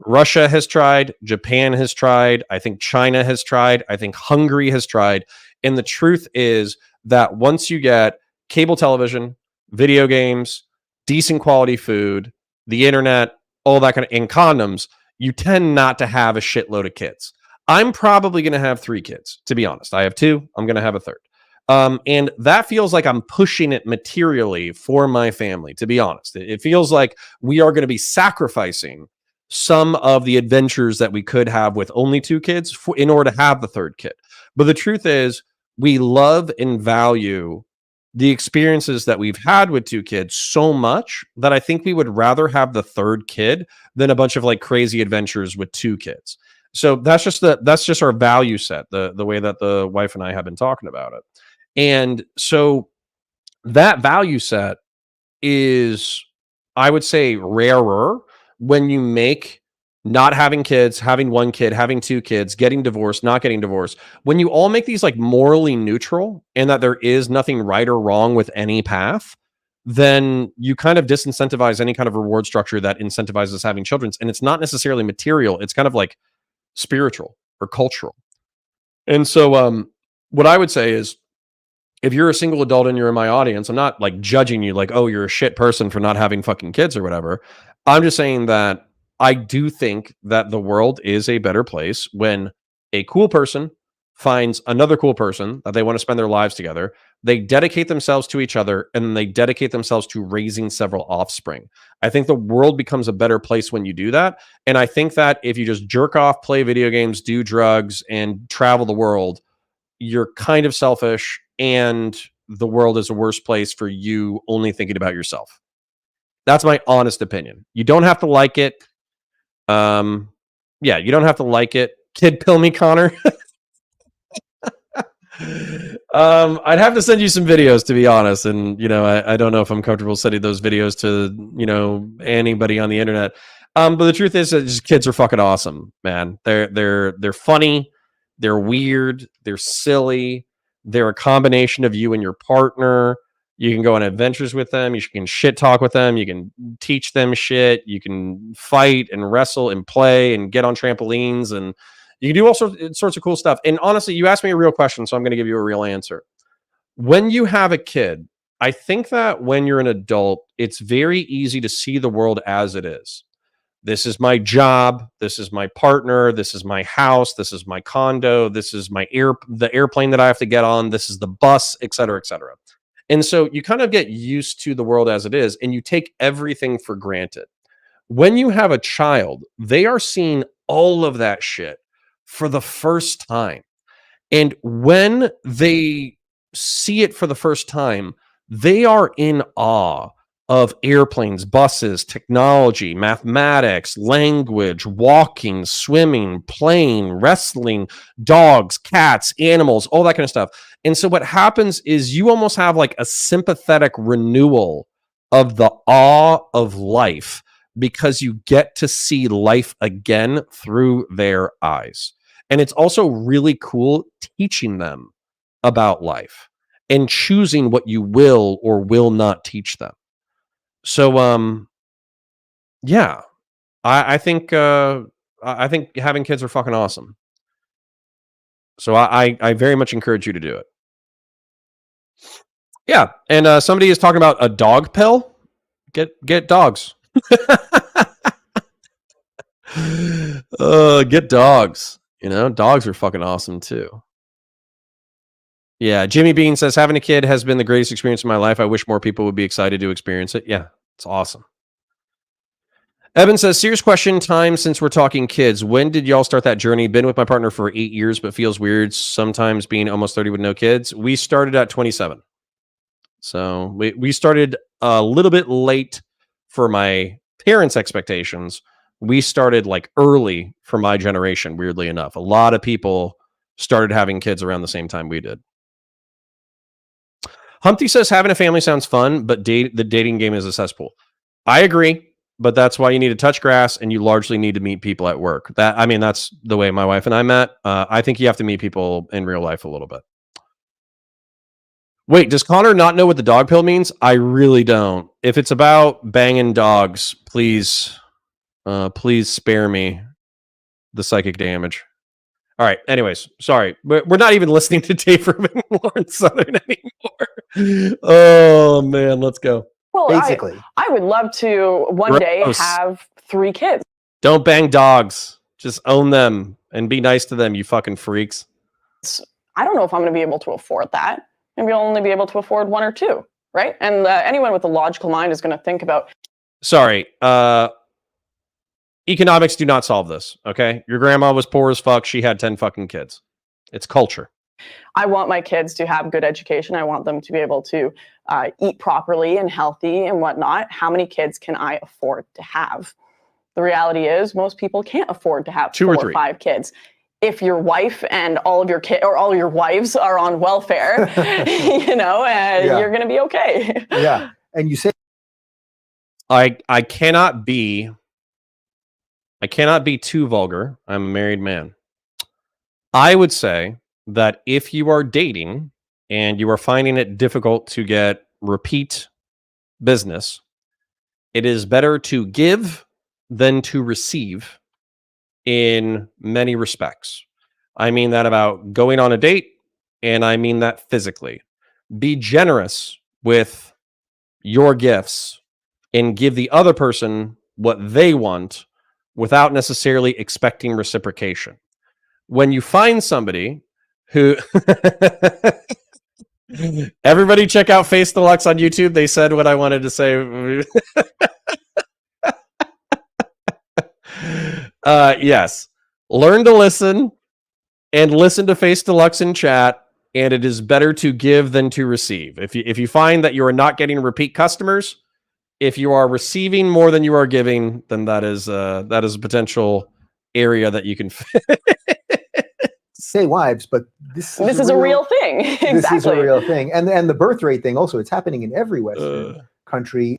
Russia has tried. Japan has tried. I think China has tried. I think Hungary has tried. And the truth is that once you get cable television, video games, decent quality food, the internet, all that kind of, and condoms, you tend not to have a shitload of kids. I'm probably going to have 3 kids, to be honest. I have 2. I'm going to have a 3rd. And that feels like I'm pushing it materially for my family, to be honest. It feels like we are going to be sacrificing some of the adventures that we could have with only 2 kids in order to have the 3rd kid. But the truth is, we love and value the experiences that we've had with 2 kids so much that I think we would rather have the 3rd kid than a bunch of like crazy adventures with 2 kids. So that's just our value set, the way that the wife and I have been talking about it. And so that value set is, I would say, rarer when you make not having kids, having one kid, having two kids, getting divorced, not getting divorced. When you all make these like morally neutral and that there is nothing right or wrong with any path, then you kind of disincentivize any kind of reward structure that incentivizes having children. And it's not necessarily material. It's kind of like spiritual or cultural. And so what I would say is, if you're a single adult and you're in my audience, I'm not like judging you like, oh, you're a shit person for not having fucking kids or whatever. I'm just saying that I do think that the world is a better place when a cool person finds another cool person that they want to spend their lives together. They dedicate themselves to each other, and then they dedicate themselves to raising several offspring. I think the world becomes a better place when you do that. And I think that if you just jerk off, play video games, do drugs, and travel the world, you're kind of selfish, and the world is a worse place for you only thinking about yourself. That's my honest opinion. You don't have to like it. Yeah, you don't have to like it. Kid pill me, Connor. I'd have to send you some videos, to be honest, and I don't know if I'm comfortable sending those videos to anybody on the internet. But the truth is that just kids are fucking awesome, man. They're funny, they're weird, they're silly, they're a combination of you and your partner. You can go on adventures with them. You can shit talk with them. You can teach them shit. You can fight and wrestle and play and get on trampolines, and you can do all sorts of cool stuff. And honestly, you asked me a real question, so I'm going to give you a real answer. When you have a kid, I think that when you're an adult, it's very easy to see the world as it is. This is my job. This is my partner. This is my house. This is my condo. This is the airplane that I have to get on. This is the bus, et cetera, et cetera. And so you kind of get used to the world as it is, and you take everything for granted. When you have a child, they are seeing all of that shit for the first time. And when they see it for the first time, they are in awe of airplanes, buses, technology, mathematics, language, walking, swimming, playing, wrestling, dogs, cats, animals, all that kind of stuff. And so what happens is you almost have like a sympathetic renewal of the awe of life, because you get to see life again through their eyes. And it's also really cool teaching them about life and choosing what you will or will not teach them. So, yeah, I think having kids are fucking awesome. So I very much encourage you to do it. Yeah, and somebody is talking about a dog pill. Get dogs. Get dogs. Dogs are fucking awesome too. Yeah, Jimmy Bean says, having a kid has been the greatest experience of my life. I wish more people would be excited to experience it. Yeah, it's awesome. Evan says, serious question, time since we're talking kids. When did y'all start that journey? Been with my partner for 8 years, but feels weird sometimes being almost 30 with no kids. We started at 27. So we started a little bit late for my parents' expectations. We started like early for my generation, weirdly enough. A lot of people started having kids around the same time we did. Humpty says, having a family sounds fun, but the dating game is a cesspool. I agree, but that's why you need to touch grass, and you largely need to meet people at work. That's the way my wife and I met. I think you have to meet people in real life a little bit. Wait, does Connor not know what the dog pill means? I really don't. If it's about banging dogs, please spare me the psychic damage. All right. Anyways, sorry. We're not even listening to Dave Rubin and Lauren Southern anymore. Oh, man. Let's go. Well, Basically, I would love to one day have 3 kids. Don't bang dogs. Just own them and be nice to them, you fucking freaks. I don't know if I'm going to be able to afford that. Maybe I'll only be able to afford 1 or 2, right? And anyone with a logical mind is going to think about... Sorry. Economics do not solve this, okay? Your grandma was poor as fuck. She had 10 fucking kids. It's culture. I want my kids to have good education. I want them to be able to eat properly and healthy and whatnot. How many kids can I afford to have? the reality is most people can't afford to have 2 4 or or 3. 5 kids. If your wife and all of your or all your wives are on welfare, you know, you're going to be okay. Yeah. And you say I cannot be too vulgar. I'm a married man. I would say that if you are dating and you are finding it difficult to get repeat business, it is better to give than to receive in many respects. I mean that about going on a date, and I mean that physically. Be generous with your gifts and give the other person what they want without necessarily expecting reciprocation. When you find somebody who everybody check out Face Deluxe on YouTube. They said what I wanted to say. Yes. Learn to listen and listen to Face Deluxe in chat, and it is better to give than to receive. If you find that you are not getting repeat customers, if you are receiving more than you are giving, then that is a potential area that you can say wives, but this is a real thing. Exactly. This is a real thing. And the birth rate thing also, it's happening in every Western country.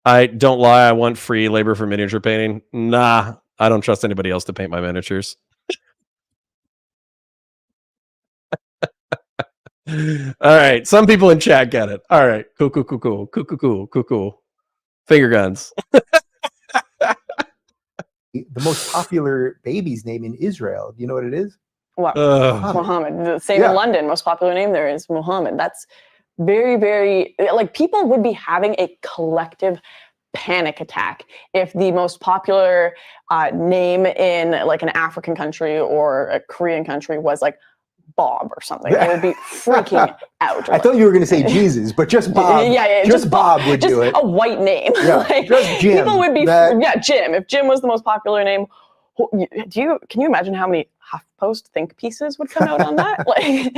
I don't lie. I want free labor for miniature painting. Nah, I don't trust anybody else to paint my miniatures. All right. Some people in chat get it. All right. Cool. Finger guns. The most popular baby's name in Israel. Do you know what it is? What? Muhammad. The same in London. Most popular name there is Muhammad. That's very, very, like, people would be having a collective panic attack if the most popular name in like an African country or a Korean country was like Bob or something. They would be freaking out. I thought you were going to say Jesus, but just Bob. Yeah, just Bob would just do it. A white name. Yeah, like, just Jim. People would be Jim. If Jim was the most popular name, can you imagine how many HuffPost think pieces would come out on that? Like,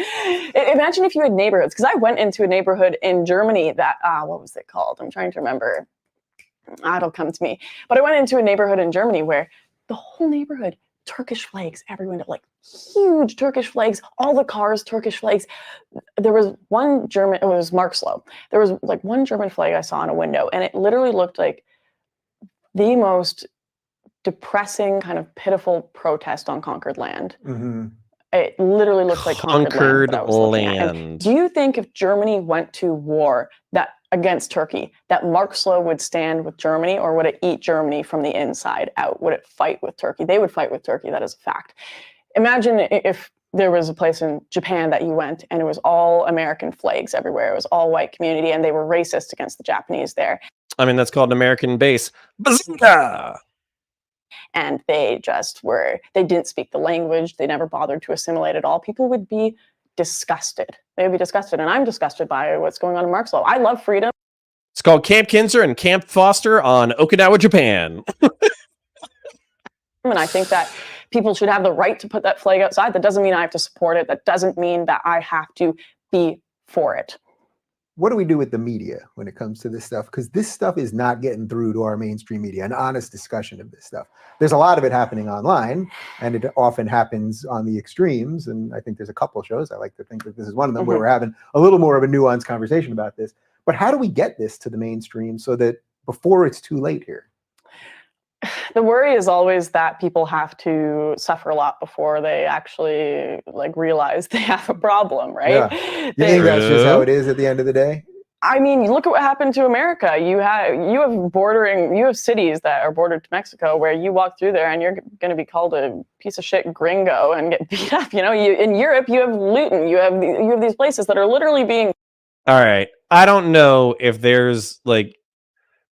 imagine if you had neighborhoods. Because I went into a neighborhood in Germany that what was it called? I'm trying to remember. It'll come to me. But I went into a neighborhood in Germany where the whole neighborhood, Turkish flags every window, like huge Turkish flags, all the cars, Turkish flags. There was one German, it was Marxloh. There was like one German flag I saw in a window, and it literally looked like the most depressing, kind of pitiful protest on conquered land. Mm-hmm. It literally looked like conquered land. And do you think if Germany went to war against Turkey, that Marxloh would stand with Germany, or would it eat Germany from the inside out? Would it fight with Turkey? They would fight with Turkey. That is a fact. Imagine if there was a place in Japan that you went and it was all American flags everywhere. It was all white community, and they were racist against the Japanese there. I mean, that's called an American base. Bazooka! And they didn't speak the language. They never bothered to assimilate at all. People would be disgusted. They would be disgusted. And I'm disgusted by what's going on in Marxloh. I love freedom. It's called Camp Kinzer and Camp Foster on Okinawa, Japan. And I think that people should have the right to put that flag outside. That doesn't mean I have to support it. That doesn't mean that I have to be for it. What do we do with the media when it comes to this stuff? Because this stuff is not getting through to our mainstream media, an honest discussion of this stuff. There's a lot of it happening online, and it often happens on the extremes. And I think there's a couple of shows, I like to think that this is one of them, where we're having a little more of a nuanced conversation about this. But how do we get this to the mainstream so that before it's too late here? The worry is always that people have to suffer a lot before they actually realize they have a problem, right? Yeah. You think that's just how it is at the end of the day? I mean, look at what happened to America. You have cities that are bordered to Mexico where you walk through there and you're going to be called a piece of shit gringo and get beat up. You know, in Europe, you have Luton. You have these places that are literally being. All right. I don't know if there's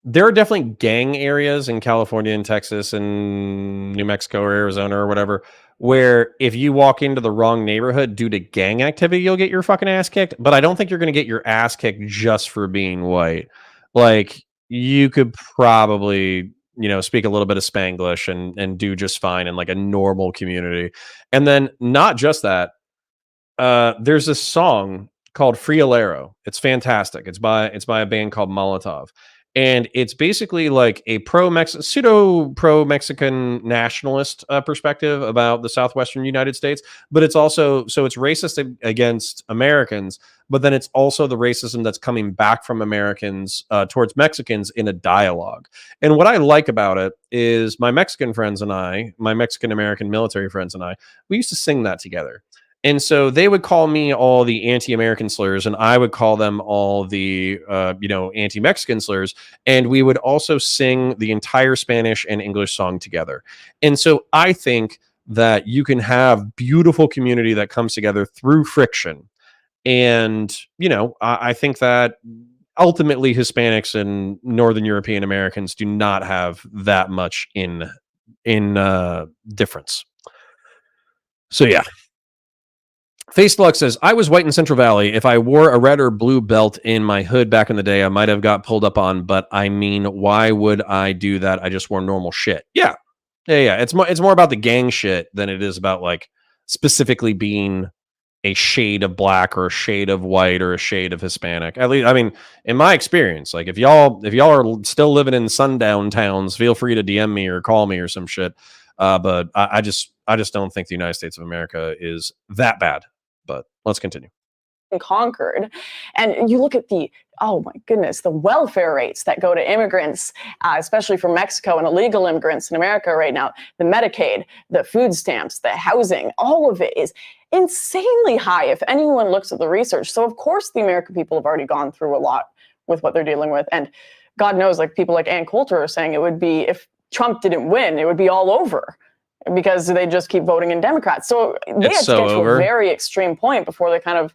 there are definitely gang areas in California and Texas and New Mexico or Arizona or whatever, where if you walk into the wrong neighborhood due to gang activity, you'll get your fucking ass kicked. But I don't think you're going to get your ass kicked just for being white. Like, you could probably, speak a little bit of Spanglish and do just fine in like a normal community. And then not just that, there's this song called Friolero. It's fantastic. It's by a band called Molotov. And it's basically like a pseudo pro Mexican nationalist perspective about the southwestern United States, but it's also it's racist against Americans, but then it's also the racism that's coming back from Americans towards Mexicans in a dialogue. And what I like about it is my Mexican friends and I, my Mexican American military friends and I, we used to sing that together. And so they would call me all the anti-American slurs, and I would call them all the, anti-Mexican slurs. And we would also sing the entire Spanish and English song together. And so I think that you can have beautiful community that comes together through friction. And, I think that ultimately Hispanics and Northern European Americans do not have that much in difference. So, yeah. Face Luck says, I was white in Central Valley. If I wore a red or blue belt in my hood back in the day, I might have got pulled up on. But I mean, why would I do that? I just wore normal shit. Yeah. It's more about the gang shit than it is about like specifically being a shade of black or a shade of white or a shade of Hispanic. At least, I mean, in my experience, like if y'all are still living in sundown towns, feel free to DM me or call me or some shit. But I just don't think the United States of America is that bad. But let's continue. Conquered, and you look at oh my goodness, the welfare rates that go to immigrants, especially from Mexico and illegal immigrants in America right now, the Medicaid, the food stamps, the housing, all of it is insanely high if anyone looks at the research. So of course the American people have already gone through a lot with what they're dealing with, and God knows, like people like Ann Coulter are saying, it would be, if Trump didn't win, it would be all over, because they just keep voting in Democrats. So they had to get to a very extreme point before they kind of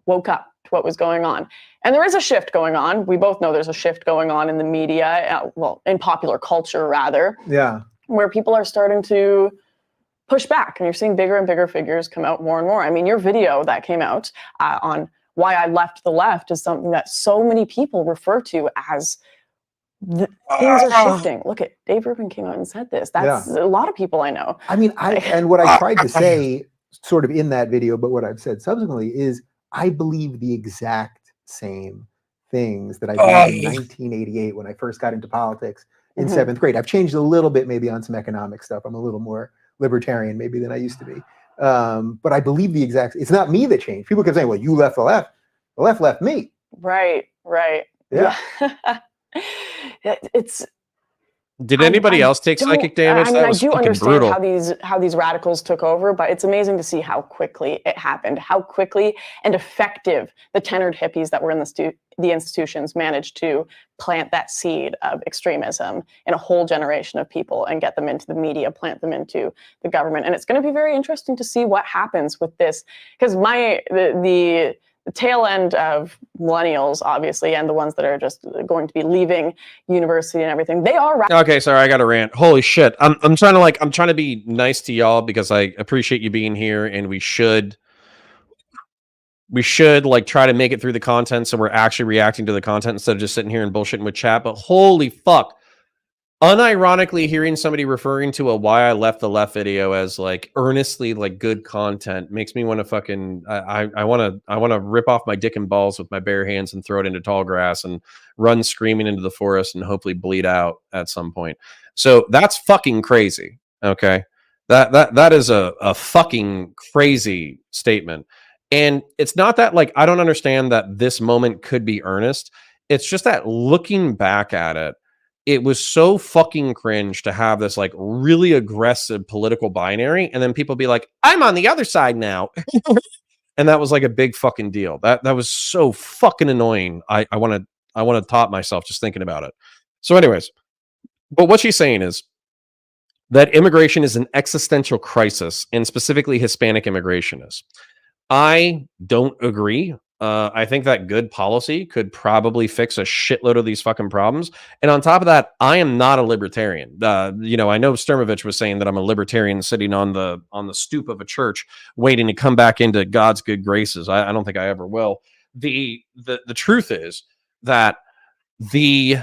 woke up to what was going on. And there is a shift going on. We both know there's a shift going on in the media, in popular culture rather. Yeah. Where people are starting to push back, and you're seeing bigger and bigger figures come out more and more. I mean, your video that came out on why I left the left is something that so many people refer to as things are shifting. Look at Dave Rubin came out and said this. That's a lot of people I know. I mean, and what I tried to say sort of in that video, but what I've said subsequently is I believe the exact same things that I did in 1988 when I first got into politics in seventh grade. I've changed a little bit maybe on some economic stuff. I'm a little more libertarian maybe than I used to be. But I believe the exact, it's not me that changed. People kept saying, well, you left the left. The left left me. Right. Yeah. Did anybody else take psychic damage? I mean, I do understand brutal. how these radicals took over, but it's amazing to see how quickly it happened, how quickly and effective the tenured hippies that were in the institutions managed to plant that seed of extremism in a whole generation of people and get them into the media, plant them into the government. And it's going to be very interesting to see what happens with this, because the tail end of millennials, obviously, and the ones that are just going to be leaving university and everything, they are okay. Sorry, I got to rant. Holy shit! I'm trying to be nice to y'all because I appreciate you being here, and we should like try to make it through the content so we're actually reacting to the content instead of just sitting here and bullshitting with chat. But holy fuck! Unironically, hearing somebody referring to a "why I left the left" video as like earnestly like good content makes me want to fucking I want to rip off my dick and balls with my bare hands and throw it into tall grass and run screaming into the forest and hopefully bleed out at some point. So that's fucking crazy. Okay, that is a fucking crazy statement. And it's not that like I don't understand that this moment could be earnest. It's just that looking back at it, it was so fucking cringe to have this like really aggressive political binary, and then people be like, I'm on the other side now. And that was like a big fucking deal. That was so fucking annoying. I want to top myself just thinking about it. So anyways, but what she's saying is that immigration is an existential crisis, and specifically Hispanic immigration is. I don't agree. I think that good policy could probably fix a shitload of these fucking problems. And on top of that, I am not a libertarian. I know Sturmovich was saying that I'm a libertarian sitting on the stoop of a church waiting to come back into God's good graces. I don't think I ever will. The truth is that the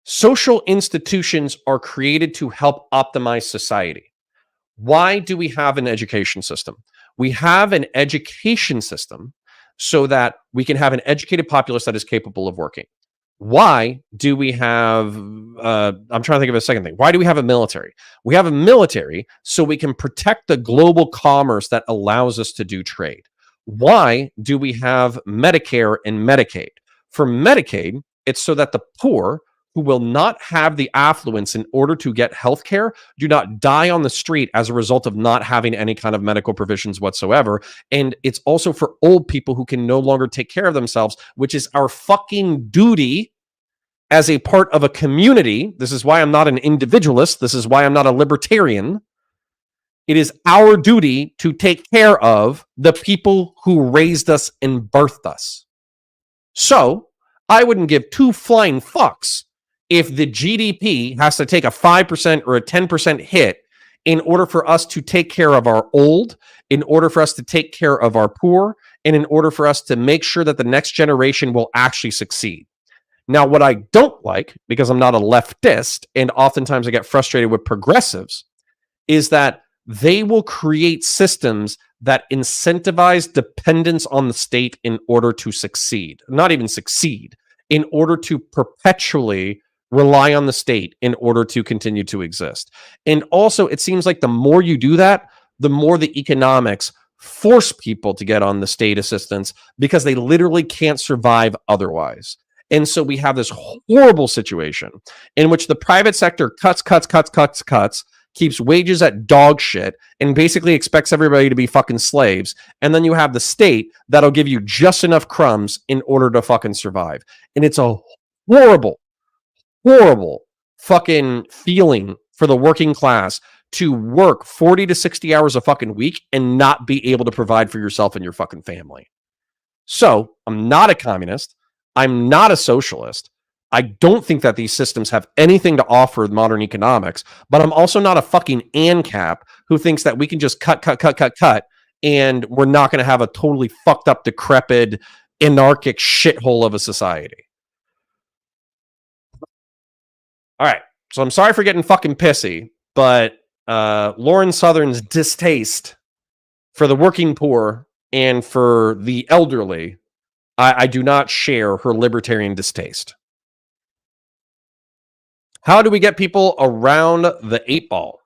social institutions are created to help optimize society. Why do we have an education system? We have an education system so that we can have an educated populace that is capable of working. Why do we have, I'm trying to think of a second thing. Why do we have a military? We have a military so we can protect the global commerce that allows us to do trade. Why do we have Medicare and Medicaid? For Medicaid, it's so that the poor who will not have the affluence in order to get health care do not die on the street as a result of not having any kind of medical provisions whatsoever. And it's also for old people who can no longer take care of themselves, which is our fucking duty as a part of a community. This is why I'm not an individualist. This is why I'm not a libertarian. It is our duty to take care of the people who raised us and birthed us. So I wouldn't give two flying fucks if the GDP has to take a 5% or a 10% hit in order for us to take care of our old, in order for us to take care of our poor, and in order for us to make sure that the next generation will actually succeed. Now, what I don't like, because I'm not a leftist, and oftentimes I get frustrated with progressives, is that they will create systems that incentivize dependence on the state in order to succeed. Not even succeed, in order to perpetually rely on the state in order to continue to exist. And also, it seems like the more you do that, the more the economics force people to get on the state assistance because they literally can't survive otherwise. And so we have this horrible situation in which the private sector cuts, keeps wages at dog shit, and basically expects everybody to be fucking slaves. And then you have the state that'll give you just enough crumbs in order to fucking survive. And it's a horrible fucking feeling for the working class to work 40 to 60 hours a fucking week and not be able to provide for yourself and your fucking family. So I'm not a communist. I'm not a socialist. I don't think that these systems have anything to offer modern economics, but I'm also not a fucking ANCAP who thinks that we can just cut, and we're not going to have a totally fucked up, decrepit, anarchic shithole of a society. All right. So I'm sorry for getting fucking pissy, but Lauren Southern's distaste for the working poor and for the elderly, I do not share her libertarian distaste. How do we get people around the 8 ball?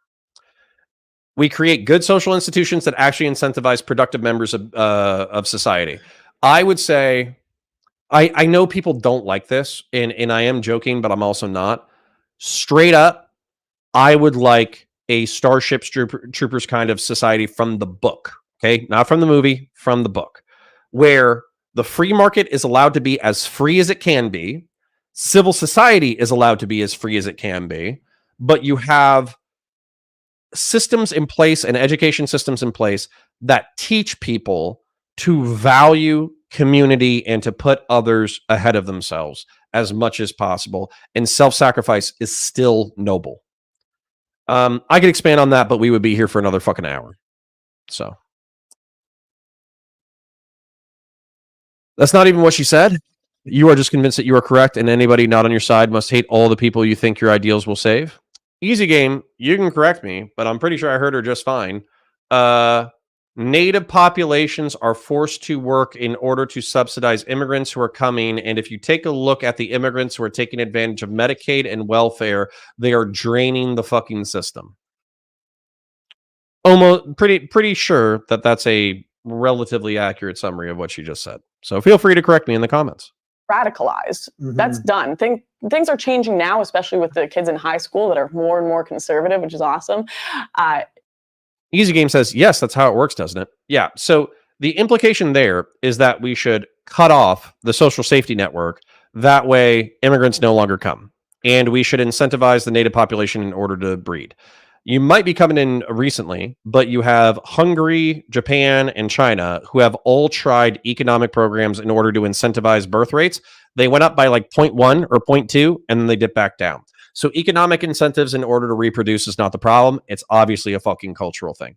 We create good social institutions that actually incentivize productive members of society. I would say, I know people don't like this, and I am joking, but I'm also not. Straight up, I would like a Starship Troopers kind of society from the book, okay? Not from the movie, from the book, where the free market is allowed to be as free as it can be. Civil society is allowed to be as free as it can be, but you have systems in place and education systems in place that teach people to value community and to put others ahead of themselves as much as possible. And self-sacrifice is still noble. I could expand on that, but we would be here for another fucking hour. So that's not even what she said. You are just convinced that you are correct, and anybody not on your side must hate all the people you think your ideals will save. Easy game. You can correct me, but I'm pretty sure I heard her just fine. Native populations are forced to work in order to subsidize immigrants who are coming. And if you take a look at the immigrants who are taking advantage of Medicaid and welfare, they are draining the fucking system. Almost pretty sure that that's a relatively accurate summary of what she just said. So feel free to correct me in the comments. Radicalized. That's done. Things are changing now, especially with the kids in high school that are more and more conservative, which is awesome. Easy Game says, yes, that's how it works, doesn't it? Yeah. So the implication there is that we should cut off the social safety network. That way, immigrants no longer come. And we should incentivize the native population in order to breed. You might be coming in recently, but you have Hungary, Japan, and China who have all tried economic programs in order to incentivize birth rates. They went up by like 0.1 or 0.2, and then they dipped back down. So economic incentives in order to reproduce is not the problem. It's obviously a fucking cultural thing.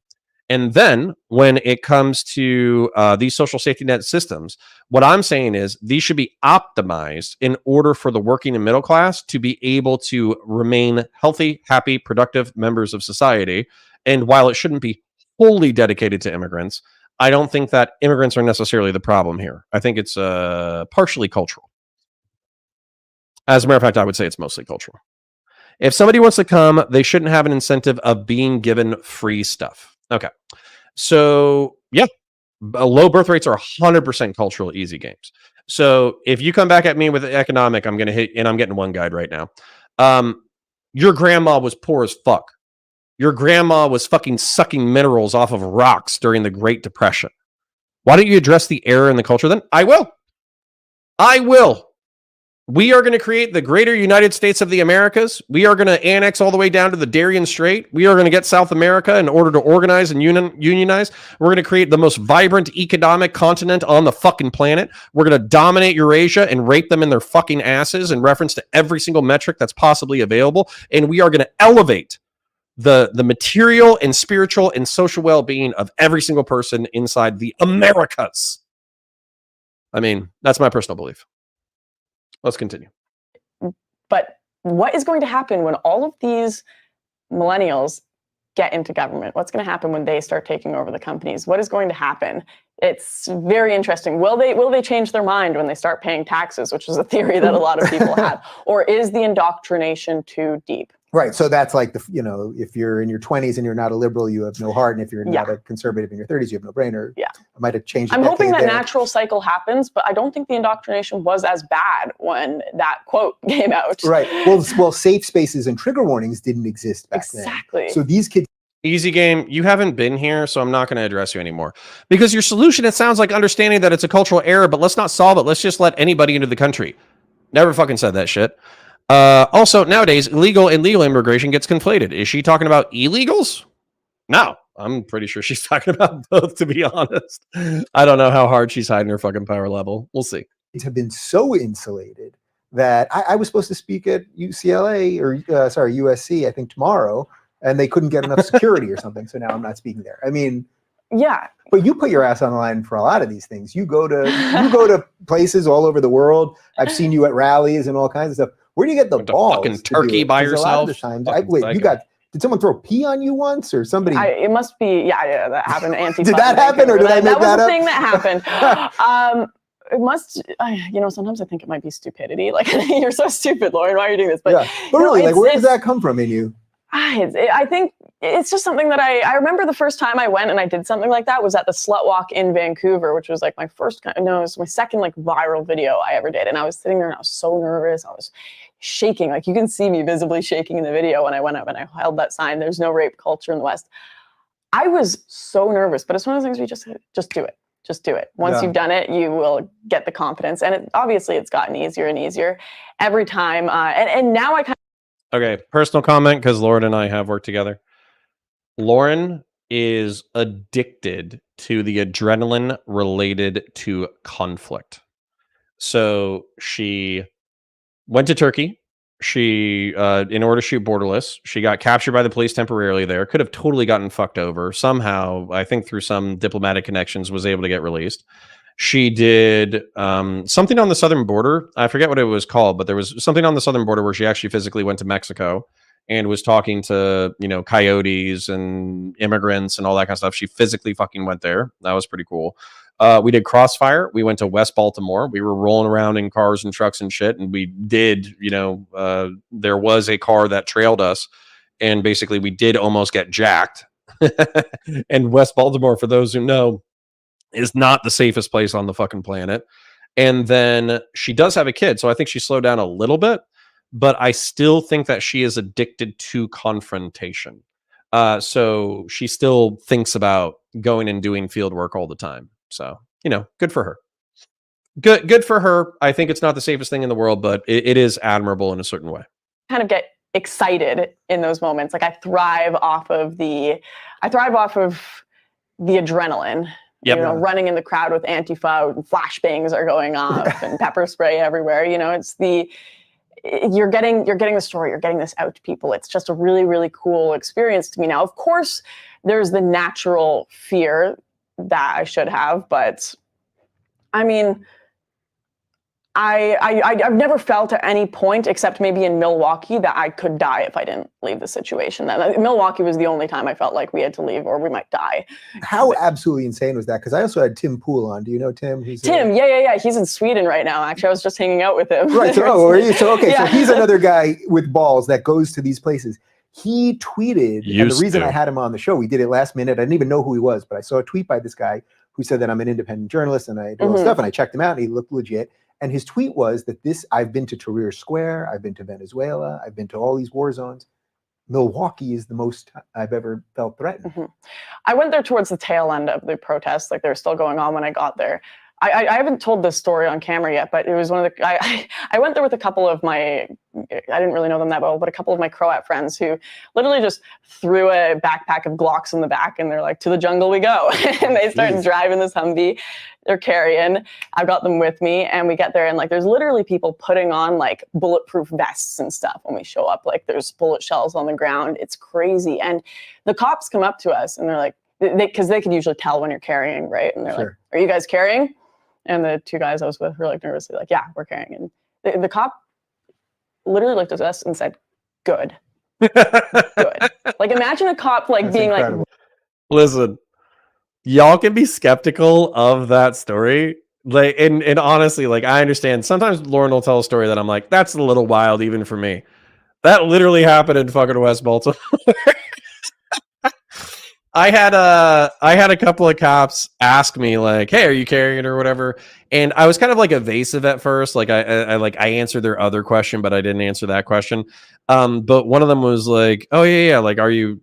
And then when it comes to these social safety net systems, what I'm saying is these should be optimized in order for the working and middle class to be able to remain healthy, happy, productive members of society. And while it shouldn't be wholly dedicated to immigrants, I don't think that immigrants are necessarily the problem here. I think it's partially cultural. As a matter of fact, I would say it's mostly cultural. If somebody wants to come, they shouldn't have an incentive of being given free stuff. Okay. So, yeah, low birth rates are 100% cultural easy games. So if you come back at me with economic, I'm going to hit, and I'm getting one guide right now. Your grandma was poor as fuck. Your grandma was fucking sucking minerals off of rocks during the Great Depression. Why don't you address the error in the culture then? I will. I will. We are going to create the greater United States of the Americas. We are going to annex all the way down to the Darien Strait. We are going to get South America in order to organize and unionize. We're going to create the most vibrant economic continent on the fucking planet. We're going to dominate Eurasia and rape them in their fucking asses in reference to every single metric that's possibly available. And we are going to elevate the material and spiritual and social well-being of every single person inside the Americas. I mean, that's my personal belief. Let's continue. But what is going to happen when all of these millennials get into government? What's going to happen when they start taking over the companies? What is going to happen? It's very interesting. Will they change their mind when they start paying taxes, which is a theory that a lot of people have? Or is the indoctrination too deep? Right. So that's like if you're in your 20s and you're not a liberal, you have no heart, and if you're not a conservative in your 30s, you have no brain. Or I might have changed. I'm hoping that natural cycle happens, but I don't think the indoctrination was as bad when that quote came out. Right. Well, safe spaces and trigger warnings didn't exist back then. Exactly. So these kids. Easy game. You haven't been here, so I'm not going to address you anymore. Because your solution, it sounds like understanding that it's a cultural error, but let's not solve it. Let's just let anybody into the country. Never fucking said that shit. Also, nowadays, illegal and legal immigration gets conflated. Is she talking about illegals? No, I'm pretty sure she's talking about both, to be honest. I don't know how hard she's hiding her fucking power level. We'll see. Have been so insulated that I was supposed to speak at UCLA or USC, I think tomorrow, and they couldn't get enough security or something. So now I'm not speaking there. I mean, yeah. But you put your ass on the line for a lot of these things. You go to places all over the world. I've seen you at rallies and all kinds of stuff. Where do you get the balls? Fucking Turkey by yourself. A lot of the times, did someone throw pee on you once or somebody? It must be, that happened. Did that happen or did I make that up? That was the thing that happened. It must, sometimes I think it might be stupidity. Like, you're so stupid, Lauren. Why are you doing this? But really, like, where does that come from in you? I think it's just something that I remember the first time I went and I did something like that was at the Slut Walk in Vancouver, which was like it was my second like viral video I ever did. And I was sitting there and I was so nervous. I was shaking. Like, you can see me visibly shaking in the video when I went up and I held that sign, "There's no rape culture in the West." I was so nervous, but it's one of those things where you just do it. Just do it. Once you've done it, you will get the confidence. And obviously it's gotten easier and easier every time. And now I kind of. Okay, personal comment, because Lauren and I have worked together. Lauren is addicted to the adrenaline related to conflict. So she went to Turkey. She, in order to shoot Borderless, she got captured by the police temporarily there. Could have totally gotten fucked over. Somehow, I think through some diplomatic connections, was able to get released. She did something on the southern border. I forget what it was called, but there was something on the southern border where she actually physically went to Mexico and was talking to, coyotes and immigrants and all that kind of stuff. She physically fucking went there. That was pretty cool. We did Crossfire. We went to West Baltimore. We were rolling around in cars and trucks and shit. And we did, there was a car that trailed us. And basically we did almost get jacked. And West Baltimore, for those who know, is not the safest place on the fucking planet. And then she does have a kid. So I think she slowed down a little bit, but I still think that she is addicted to confrontation. So she still thinks about going and doing field work all the time. So, good for her. Good for her. I think it's not the safest thing in the world, but it is admirable in a certain way. Kind of get excited in those moments. Like, I thrive off of the adrenaline. Yep. Running in the crowd with Antifa and flashbangs are going off and pepper spray everywhere. It's you're getting the story, you're getting this out to people. It's just a really, really cool experience to me. Now, of course, there's the natural fear that I should have, but I mean, I've never felt at any point, except maybe in Milwaukee, that I could die if I didn't leave the situation. That Milwaukee was the only time I felt like we had to leave or we might die. How absolutely insane was that? Because I also had Tim Pool on. Do you know Tim? Tim, yeah. He's in Sweden right now. Actually, I was just hanging out with him. Right. So, okay. Yeah. So he's another guy with balls that goes to these places. He tweeted, and the reason I had him on the show, we did it last minute. I didn't even know who he was, but I saw a tweet by this guy who said that I'm an independent journalist and I do all this stuff. And I checked him out and he looked legit. And his tweet was that I've been to Tahrir Square, I've been to Venezuela, I've been to all these war zones. Milwaukee is the most I've ever felt threatened. I went there towards the tail end of the protests, like they're still going on when I got there. I haven't told this story on camera yet, but it was one of the, I went there with a couple of my, I didn't really know them that well, but a couple of my Croat friends who literally just threw a backpack of Glocks in the back and they're like, to the jungle we go. And they started driving this Humvee. They're carrying, I've got them with me and we get there and like, there's literally people putting on like bulletproof vests and stuff when we show up. Like there's bullet shells on the ground. It's crazy. And the cops come up to us and they're like, because they can usually tell when you're carrying, right? And they're like, are you guys carrying? And the two guys I was with were like nervously like, yeah, we're carrying. And the cop literally looked at us and said, good. Good. Like imagine a cop like being incredible. Like, listen, y'all can be skeptical of that story. Like, and honestly, like I understand sometimes Lauren will tell a story that I'm like, that's a little wild even for me. That literally happened in fucking West Baltimore. I had a couple of cops ask me like, "Hey, are you carrying it or whatever?" And I was kind of like evasive at first. Like I answered their other question, but I didn't answer that question. But one of them was like, "Oh yeah. Like, are you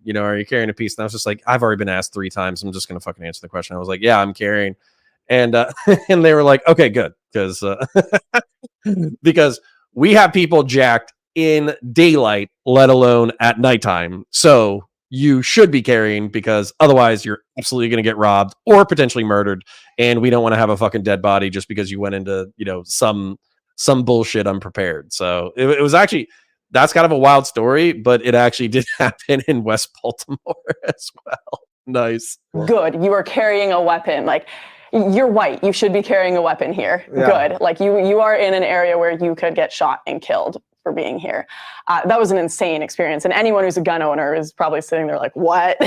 carrying a piece?" And I was just like, "I've already been asked 3 times. I'm just gonna fucking answer the question." I was like, "Yeah, I'm carrying," and and they were like, "Okay, good," because we have people jacked in daylight, let alone at nighttime. So you should be carrying because otherwise you're absolutely going to get robbed or potentially murdered. And we don't want to have a fucking dead body just because you went into, some bullshit unprepared. So it was actually, that's kind of a wild story, but it actually did happen in West Baltimore as well. Nice. Good. You are carrying a weapon. Like you're white. You should be carrying a weapon here. Yeah. Good. Like you are in an area where you could get shot and killed for being here. That was an insane experience. And anyone who's a gun owner is probably sitting there like, what?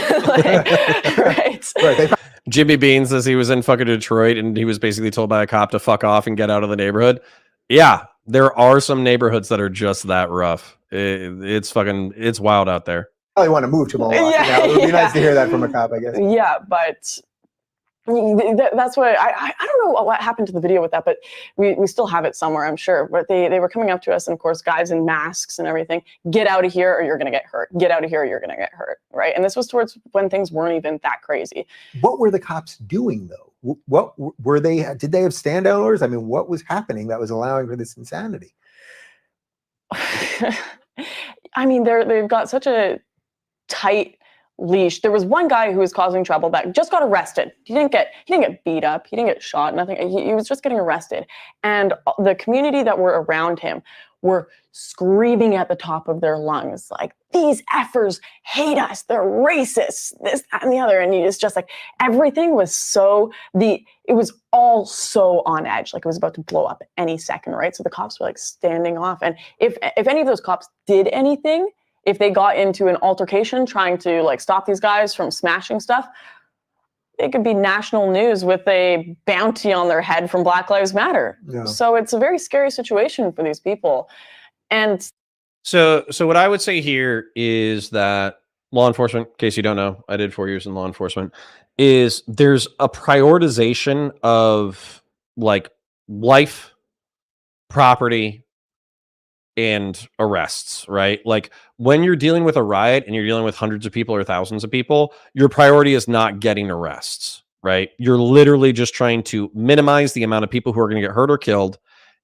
Right. Jimmy Bean says he was in fucking Detroit and he was basically told by a cop to fuck off and get out of the neighborhood. Yeah, there are some neighborhoods that are just that rough. It's wild out there. I probably want to move to Milwaukee now. It would be nice to hear that from a cop, I guess. Yeah, but that's what I don't know what happened to the video with that, but we still have it somewhere, I'm sure. But they were coming up to us, and of course, guys in masks and everything. Get out of here, or you're gonna get hurt. Get out of here, or you're gonna get hurt. Right? And this was towards when things weren't even that crazy. What were the cops doing though? What were they? Did they have standout orders? I mean, what was happening that was allowing for this insanity? I mean, they've got such a tight leash. There was one guy who was causing trouble that just got arrested. He didn't get beat up. He didn't get shot. Nothing. He was just getting arrested. And the community that were around him were screaming at the top of their lungs, like, these effers hate us. They're racist. This, that, and the other. And it's just like everything was it was all so on edge. Like it was about to blow up any second, right? So the cops were like standing off. And if any of those cops did anything, if they got into an altercation trying to like stop these guys from smashing stuff, it could be national news with a bounty on their head from Black Lives Matter. Yeah. So it's a very scary situation for these people. And so what I would say here is that law enforcement, in case you don't know, I did 4 years in law enforcement, is there's a prioritization of like life, property, and arrests, right? Like when you're dealing with a riot and you're dealing with hundreds of people or thousands of people, your priority is not getting arrests, right? You're literally just trying to minimize the amount of people who are going to get hurt or killed,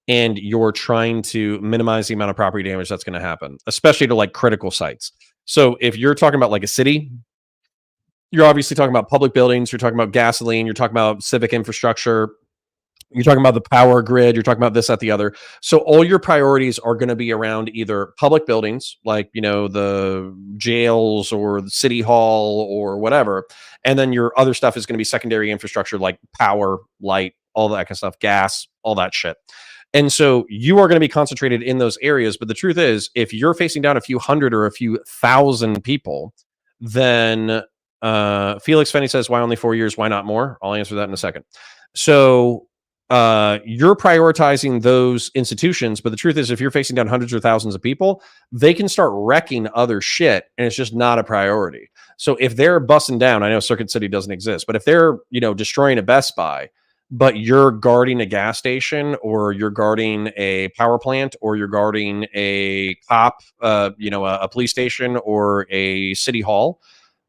and you're trying to minimize the amount of property damage that's going to happen, especially to like critical sites. So if you're talking about like a city, you're obviously talking about public buildings, you're talking about gasoline, you're talking about civic infrastructure, you're talking about the power grid, you're talking about this, that, the other. So all your priorities are going to be around either public buildings, like, the jails or the city hall or whatever. And then your other stuff is going to be secondary infrastructure like power, light, all that kind of stuff, gas, all that shit. And so you are going to be concentrated in those areas. But the truth is, if you're facing down a few hundred or a few thousand people, then Felix Fenny says, why only 4 years? Why not more? I'll answer that in a second. So you're prioritizing those institutions. But the truth is, if you're facing down hundreds or thousands of people, they can start wrecking other shit. And it's just not a priority. So if they're busting down, I know Circuit City doesn't exist, but if they're, destroying a Best Buy, but you're guarding a gas station, or you're guarding a power plant, or you're guarding a cop, a police station, or a city hall,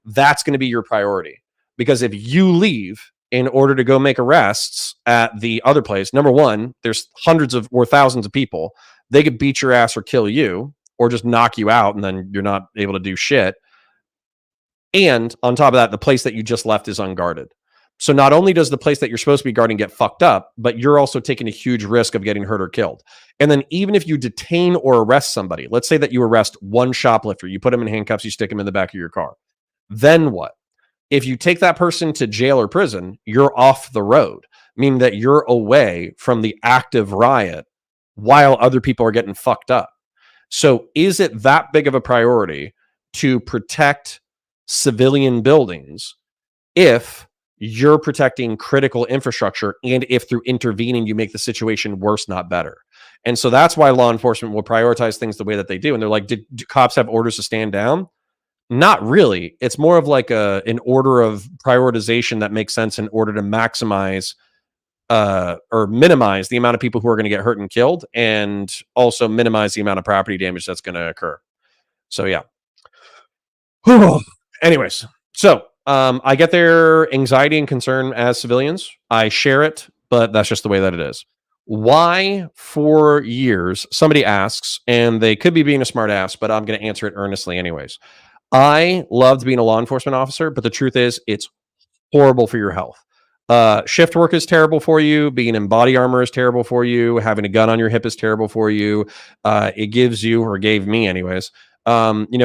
that's going to be your priority. Because if you leave in order to go make arrests at the other place, number one, there's hundreds of or thousands of people. They could beat your ass or kill you, or just knock you out, and then you're not able to do shit. And on top of that, the place that you just left is unguarded. So not only does the place that you're supposed to be guarding get fucked up, but you're also taking a huge risk of getting hurt or killed. And then even if you detain or arrest somebody, let's say that you arrest one shoplifter, you put him in handcuffs, you stick him in the back of your car. Then what? If you take that person to jail or prison, you're off the road, meaning that you're away from the active riot while other people are getting fucked up. So is it that big of a priority to protect civilian buildings if you're protecting critical infrastructure, and if through intervening you make the situation worse, not better? And so that's why law enforcement will prioritize things the way that they do. And they're like, do cops have orders to stand down? Not really. It's more of like an order of prioritization that makes sense in order to maximize or minimize the amount of people who are going to get hurt and killed, and also minimize the amount of property damage that's going to occur. So yeah. Anyways, so I get their anxiety and concern as civilians. I share it, but that's just the way that it is. Why 4 years? Somebody asks, and they could be being a smart ass, but I'm going to answer it earnestly anyways. I loved being a law enforcement officer, but the truth is, it's horrible for your health. Shift work is terrible for you. Being in body armor is terrible for you. Having a gun on your hip is terrible for you. It gives you, or gave me anyways,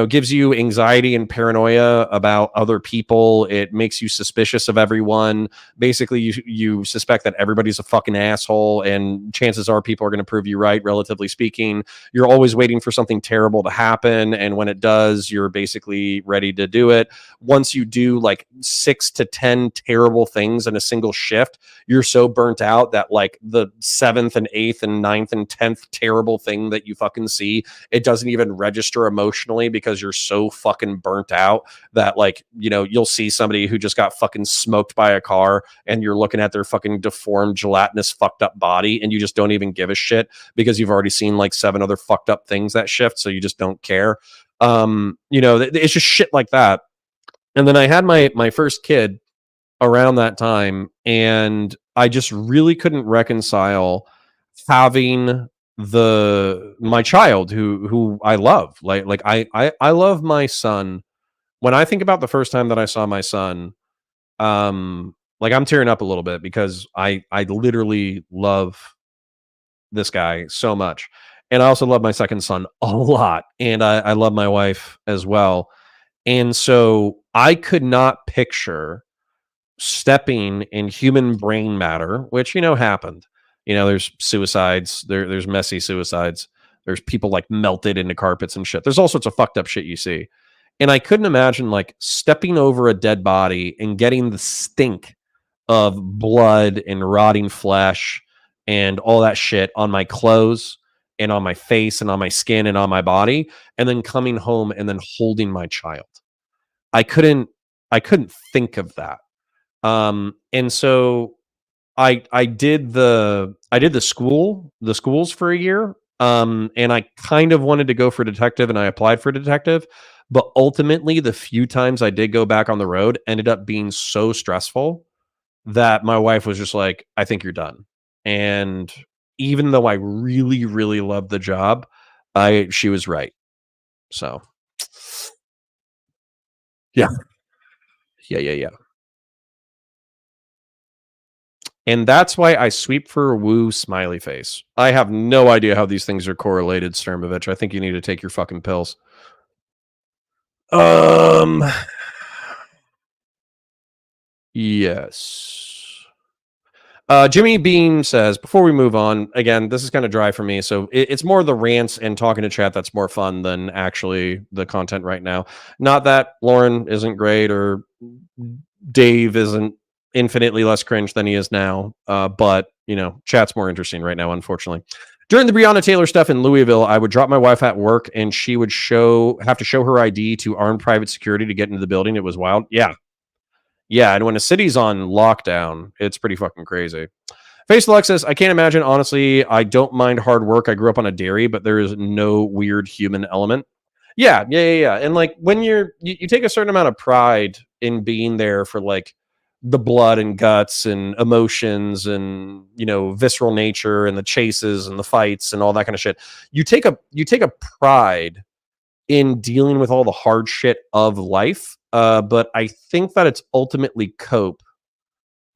gives you anxiety and paranoia about other people. It makes you suspicious of everyone. Basically, you suspect that everybody's a fucking asshole, and chances are people are going to prove you right, relatively speaking. You're always waiting for something terrible to happen, and when it does, you're basically ready to do it. Once you do like 6 to 10 terrible things in a single shift, you're so burnt out that like the 7th and 8th and 9th and 10th terrible thing that you fucking see, it doesn't even register emotionally, because you're so fucking burnt out that like, you'll see somebody who just got fucking smoked by a car, and you're looking at their fucking deformed, gelatinous, fucked up body, and you just don't even give a shit because you've already seen like 7 other fucked up things that shift, so you just don't care. It's just shit like that. And then I had my first kid around that time, and I just really couldn't reconcile having my child who I love. Like I love my son. When I think about the first time that I saw my son, like I'm tearing up a little bit, because I literally love this guy so much. And I also love my second son a lot. And I love my wife as well. And so I could not picture stepping in human brain matter, which, happened. There's suicides, there's messy suicides. There's people like melted into carpets and shit. There's all sorts of fucked up shit you see. And I couldn't imagine like stepping over a dead body and getting the stink of blood and rotting flesh and all that shit on my clothes and on my face and on my skin and on my body, and then coming home and then holding my child. I couldn't think of that. And so I did the schools for a year. And I kind of wanted to go for detective, and I applied for detective, but ultimately the few times I did go back on the road ended up being so stressful that my wife was just like, I think you're done. And even though I really, really loved the job, she was right. So yeah. Yeah. And that's why I sweep for a woo smiley face. I have no idea how these things are correlated, Sturmovich. I think you need to take your fucking pills. Yes. Jimmy Beam says, before we move on, again, this is kind of dry for me, so it's more the rants and talking to chat that's more fun than actually the content right now. Not that Lauren isn't great or Dave isn't infinitely less cringe than he is now, but, chat's more interesting right now, unfortunately. During the Breonna Taylor stuff in Louisville, I would drop my wife at work, and she would have to show her ID to armed private security to get into the building. It was wild. Yeah, and when a city's on lockdown, it's pretty fucking crazy. Face Alexis, I can't imagine, honestly. I don't mind hard work. I grew up on a dairy, but there is no weird human element. Yeah. And like when you take a certain amount of pride in being there for like the blood and guts and emotions and visceral nature and the chases and the fights and all that kind of shit. You take a pride in dealing with all the hard shit of life. But I think that it's ultimately cope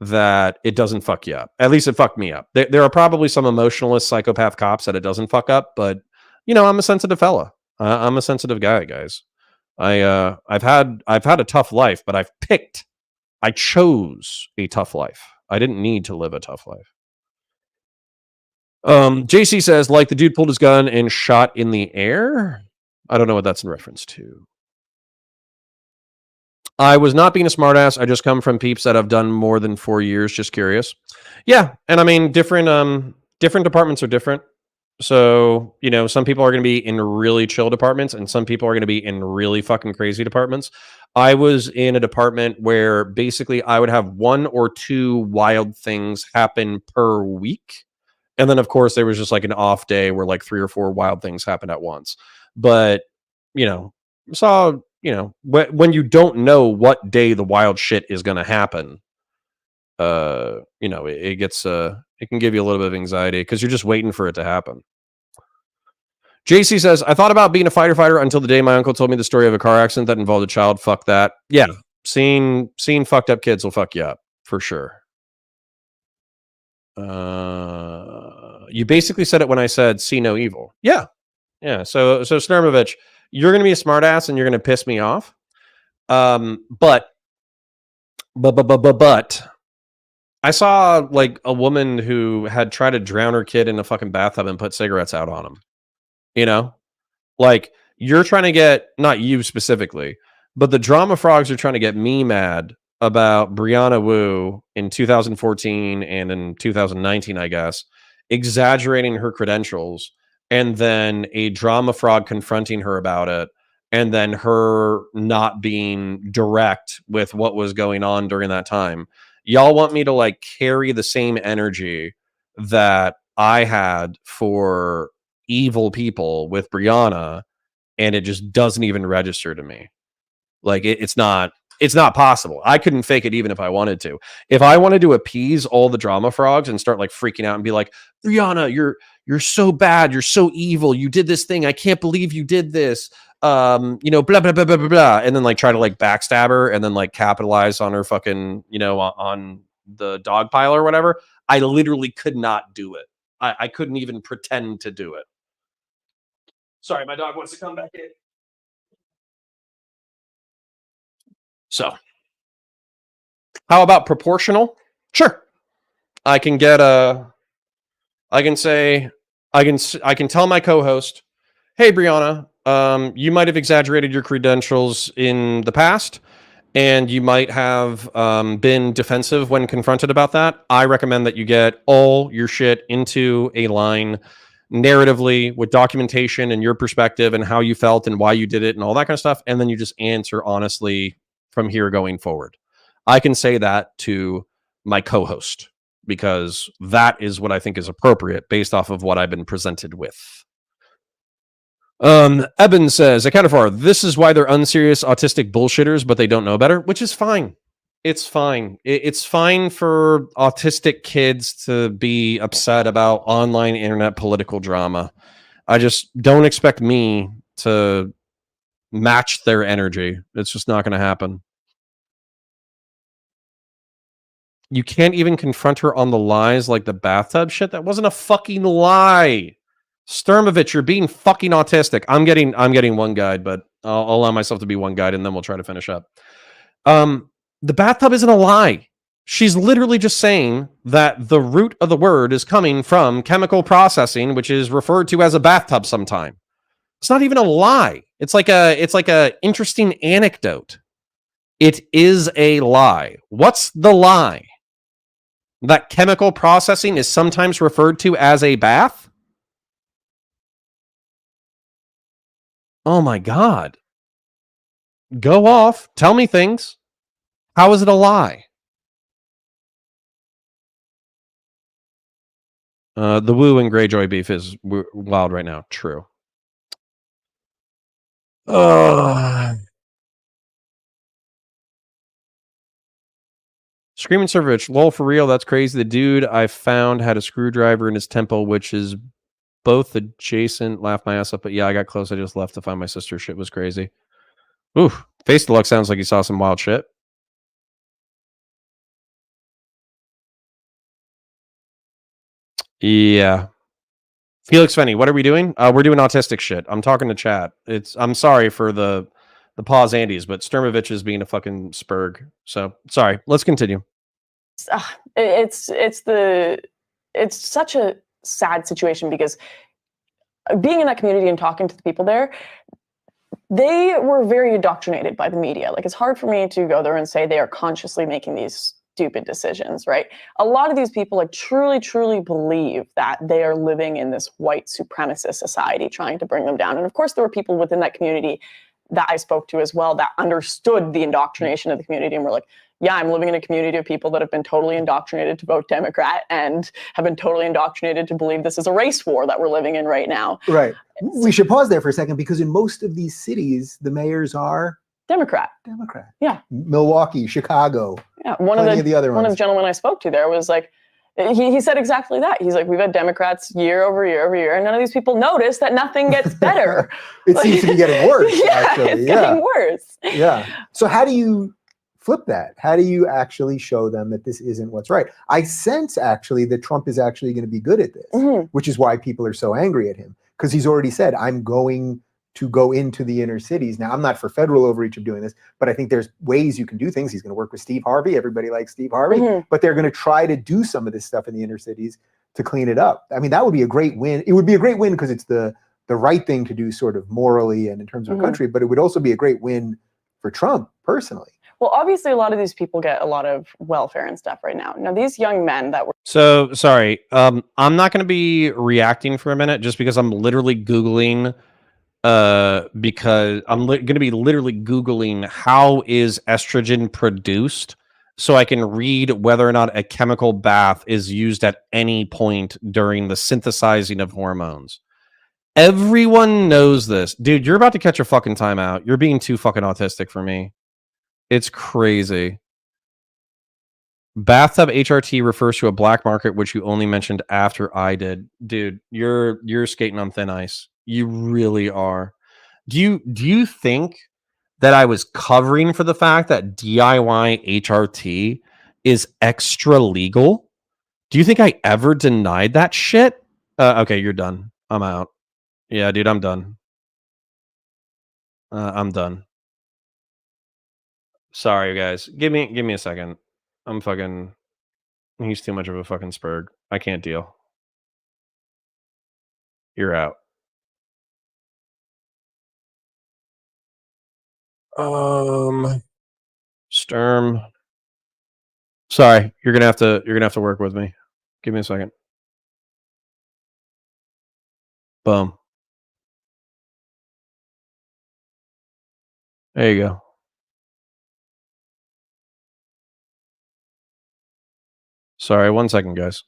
that it doesn't fuck you up. At least it fucked me up. There are probably some emotionalist psychopath cops that it doesn't fuck up, but I'm a sensitive fella. I'm a sensitive guy, guys. I've had a tough life, but I chose a tough life. I didn't need to live a tough life. JC says, like the dude pulled his gun and shot in the air. I don't know what that's in reference to. I was not being a smartass. I just come from peeps that have done more than 4 years. Just curious. Yeah, and I mean, different departments are different. So, some people are going to be in really chill departments, and some people are going to be in really fucking crazy departments. I was in a department where basically I would have 1 or 2 wild things happen per week. And then, of course, there was just like an off day where like 3 or 4 wild things happened at once. But, saw, when you don't know what day the wild shit is going to happen, it gets, it can give you a little bit of anxiety because you're just waiting for it to happen. JC says, I thought about being a fighter until the day my uncle told me the story of a car accident that involved a child. Fuck that. Yeah. Seeing fucked up kids will fuck you up for sure. You basically said it when I said see no evil. Yeah. So Sturmovich, you're going to be a smartass and you're going to piss me off. But I saw like a woman who had tried to drown her kid in a fucking bathtub and put cigarettes out on him. Like you're trying to get, not you specifically, but the drama frogs are trying to get me mad about Brianna Wu in 2014 and in 2019, I guess, exaggerating her credentials, and then a drama frog confronting her about it, and then her not being direct with what was going on during that time. Y'all want me to like carry the same energy that I had for evil people with Brianna, and it just doesn't even register to me. Like it's not possible. I couldn't fake it even if I wanted to. If I wanted to appease all the drama frogs and start like freaking out and be like, Brianna, you're so bad, you're so evil, you did this thing, I can't believe you did this, blah blah blah blah blah blah, and then like try to like backstab her and then like capitalize on her fucking on the dog pile or whatever, I literally could not do it. I couldn't even pretend to do it. Sorry, my dog wants to come back in. So, how about proportional? Sure. I can tell my co-host, hey, Brianna, you might have exaggerated your credentials in the past, and you might have been defensive when confronted about that. I recommend that you get all your shit into a line narratively with documentation and your perspective and how you felt and why you did it and all that kind of stuff. And then you just answer honestly from here going forward. I can say that to my co-host because that is what I think is appropriate based off of what I've been presented with. Eben says, I kind of are. This is why they're unserious autistic bullshitters, but they don't know better, which is fine. It's fine. It's fine for autistic kids to be upset about online internet political drama. I just don't expect me to match their energy. It's just not going to happen. You can't even confront her on the lies like the bathtub shit. That wasn't a fucking lie. Sturmovich, you're being fucking autistic. I'm getting one guide, but I'll allow myself to be one guide and then we'll try to finish up. The bathtub isn't a lie. She's literally just saying that the root of the word is coming from chemical processing, which is referred to as a bathtub sometime. It's not even a lie. It's like a interesting anecdote. It is a lie. What's the lie? That chemical processing is sometimes referred to as a bath? Oh my God. Go off. Tell me things. How is it a lie? The Woo and Greyjoy beef is wild right now. True. Screaming Servich, lol, for real, that's crazy. The dude I found had a screwdriver in his temple, which is both adjacent. Laughed my ass up, but yeah, I got close. I just left to find my sister. Shit was crazy. Ooh, Face Deluxe sounds like he saw some wild shit. Yeah. Felix Fenny, what are we doing? We're doing autistic shit. I'm talking to chat. I'm sorry for the pause Andes, but Sturmovich is being a fucking spurg. So sorry. Let's continue. It's such a sad situation because being in that community and talking to the people there, they were very indoctrinated by the media. Like, it's hard for me to go there and say they are consciously making these stupid decisions, right? A lot of these people like truly believe that they are living in this white supremacist society trying to bring them down. And of course, there were people within that community that I spoke to as well that understood the indoctrination of the community and were like, yeah, I'm living in a community of people that have been totally indoctrinated to vote Democrat and have been totally indoctrinated to believe this is a race war that we're living in right now. Right. We should pause there for a second because in most of these cities, the mayors are Democrat. Yeah. Milwaukee, Chicago. Yeah. One of the gentlemen I spoke to there was like, he said exactly that. He's like, we've had Democrats year over year, and none of these people notice that nothing gets better. It seems to be getting worse, actually. It's getting worse. Yeah. So how do you flip that? How do you actually show them that this isn't what's right? I sense actually that Trump is actually going to be good at this, which is why people are so angry at him, because he's already said, I'm going to go into the inner cities. Now, I'm not for federal overreach of doing this, but I think there's ways you can do things. He's going to work with Steve Harvey. Everybody likes Steve Harvey, but they're going to try to do some of this stuff in the inner cities to clean it up. I mean, that would be a great win. It would be a great win because it's the right thing to do sort of morally and in terms of the country, but it would also be a great win for Trump personally. Well, obviously, a lot of these people get a lot of welfare and stuff right now. Now, these young men that were... So, sorry. I'm not going to be reacting for a minute just because I'm literally Googling, because I'm going to be literally Googling how is estrogen produced so I can read whether or not a chemical bath is used at any point during the synthesizing of hormones. Everyone knows this. Dude, you're about to catch a fucking timeout. You're being too fucking autistic for me. It's crazy. Bathtub HRT refers to a black market, which you only mentioned after I did. Dude, you're skating on thin ice. You really are. Do you think that I was covering for the fact that DIY HRT is extra legal? Do you think I ever denied that shit? Okay, you're done. I'm out. Yeah, dude, I'm done. I'm done. Sorry, guys. Give me a second. He's too much of a fucking spurg. I can't deal. You're out. Sturm. Sorry, you're gonna have to work with me. Give me a second. Boom. There you go. Sorry, 1 second, guys.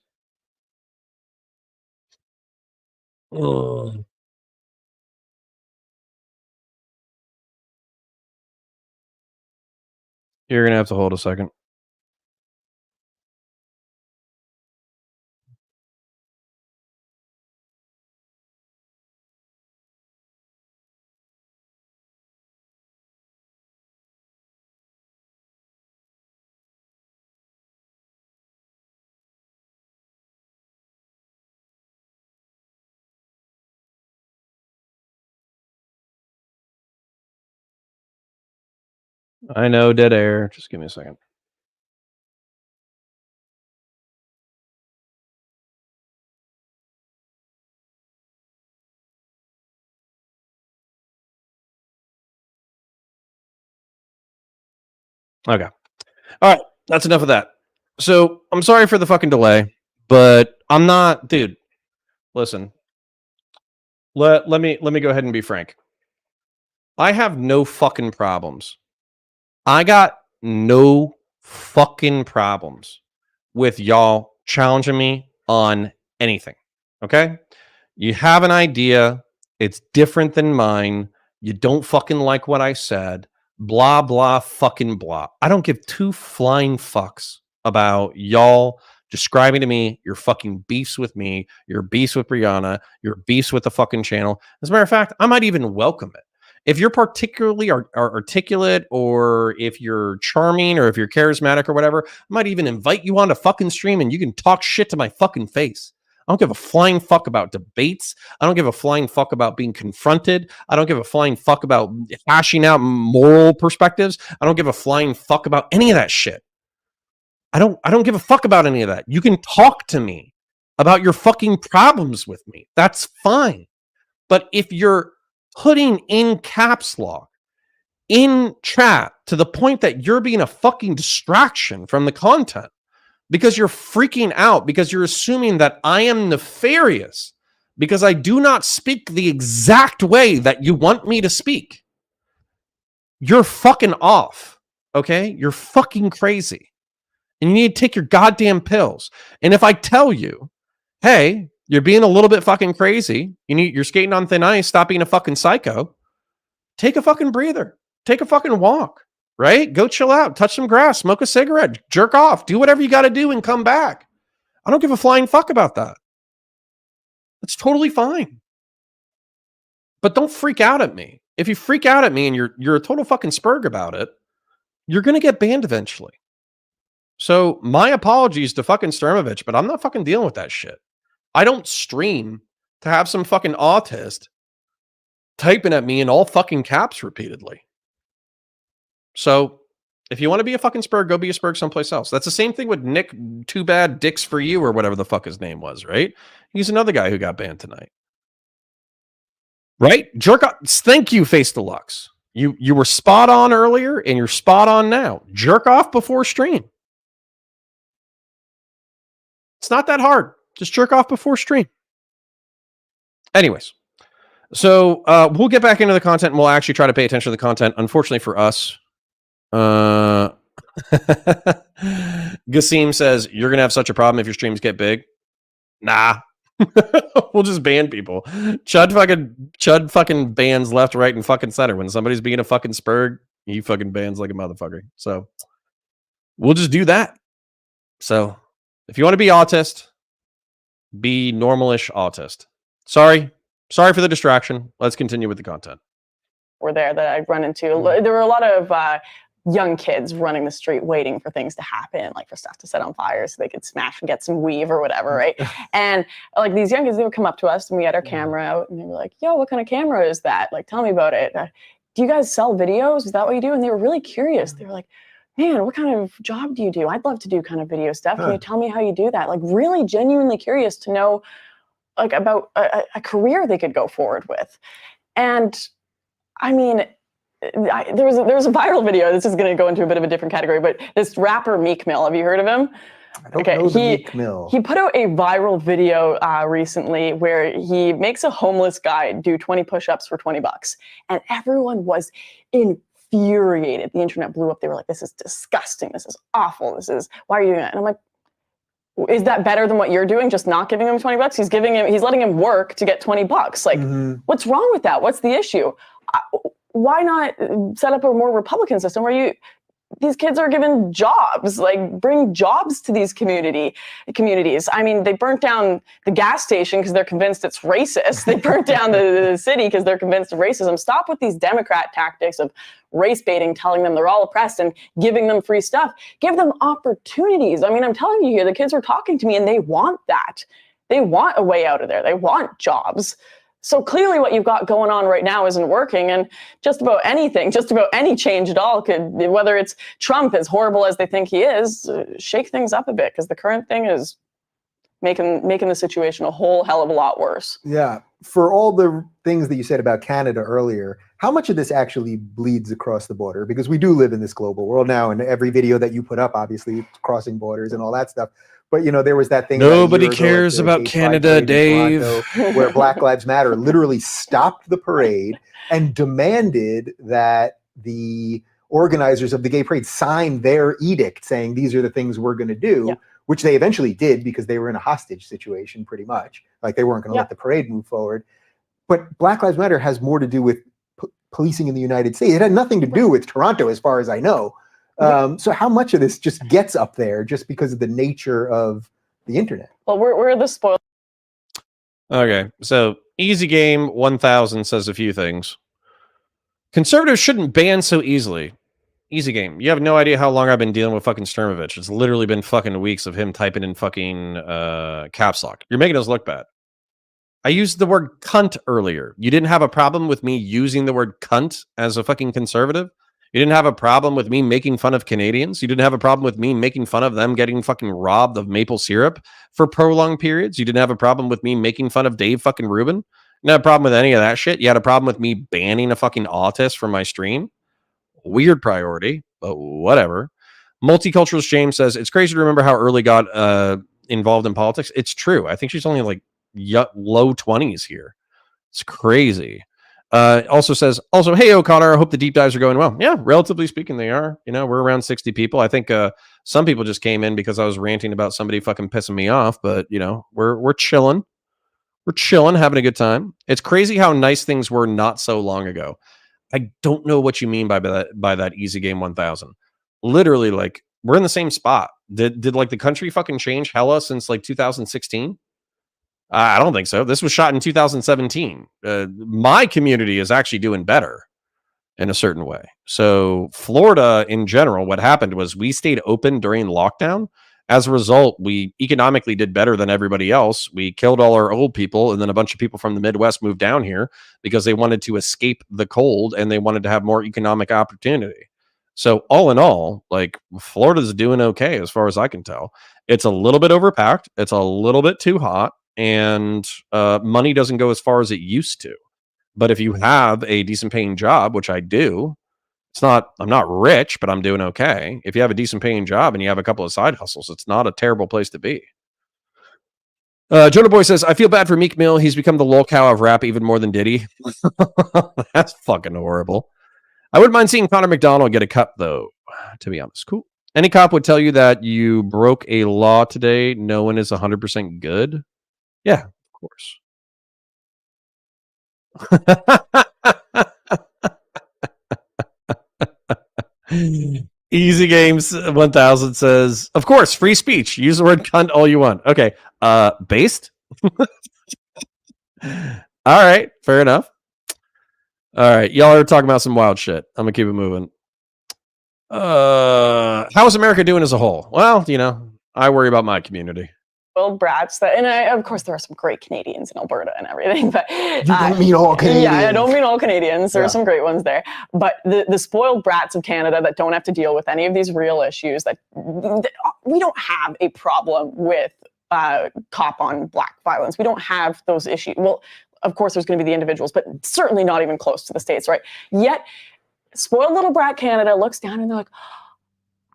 Ugh. You're gonna have to hold a second. I know, dead air. Just give me a second. Okay. All right. That's enough of that. So I'm sorry for the fucking delay, but I'm not, dude. Listen. Let me go ahead and be frank. I have no fucking problems. I got no fucking problems with y'all challenging me on anything. Okay? You have an idea, it's different than mine. You don't fucking like what I said. Blah blah fucking blah. I don't give two flying fucks about y'all describing to me your fucking beefs with me, your beefs with Brianna, your beefs with the fucking channel. As a matter of fact, I might even welcome it. If you're particularly articulate, or if you're charming, or if you're charismatic or whatever, I might even invite you on to fucking stream and you can talk shit to my fucking face. I don't give a flying fuck about debates. I don't give a flying fuck about being confronted. I don't give a flying fuck about hashing out moral perspectives. I don't give a flying fuck about any of that shit. I don't give a fuck about any of that. You can talk to me about your fucking problems with me. That's fine. But if you're putting in caps lock in chat to the point that you're being a fucking distraction from the content, because you're freaking out, because you're assuming that I am nefarious, because I do not speak the exact way that you want me to speak, you're fucking off, okay? You're fucking crazy. And you need to take your goddamn pills. And if I tell you, hey, you're being a little bit fucking crazy, you're skating on thin ice, stop being a fucking psycho, take a fucking breather, take a fucking walk. Right? Go chill out, touch some grass, smoke a cigarette, jerk off, do whatever you got to do and come back. I don't give a flying fuck about that. That's totally fine. But don't freak out at me. If you freak out at me and you're a total fucking spurg about it, you're going to get banned eventually. So my apologies to fucking Sturmovich, but I'm not fucking dealing with that shit. I don't stream to have some fucking autist typing at me in all fucking caps repeatedly. So if you want to be a fucking spurg, go be a spurg someplace else. That's the same thing with Nick Too Bad Dicks for You, or whatever the fuck his name was, right? He's another guy who got banned tonight. Right? Jerk off. Thank you, Face Deluxe. You were spot on earlier and you're spot on now. Jerk off before stream. It's not that hard. Just jerk off before stream. Anyways, so we'll get back into the content and we'll actually try to pay attention to the content. Unfortunately for us, Gasim says, you're going to have such a problem if your streams get big. Nah. We'll just ban people. Chud fucking bans left, right, and fucking center. When somebody's being a fucking spurg, he fucking bans like a motherfucker. So we'll just do that. So if you want to be autist, be normalish autist. Sorry for the distraction. Let's continue with the content. Were there that I'd run into. There were a lot of young kids running the street waiting for things to happen, like for stuff to set on fire so they could smash and get some weave or whatever, right? And like these young kids, they would come up to us and we had our camera out and they were like, yo, what kind of camera is that? Like, tell me about it. Do you guys sell videos? Is that what you do? And they were really curious. They were like, man, what kind of job do you do? I'd love to do kind of video stuff. Can you tell me how you do that? Like really genuinely curious to know like about a career they could go forward with. And I mean, there was a viral video. This is going to go into a bit of a different category, but this rapper Meek Mill, have you heard of him? I don't know the Meek Mill. He put out a viral video recently where he makes a homeless guy do 20 push-ups for $20, and everyone was infuriated. The internet blew up. They were like, "This is disgusting. This is awful. Why are you doing that?" And I'm like, is that better than what you're doing? Just not giving him $20? He's letting him work to get $20. Like, what's wrong with that? What's the issue? Why not set up a more Republican system where these kids are given jobs, like bring jobs to these communities. I mean, they burnt down the gas station because they're convinced it's racist. They burnt down the city because they're convinced of racism. Stop with these Democrat tactics of race baiting, telling them they're all oppressed and giving them free stuff. Give them opportunities. I mean, I'm telling you here, the kids are talking to me and they want that. They want a way out of there. They want jobs. So clearly what you've got going on right now isn't working, and just about anything, just about any change at all could, whether it's Trump, as horrible as they think he is, shake things up a bit, because the current thing is making the situation a whole hell of a lot worse. Yeah. for all the things that you said about Canada earlier, how much of this actually bleeds across the border? Because we do live in this global world now, and every video that you put up, obviously, it's crossing borders and all that stuff. But there was that thing. Nobody cares about Canada, Dave. Where Black Lives Matter literally stopped the parade and demanded that the organizers of the gay parade sign their edict saying these are the things we're going to do, which they eventually did because they were in a hostage situation, pretty much. Like they weren't going to let the parade move forward. But Black Lives Matter has more to do with policing in the United States. It had nothing to do with Toronto, as far as I know. So how much of this just gets up there just because of the nature of the internet? Well, we're the spoiled. Okay, so Easy Game 1000 says a few things. Conservatives shouldn't ban so easily. Easy Game. You have no idea how long I've been dealing with fucking Sturmovich. It's literally been fucking weeks of him typing in fucking caps lock. You're making us look bad. I used the word cunt earlier. You didn't have a problem with me using the word cunt as a fucking conservative? You didn't have a problem with me making fun of Canadians? You didn't have a problem with me making fun of them getting fucking robbed of maple syrup for prolonged periods? You didn't have a problem with me making fun of Dave fucking Rubin? You didn't have a problem with any of that shit? You had a problem with me banning a fucking autist from my stream? Weird priority, but whatever. Multiculturalist James says, it's crazy to remember how early got involved in politics. It's true. I think she's only like low 20s here. It's crazy. Also says, hey, O'Connor, I hope the deep dives are going well. Yeah, relatively speaking, they are. We're around 60 people. I think some people just came in because I was ranting about somebody fucking pissing me off, but, we're chilling. We're chilling, having a good time. It's crazy how nice things were not so long ago. I don't know what you mean by that Easy Game 1000. Literally, like, we're in the same spot. Did like the country fucking change hella since like 2016? I don't think so. This was shot in 2017. My community is actually doing better in a certain way. So Florida in general, what happened was we stayed open during lockdown. As a result, we economically did better than everybody else. We killed all our old people, and then a bunch of people from the Midwest moved down here because they wanted to escape the cold and they wanted to have more economic opportunity. So all in all, like, Florida's doing okay as far as I can tell. It's a little bit overpacked. It's a little bit too hot, and money doesn't go as far as it used to. But if you have a decent paying job, which I do, I'm not rich, but I'm doing okay. If you have a decent paying job and you have a couple of side hustles, it's not a terrible place to be. Jonah Boy says, I feel bad for Meek Mill. He's become the lol cow of rap even more than Diddy. That's fucking horrible. I wouldn't mind seeing Connor McDonald get a cut, though, to be honest. Cool. Any cop would tell you that you broke a law today. No one is 100% good. Yeah, of course. Easy Games 1000 says, of course, free speech. Use the word cunt all you want. Okay. Based? All right. Fair enough. All right. Y'all are talking about some wild shit. I'm going to keep it moving. How's America doing as a whole? Well, I worry about my community. Spoiled brats of course there are some great Canadians in Alberta and everything, but you don't mean all Canadians. Yeah, I don't mean all Canadians. There are some great ones there, but the spoiled brats of Canada that don't have to deal with any of these real issues, that we don't have a problem with cop on black violence. We don't have those issues. Well, of course there's going to be the individuals, but certainly not even close to the states, right? Yet spoiled little brat Canada looks down and they're like,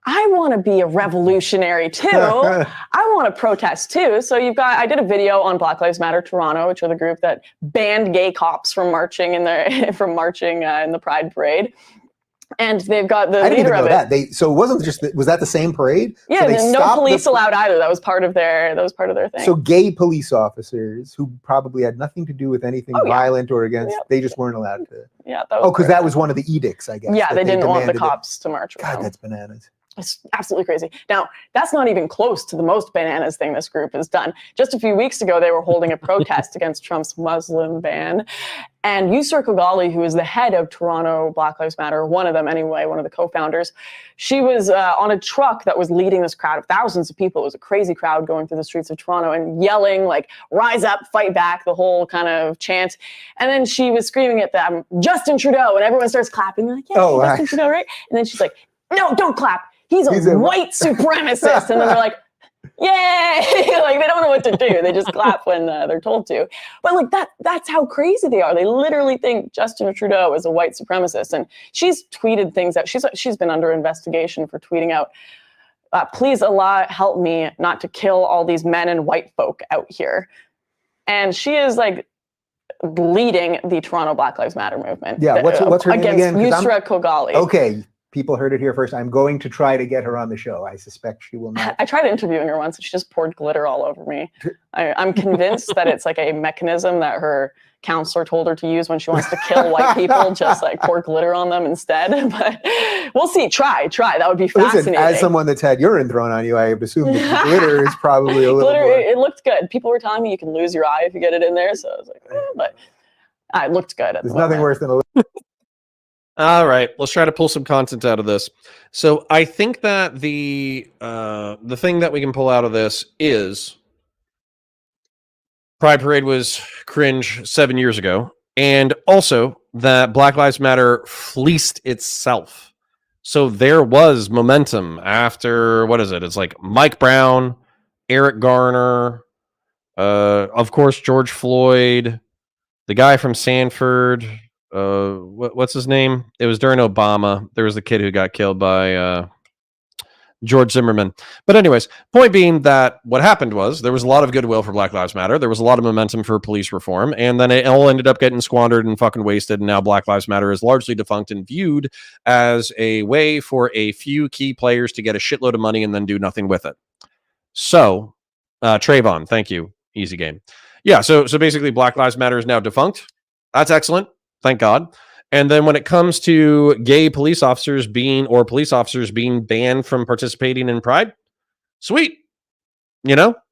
I want to be a revolutionary too. I want to protest too. So I did a video on Black Lives Matter Toronto, which are the group that banned gay cops from marching in the Pride Parade. And they've got the leader of it. That. So it wasn't just was that the same parade? Yeah, so no police allowed either. That was part of their thing. So gay police officers who probably had nothing to do with anything violent or against, they just weren't allowed to. Yeah. Because that was one of the edicts, I guess. Yeah, they didn't want the cops to march. God, that's bananas. It's absolutely crazy. Now, that's not even close to the most bananas thing this group has done. Just a few weeks ago, they were holding a protest against Trump's Muslim ban. And Yusra Kogali, who is the head of Toronto Black Lives Matter, one of them anyway, one of the co-founders, she was on a truck that was leading this crowd of thousands of people. It was a crazy crowd going through the streets of Toronto and yelling, like, rise up, fight back, the whole kind of chant. And then she was screaming at them, Justin Trudeau, and everyone starts clapping. They're like, yeah, Justin Trudeau, right? And then she's like, no, don't clap. He's a white supremacist. And then they're like, yay! Like, they don't know what to do. They just clap when they're told to. But like that's how crazy they are. They literally think Justin Trudeau is a white supremacist. And she's tweeted things out. She's been under investigation for tweeting out, please Allah help me not to kill all these men and white folk out here. And she is like leading the Toronto Black Lives Matter movement. Yeah, what's her name again? Against Yusra Kogali. Okay, people heard it here first. I'm going to try to get her on the show. I suspect she will not. I tried interviewing her once and she just poured glitter all over me. I'm convinced that it's like a mechanism that her counselor told her to use when she wants to kill white people, just like pour glitter on them instead. But we'll see. Try. That would be fascinating. Listen, as someone that's had urine thrown on you, I assume that glitter is probably a little more. It looked good. People were telling me you can lose your eye if you get it in there. So I was like, but it looked good. There's nothing worse than a All right, let's try to pull some content out of this. So I think that the thing that we can pull out of this is Pride Parade was cringe 7 years ago, and also that Black Lives Matter fleeced itself. So there was momentum after, what is it? It's like Mike Brown, Eric Garner, of course, George Floyd, the guy from Sanford, what's his name? It was during Obama. There was the kid who got killed by George Zimmerman. But anyways, point being that what happened was there was a lot of goodwill for Black Lives Matter. There was a lot of momentum for police reform, and then it all ended up getting squandered and fucking wasted. And now Black Lives Matter is largely defunct and viewed as a way for a few key players to get a shitload of money and then do nothing with it. So, Trayvon, thank you. Easy game. Yeah, so basically Black Lives Matter is now defunct. That's excellent. Thank God. And then when it comes to gay police officers being banned from participating in Pride, sweet.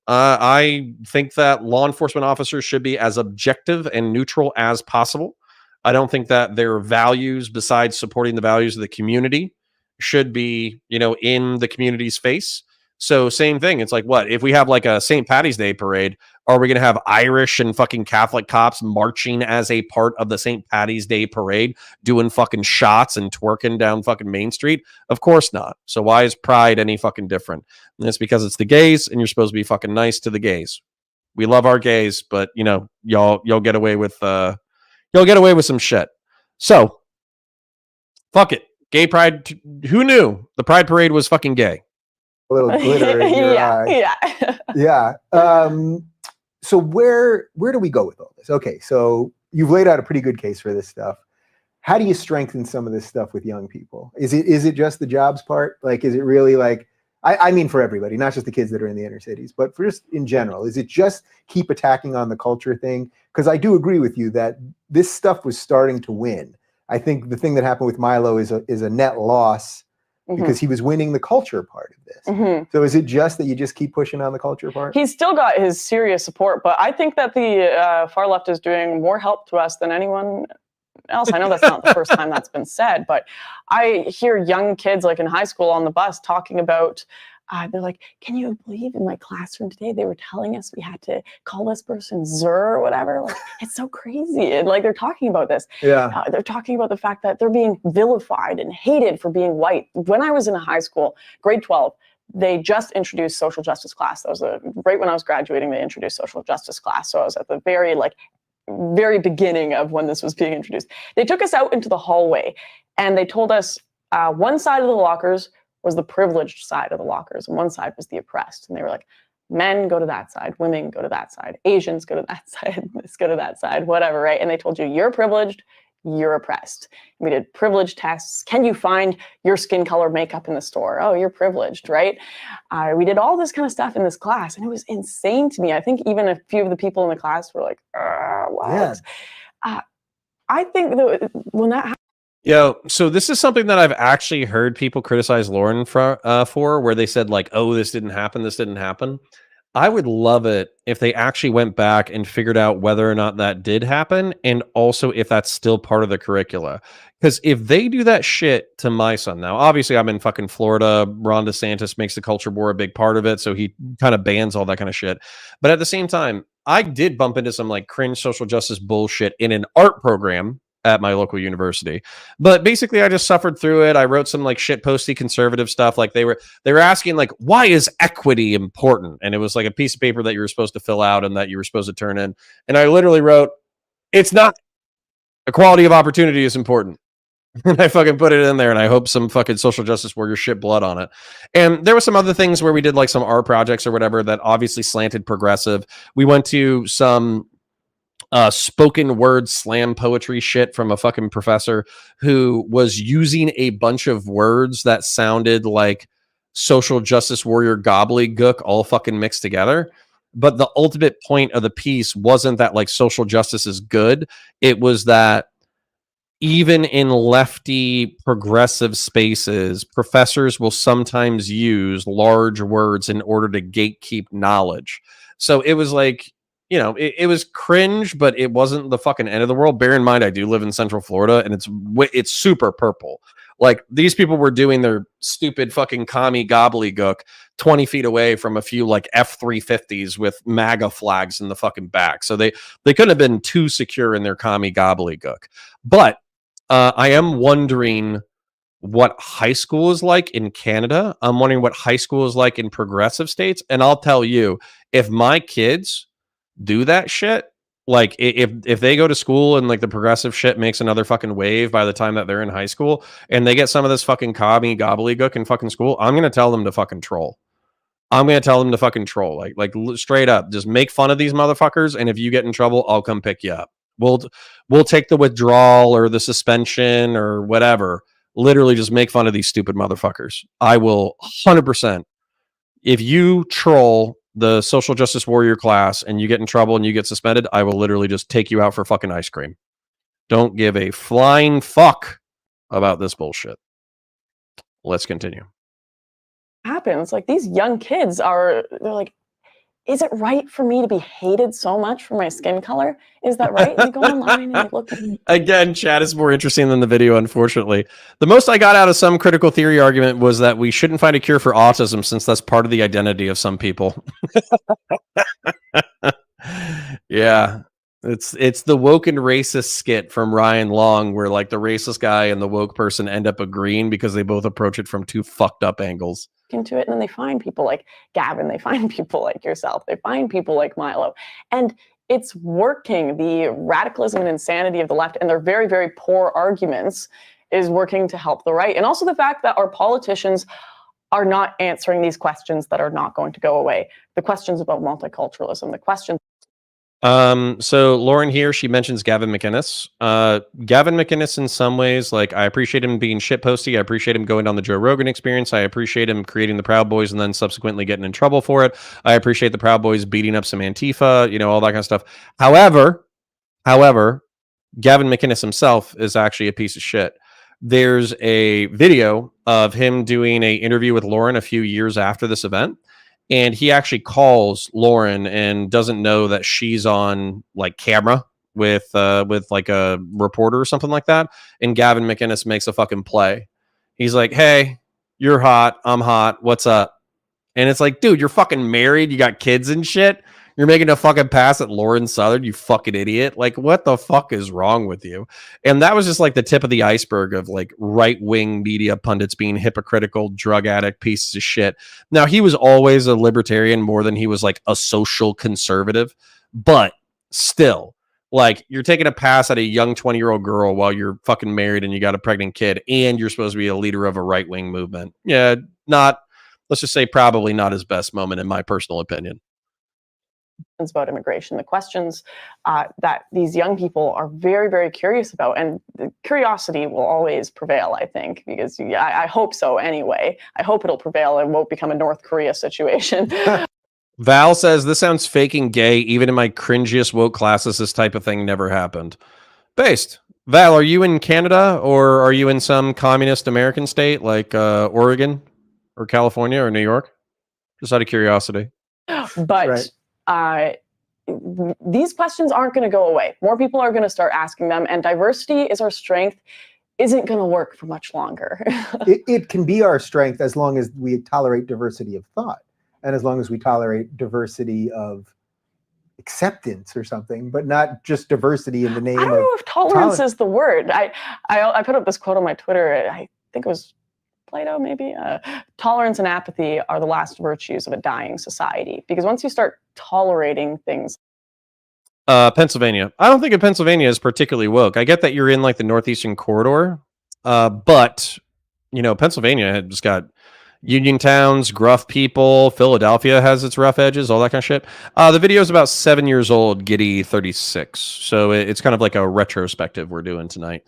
I think that law enforcement officers should be as objective and neutral as possible. I don't think that their values, besides supporting the values of the community, should be, in the community's face. So same thing. It's like, what if we have like a St. Patty's Day parade? Are we going to have Irish and fucking Catholic cops marching as a part of the St. Patty's Day parade, doing fucking shots and twerking down fucking Main Street? Of course not. So why is Pride any fucking different? And it's because it's the gays, and you're supposed to be fucking nice to the gays. We love our gays, but y'all get away with some shit. So fuck it. Gay Pride. Who knew the Pride parade was fucking gay? A little glitter in your eye. Yeah. So where do we go with all this? Okay, so you've laid out a pretty good case for this stuff. How do you strengthen some of this stuff with young people? Is it just the jobs part? Like, is it really like, I mean for everybody, not just the kids that are in the inner cities, but for just in general, is it just keep attacking on the culture thing? Because I do agree with you that this stuff was starting to win. I think the thing that happened with Milo is a net loss, because he was winning the culture part of this. So is it just that you just keep pushing on the culture part? He's still got his serious support, but I think that the far left is doing more help to us than anyone else. I know that's not the first time that's been said, but I hear young kids like in high school on the bus talking about, they're like, can you believe in my classroom today they were telling us we had to call this person Zer or whatever? Like, it's so crazy. And like, they're talking about this. Yeah. They're talking about the fact that they're being vilified and hated for being white. When I was in high school, grade 12, they just introduced social justice class. That was right when I was graduating, they introduced social justice class. So I was at the very beginning of when this was being introduced. They took us out into the hallway and they told us one side of the lockers was the privileged side of the lockers, and one side was the oppressed. And they were like, men go to that side, women go to that side, Asians go to that side, this go to that side, whatever, right? And they told you, you're privileged, you're oppressed. We did privilege tests. Can you find your skin color makeup in the store? Oh, you're privileged, right? We did all this kind of stuff in this class, and it was insane to me. I think even a few of the people in the class were like, what? Yeah. I think that when that happened, so this is something that I've actually heard people criticize Lauren for, where they said like, oh, this didn't happen. I would love it if they actually went back and figured out whether or not that did happen, and also if that's still part of the curricula. Because if they do that shit to my son, now obviously I'm in fucking Florida, Ron DeSantis makes the culture war a big part of it, so he kind of bans all that kind of shit. But at the same time, I did bump into some like cringe social justice bullshit in an art program at my local university. But basically I just suffered through it. I wrote some like shit posty conservative stuff. Like they were asking like, why is equity important? And it was like a piece of paper that you were supposed to fill out and that you were supposed to turn in. And I literally wrote, it's not. Equality of opportunity is important. And I fucking put it in there, and I hope some fucking social justice warrior shit blood on it. And there were some other things where we did like some art projects or whatever that obviously slanted progressive. We went to some spoken word slam poetry shit from a fucking professor who was using a bunch of words that sounded like social justice warrior gobbledygook all fucking mixed together. But the ultimate point of the piece wasn't that like social justice is good. It was that even in lefty progressive spaces, professors will sometimes use large words in order to gatekeep knowledge. So it was like, you know, it was cringe, but it wasn't the fucking end of the world. Bear in mind, I do live in Central Florida, and it's super purple. Like these people were doing their stupid fucking commie gobbledygook 20 feet away from a few like F-350s with MAGA flags in the fucking back. So they couldn't have been too secure in their commie gobbledygook. But I am wondering what high school is like in Canada. I'm wondering what high school is like in progressive states. And I'll tell you, if my kids do that shit, like if they go to school and like the progressive shit makes another fucking wave by the time that they're in high school and they get some of this fucking commie gobbledygook in fucking school, I'm going to tell them to fucking troll. I'm going to tell them to fucking troll. Like straight up, just make fun of these motherfuckers. And if you get in trouble, I'll come pick you up. We'll take the withdrawal or the suspension or whatever. Literally just make fun of these stupid motherfuckers. I will 100%. If you troll the social justice warrior class and you get in trouble and you get suspended, I will literally just take you out for fucking ice cream. Don't give a flying fuck about this bullshit. Let's continue. Happens like these young kids they're like, is it right for me to be hated so much for my skin color? Is that right? And they go online and they look at me. Again, chat is more interesting than the video, unfortunately. The most I got out of some critical theory argument was that we shouldn't find a cure for autism since that's part of the identity of some people. Yeah. It's the woke and racist skit from Ryan Long where like the racist guy and the woke person end up agreeing because they both approach it from two fucked up angles. Into it, and then they find people like Gavin, they find people like yourself, they find people like Milo, and it's working. The radicalism and insanity of the left and their very, very poor arguments is working to help the right. And also the fact that our politicians are not answering these questions that are not going to go away. The questions about multiculturalism, the questions. So Lauren here, she mentions Gavin McInnes. Gavin McInnes, in some ways, like I appreciate him being shitposty. I appreciate him going down the Joe Rogan experience. I appreciate him creating the Proud Boys and then subsequently getting in trouble for it. I appreciate the Proud Boys beating up some Antifa, you know, all that kind of stuff. However, Gavin McInnes himself is actually a piece of shit. There's a video of him doing an interview with Lauren a few years after this event. And he actually calls Lauren and doesn't know that she's on like camera with like a reporter or something like that. And Gavin McInnes makes a fucking play. He's like, "Hey, you're hot. I'm hot. What's up?" And it's like, dude, you're fucking married. You got kids and shit. You're making a fucking pass at Lauren Southern, you fucking idiot. Like, what the fuck is wrong with you? And that was just like the tip of the iceberg of like right-wing media pundits being hypocritical, drug addict pieces of shit. Now, he was always a libertarian more than he was like a social conservative, but still, like, you're taking a pass at a young 20-year-old girl while you're fucking married and you got a pregnant kid and you're supposed to be a leader of a right-wing movement. Yeah, let's just say probably not his best moment in my personal opinion. About immigration, the questions that these young people are very, very curious about, and the curiosity will always prevail, I think, because I hope so anyway. I hope it'll prevail and won't become a North Korea situation. Val says, this sounds fake and gay. Even in my cringiest woke classes, this type of thing never happened. Based. Val, are you in Canada or are you in some communist American state like Oregon or California or New York? Just out of curiosity. But right. These questions aren't going to go away. More people are going to start asking them, and diversity is our strength isn't going to work for much longer. It can be our strength as long as we tolerate diversity of thought and as long as we tolerate diversity of acceptance or something, but not just diversity in the name I don't of know if tolerance is the word. I put up this quote on my Twitter. I think it was Plato, maybe. Tolerance and apathy are the last virtues of a dying society, because once you start tolerating things. Pennsylvania. I don't think of Pennsylvania as particularly woke. I get that you're in like the northeastern corridor, but you know, Pennsylvania had just got Union towns, gruff people. Philadelphia has its rough edges, all that kind of shit. The video is about 7 years old, Giddy 36. So it's kind of like a retrospective we're doing tonight.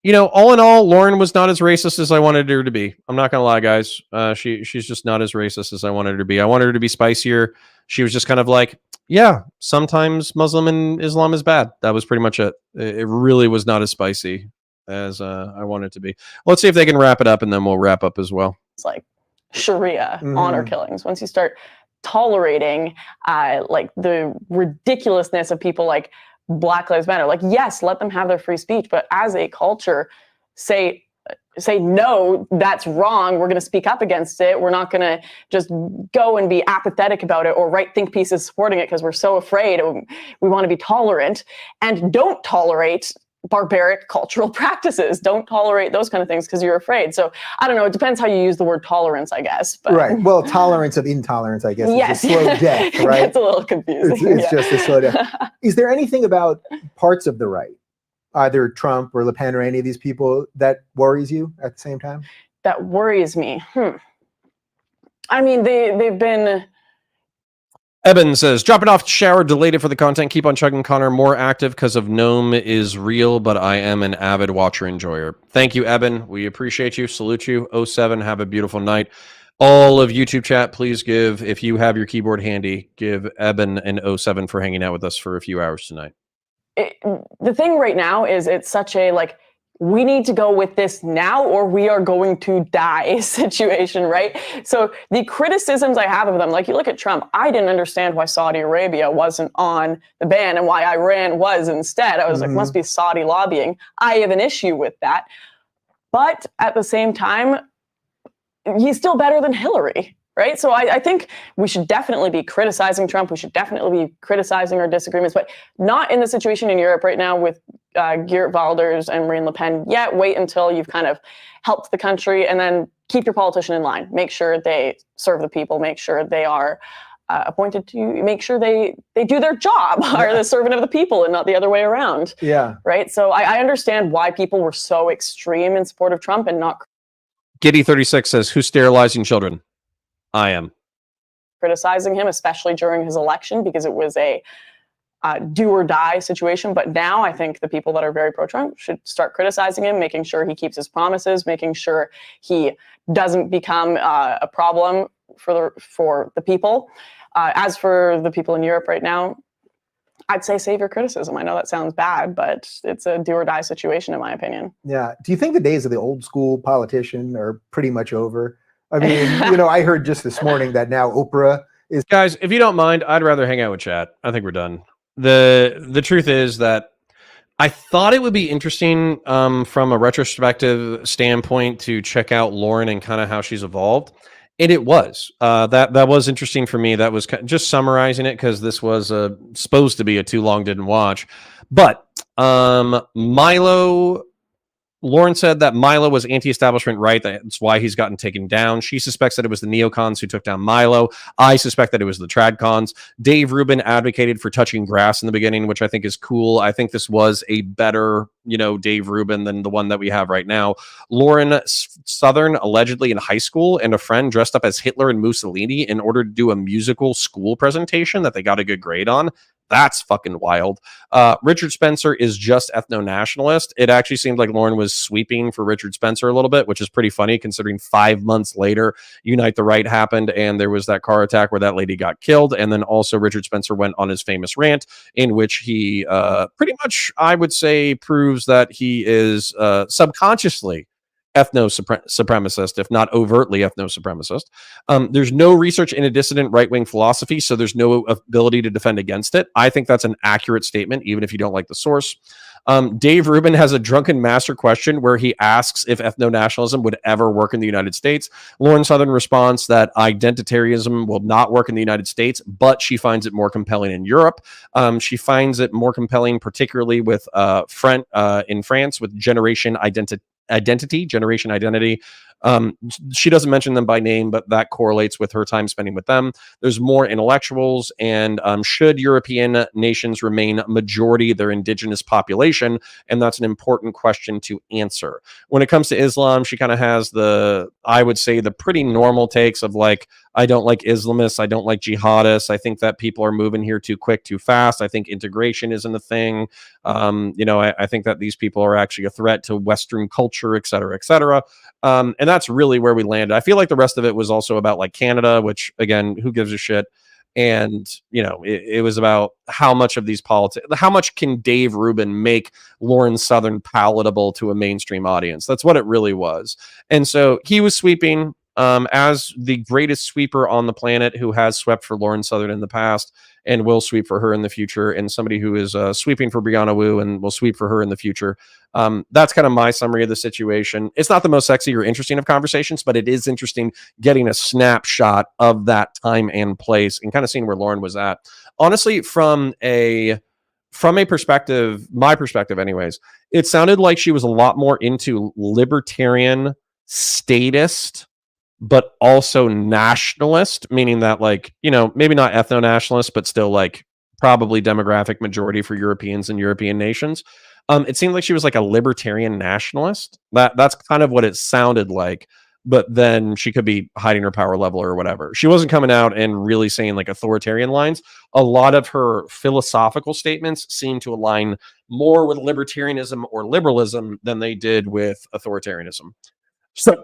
You know, all in all, Lauren was not as racist as I wanted her to be. I'm not gonna lie, guys. She's just not as racist as I wanted her to be. I wanted her to be spicier. She was just kind of like, yeah, sometimes Muslim and Islam is bad. That was pretty much it. It really was not as spicy as I wanted it to be. Let's see if they can wrap it up, and then we'll wrap up as well. It's like Sharia, honor killings. Once you start tolerating like the ridiculousness of people like Black Lives Matter, like, yes, let them have their free speech, but as a culture, say no, that's wrong. We're going to speak up against it. We're not going to just go and be apathetic about it or write think pieces supporting it because we're so afraid. We want to be tolerant, and don't tolerate barbaric cultural practices. Don't tolerate those kind of things because you're afraid. So I don't know. It depends how you use the word tolerance, I guess. But. Right. Well, tolerance of intolerance, I guess, yes. is a slow death, right? It's a little confusing. It's just a slow death. Is there anything about parts of the right, either Trump or Le Pen or any of these people, that worries you at the same time? That worries me. I mean, they've been... Eben says, dropping off shower, delayed it for the content. Keep on chugging, Connor. More active because of Gnome is real, but I am an avid watcher enjoyer. Thank you, Eben. We appreciate you. Salute you. 07, have a beautiful night. All of YouTube chat, please give, if you have your keyboard handy, give Eben an 07 for hanging out with us for a few hours tonight. The thing right now is it's such a, like, we need to go with this now or we are going to die situation, right? So the criticisms I have of them, like you look at Trump, I didn't understand why Saudi Arabia wasn't on the ban and why Iran was instead. I was like, must be Saudi lobbying. I have an issue with that. But at the same time, he's still better than Hillary, right? So I think we should definitely be criticizing Trump. We should definitely be criticizing our disagreements, but not in the situation in Europe right now with Geert Wilders and Marine Le Pen yet. Wait until you've kind of helped the country, and then keep your politician in line. Make sure they serve the people. Make sure they are appointed to, make sure they do their job, are the servant of the people and not the other way around. Yeah. Right? So I understand why people were so extreme in support of Trump and not... Giddy 36 says, who's sterilizing children? I am. Criticizing him, especially during his election, because it was a do or die situation. But now I think the people that are very pro-Trump should start criticizing him, making sure he keeps his promises, making sure he doesn't become a problem for the people. As for the people in Europe right now, I'd say save your criticism. I know that sounds bad, but it's a do or die situation, in my opinion. Yeah. Do you think the days of the old school politician are pretty much over? I mean, you know, I heard just this morning that now Oprah is... Guys, if you don't mind, I'd rather hang out with chat. I think we're done. The truth is that I thought it would be interesting from a retrospective standpoint to check out Lauren and kind of how she's evolved. And it was. That was interesting for me. That was just summarizing it because this was supposed to be a too long didn't watch. But Lauren said that Milo was anti-establishment right. That's why he's gotten taken down. She suspects that it was the neocons who took down Milo. I suspect that it was the tradcons. Dave Rubin advocated for touching grass in the beginning, which I think is cool. I think this was a better, Dave Rubin than the one that we have right now. Lauren Southern, allegedly in high school, and a friend dressed up as Hitler and Mussolini in order to do a musical school presentation that they got a good grade on. That's fucking wild. Richard Spencer is just ethno-nationalist. It actually seemed like Lauren was sweeping for Richard Spencer a little bit, which is pretty funny considering 5 months later, Unite the Right happened and there was that car attack where that lady got killed. And then also Richard Spencer went on his famous rant in which he pretty much, I would say, proves that he is subconsciously ethno-supremacist, if not overtly ethno-supremacist. There's no research in a dissident right-wing philosophy, so there's no ability to defend against it. I think that's an accurate statement, even if you don't like the source. Dave Rubin has a drunken master question where he asks if ethno-nationalism would ever work in the United States. Lauren Southern responds that identitarianism will not work in the United States, but she finds it more compelling in Europe. She finds it more compelling, particularly with in France, with Generation Identity. She doesn't mention them by name, but that correlates with her time spending with them. There's more intellectuals, and should European nations remain majority their indigenous population? And that's an important question to answer. When it comes to Islam, she kind of has I would say, the pretty normal takes of like, I don't like Islamists, I don't like jihadists, I think that people are moving here too quick, too fast, I think integration isn't a thing. I think that these people are actually a threat to Western culture, et cetera, et cetera. And that's really where we landed. I feel like the rest of it was also about like Canada, which again, who gives a shit? And, it was about how much of these politics, how much can Dave Rubin make Lauren Southern palatable to a mainstream audience? That's what it really was. And so he was sweeping as the greatest sweeper on the planet, who has swept for Lauren Southern in the past and will sweep for her in the future, and somebody who is sweeping for Brianna Wu and will sweep for her in the future. That's kind of my summary of the situation. It's not the most sexy or interesting of conversations, but it is interesting getting a snapshot of that time and place and kind of seeing where Lauren was at. Honestly, from a perspective, my perspective anyways, it sounded like she was a lot more into libertarian, statist, but also nationalist, meaning that like, maybe not ethno-nationalist, but still like probably demographic majority for Europeans and European nations. It seemed like she was like a libertarian nationalist. That's kind of what it sounded like, but then she could be hiding her power level or whatever. She wasn't coming out and really saying like authoritarian lines. A lot of her philosophical statements seem to align more with libertarianism or liberalism than they did with authoritarianism. So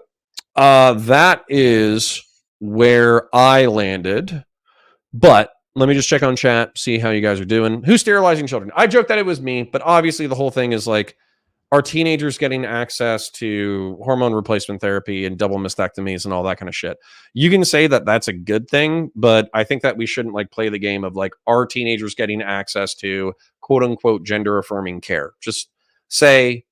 that is where I landed. But let me just check on chat, see how you guys are doing. Who's sterilizing children? I joked that it was me, but obviously the whole thing is like, are teenagers getting access to hormone replacement therapy and double mastectomies and all that kind of shit? You can say that that's a good thing, but I think that we shouldn't like play the game of like, are teenagers getting access to quote unquote gender affirming care? Just say,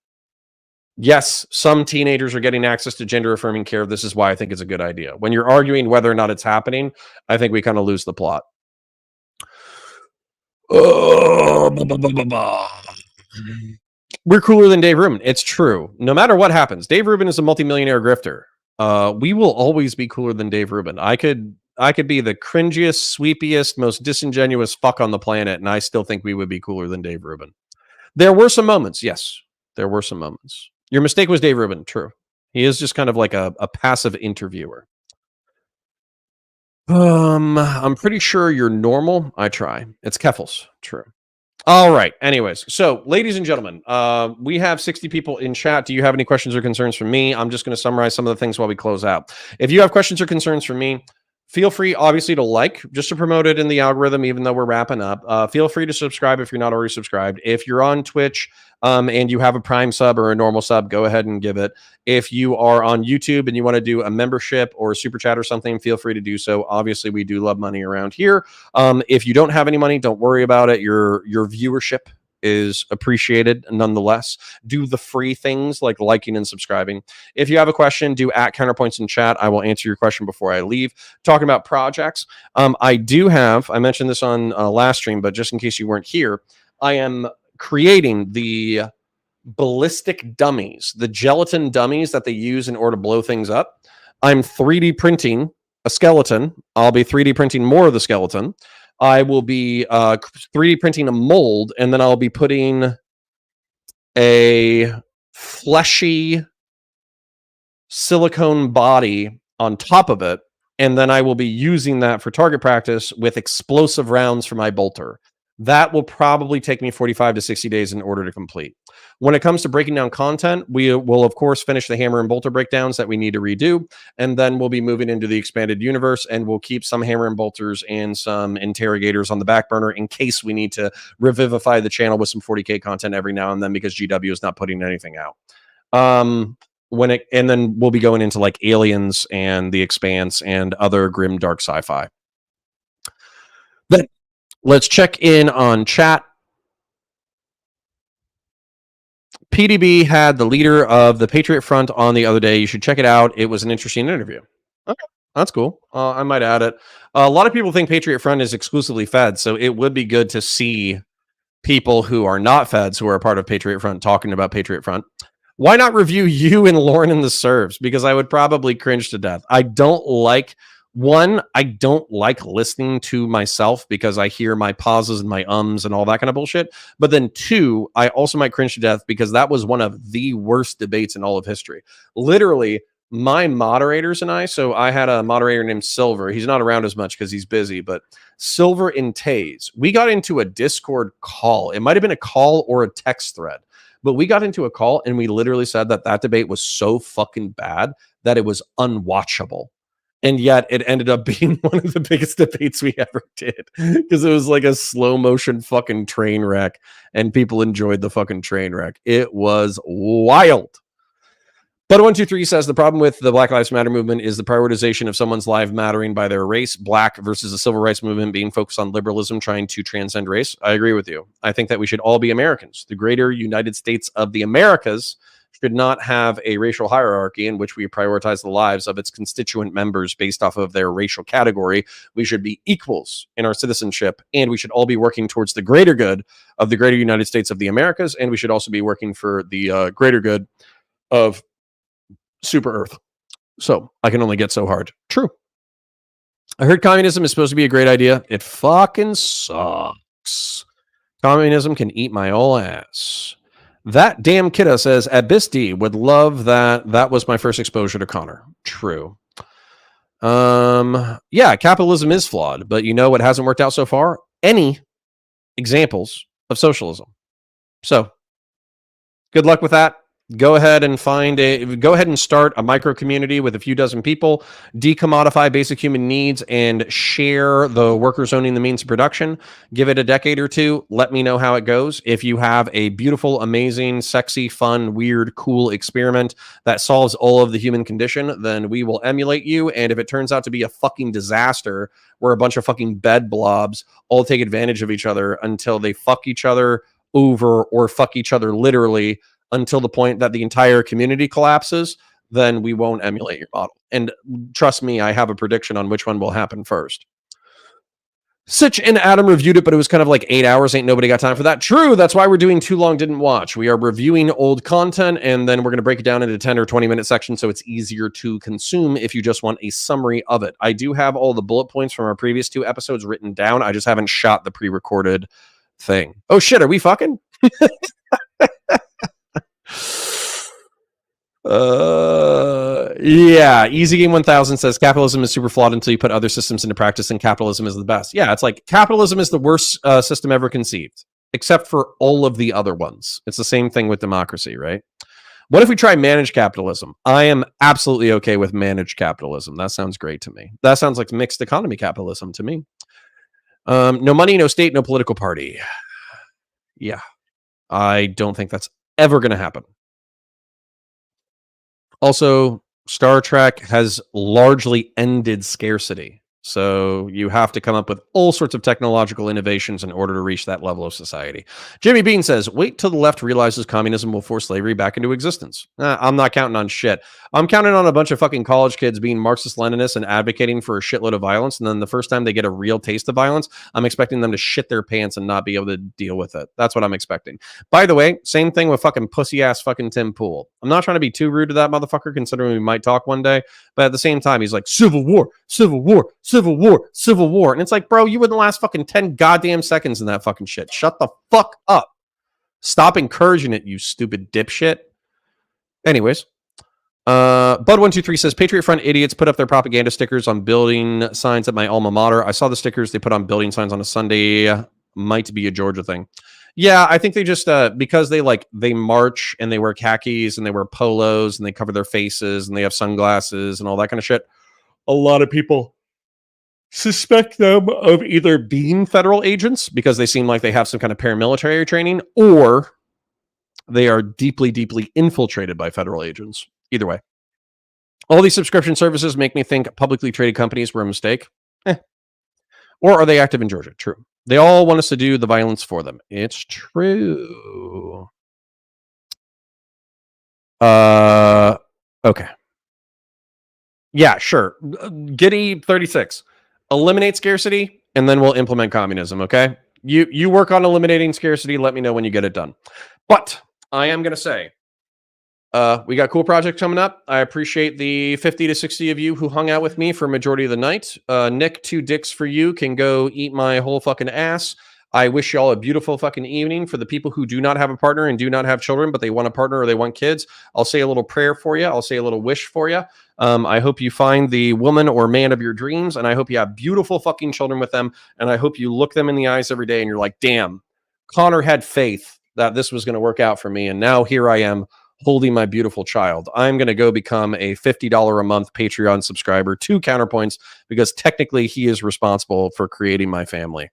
yes, some teenagers are getting access to gender affirming care. This is why I think it's a good idea. When you're arguing whether or not it's happening, I think we kind of lose the plot. We're cooler than Dave Rubin. It's true. No matter what happens, Dave Rubin is a multimillionaire grifter. We will always be cooler than Dave Rubin. I could be the cringiest, sweepiest, most disingenuous fuck on the planet, and I still think we would be cooler than Dave Rubin. There were some moments. Yes, there were some moments. Your mistake was Dave Rubin. True. He is just kind of like a passive interviewer. I'm pretty sure you're normal. I try. It's Keffels. True. All right. Anyways, so ladies and gentlemen, we have 60 people in chat. Do you have any questions or concerns from me? I'm just going to summarize some of the things while we close out. If you have questions or concerns from me, feel free, obviously, to like, just to promote it in the algorithm, even though we're wrapping up. Feel free to subscribe if you're not already subscribed. If you're on Twitch and you have a Prime sub or a normal sub, go ahead and give it. If you are on YouTube and you want to do a membership or a super chat or something, feel free to do so. Obviously, we do love money around here. If you don't have any money, don't worry about it. Your viewership is appreciated nonetheless. Do the free things like liking and subscribing. If you have a question, do @counterpoints in chat. I will answer your question before I leave. Talking about projects, I mentioned this on last stream, but just in case you weren't here, I am creating the ballistic dummies, the gelatin dummies that they use in order to blow things up. I'm 3D printing a skeleton. I'll be 3D printing more of the skeleton. I will be 3D printing a mold, and then I'll be putting a fleshy silicone body on top of it, and then I will be using that for target practice with explosive rounds for my bolter. That will probably take me 45 to 60 days in order to complete. When it comes to breaking down content, we will, of course, finish the hammer and bolter breakdowns that we need to redo, and then we'll be moving into the expanded universe, and we'll keep some hammer and bolters and some interrogators on the back burner in case we need to revivify the channel with some 40K content every now and then because GW is not putting anything out. and then we'll be going into like Aliens and The Expanse and other grim dark sci-fi. Then let's check in on chat. PDB had the leader of the Patriot Front on the other day. You should check it out. It was an interesting interview. Okay, that's cool. I might add it. A lot of people think Patriot Front is exclusively feds, so it would be good to see people who are not feds who are a part of Patriot Front talking about Patriot Front. Why not review you and Lauren in the serves? Because I would probably cringe to death. I don't like listening to myself because I hear my pauses and my ums and all that kind of bullshit. But then two, I also might cringe to death because that was one of the worst debates in all of history. Literally, my moderators and so I had a moderator named Silver. He's not around as much because he's busy, but Silver and Taze, we got into a Discord call. It might have been a call or a text thread, but we got into a call and we literally said that debate was so fucking bad that it was unwatchable. And yet it ended up being one of the biggest debates we ever did because it was like a slow motion fucking train wreck and people enjoyed the fucking train wreck. It was wild. But 123 says the problem with the Black Lives Matter movement is the prioritization of someone's life mattering by their race, black versus the civil rights movement being focused on liberalism, trying to transcend race. I agree with you. I think that we should all be Americans. The greater United States of the Americas should not have a racial hierarchy in which we prioritize the lives of its constituent members based off of their racial category. We should be equals in our citizenship, and we should all be working towards the greater good of the greater United States of the Americas, and we should also be working for the greater good of Super Earth. So I can only get so hard. True. I heard communism is supposed to be a great idea. It fucking sucks. Communism can eat my ol' ass. That damn kiddo says, Abyss D would love that. That was my first exposure to Connor. True. Yeah, capitalism is flawed, but you know what hasn't worked out so far? Any examples of socialism. So good luck with that. Go ahead and start a micro community with a few dozen people, decommodify basic human needs, and share the workers owning the means of production. Give it a decade or two. Let me know how it goes. If you have a beautiful, amazing, sexy, fun, weird, cool experiment that solves all of the human condition, then we will emulate you. And if it turns out to be a fucking disaster where a bunch of fucking bed blobs all take advantage of each other until they fuck each other over or fuck each other literally until the point that the entire community collapses, then we won't emulate your model. And trust me, I have a prediction on which one will happen first. Sitch and Adam reviewed it, but it was kind of like 8 hours. Ain't nobody got time for that. True. That's why we're doing Too Long Didn't Watch. We are reviewing old content, and then we're going to break it down into 10 or 20-minute sections so it's easier to consume if you just want a summary of it. I do have all the bullet points from our previous 2 episodes written down. I just haven't shot the pre-recorded thing. Oh, shit. Are we fucking? Yeah, Easy Game 1000 says capitalism is super flawed until you put other systems into practice, and capitalism is the best. Yeah, it's like capitalism is the worst system ever conceived, except for all of the other ones. It's the same thing with democracy, right? What if we try managed capitalism? I am absolutely okay with managed capitalism. That sounds great to me. That sounds like mixed economy capitalism to me. No money, no state, no political party. Yeah, I don't think that's ever going to happen. Also, Star Trek has largely ended scarcity. So you have to come up with all sorts of technological innovations in order to reach that level of society. Jimmy Bean says, wait till the left realizes communism will force slavery back into existence. I'm not counting on shit. I'm counting on a bunch of fucking college kids being Marxist-Leninists and advocating for a shitload of violence. And then the first time they get a real taste of violence, I'm expecting them to shit their pants and not be able to deal with it. That's what I'm expecting. By the way, same thing with fucking pussy-ass fucking Tim Pool. I'm not trying to be too rude to that motherfucker, considering we might talk one day. But at the same time, he's like, civil war, civil war, civil war, civil war. And it's like, bro, you wouldn't last fucking 10 goddamn seconds in that fucking shit. Shut the fuck up. Stop encouraging it, you stupid dipshit. Anyways, Bud123 says, Patriot Front idiots put up their propaganda stickers on building signs at my alma mater. I saw the stickers they put on building signs on a Sunday. Might be a Georgia thing. Yeah, I think they just, because they march and they wear khakis and they wear polos and they cover their faces and they have sunglasses and all that kind of shit. A lot of people suspect them of either being federal agents because they seem like they have some kind of paramilitary training, or they are deeply, deeply infiltrated by federal agents. Either way. All these subscription services make me think publicly traded companies were a mistake. Or are they active in Georgia? True. They all want us to do the violence for them. It's true. Okay. Yeah, sure. Giddy 36. Eliminate scarcity, and then we'll implement communism, okay? You work on eliminating scarcity. Let me know when you get it done. But I am going to say, we got cool projects coming up. I appreciate the 50 to 60 of you who hung out with me for a majority of the night. Nick, 2 dicks for you can go eat my whole fucking ass. I wish y'all a beautiful fucking evening. For the people who do not have a partner and do not have children, but they want a partner or they want kids, I'll say a little prayer for you. I'll say a little wish for you. I hope you find the woman or man of your dreams, and I hope you have beautiful fucking children with them, and I hope you look them in the eyes every day and you're like, damn, Connor had faith that this was going to work out for me, and now here I am holding my beautiful child. I'm going to go become a $50 a month Patreon subscriber to Counterpoints because technically he is responsible for creating my family.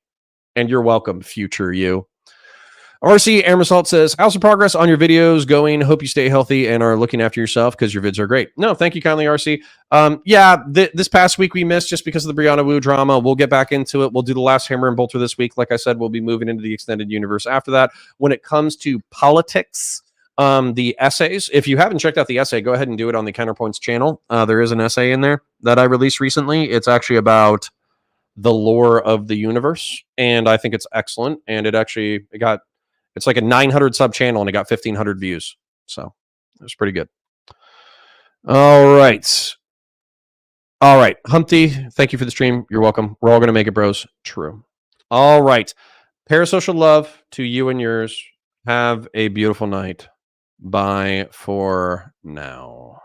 And you're welcome, future you. RC Airmasalt says, how's the progress on your videos going? Hope you stay healthy and are looking after yourself because your vids are great. No, thank you kindly, RC. This past week we missed just because of the Brianna Wu drama. We'll get back into it. We'll do the last Hammer and Bolter this week. Like I said, we'll be moving into the extended universe after that. When it comes to politics, the essays, if you haven't checked out the essay, go ahead and do it on the Counterpoints channel. There is an essay in there that I released recently. It's actually about the lore of the universe, and I think it's excellent. And it's like a 900 sub channel, and it got 1,500 views, so it was pretty good. All right, Humpty, thank you for the stream. You're welcome. We're all gonna make it, bros. True. All right, parasocial love to you and yours. Have a beautiful night. Bye for now.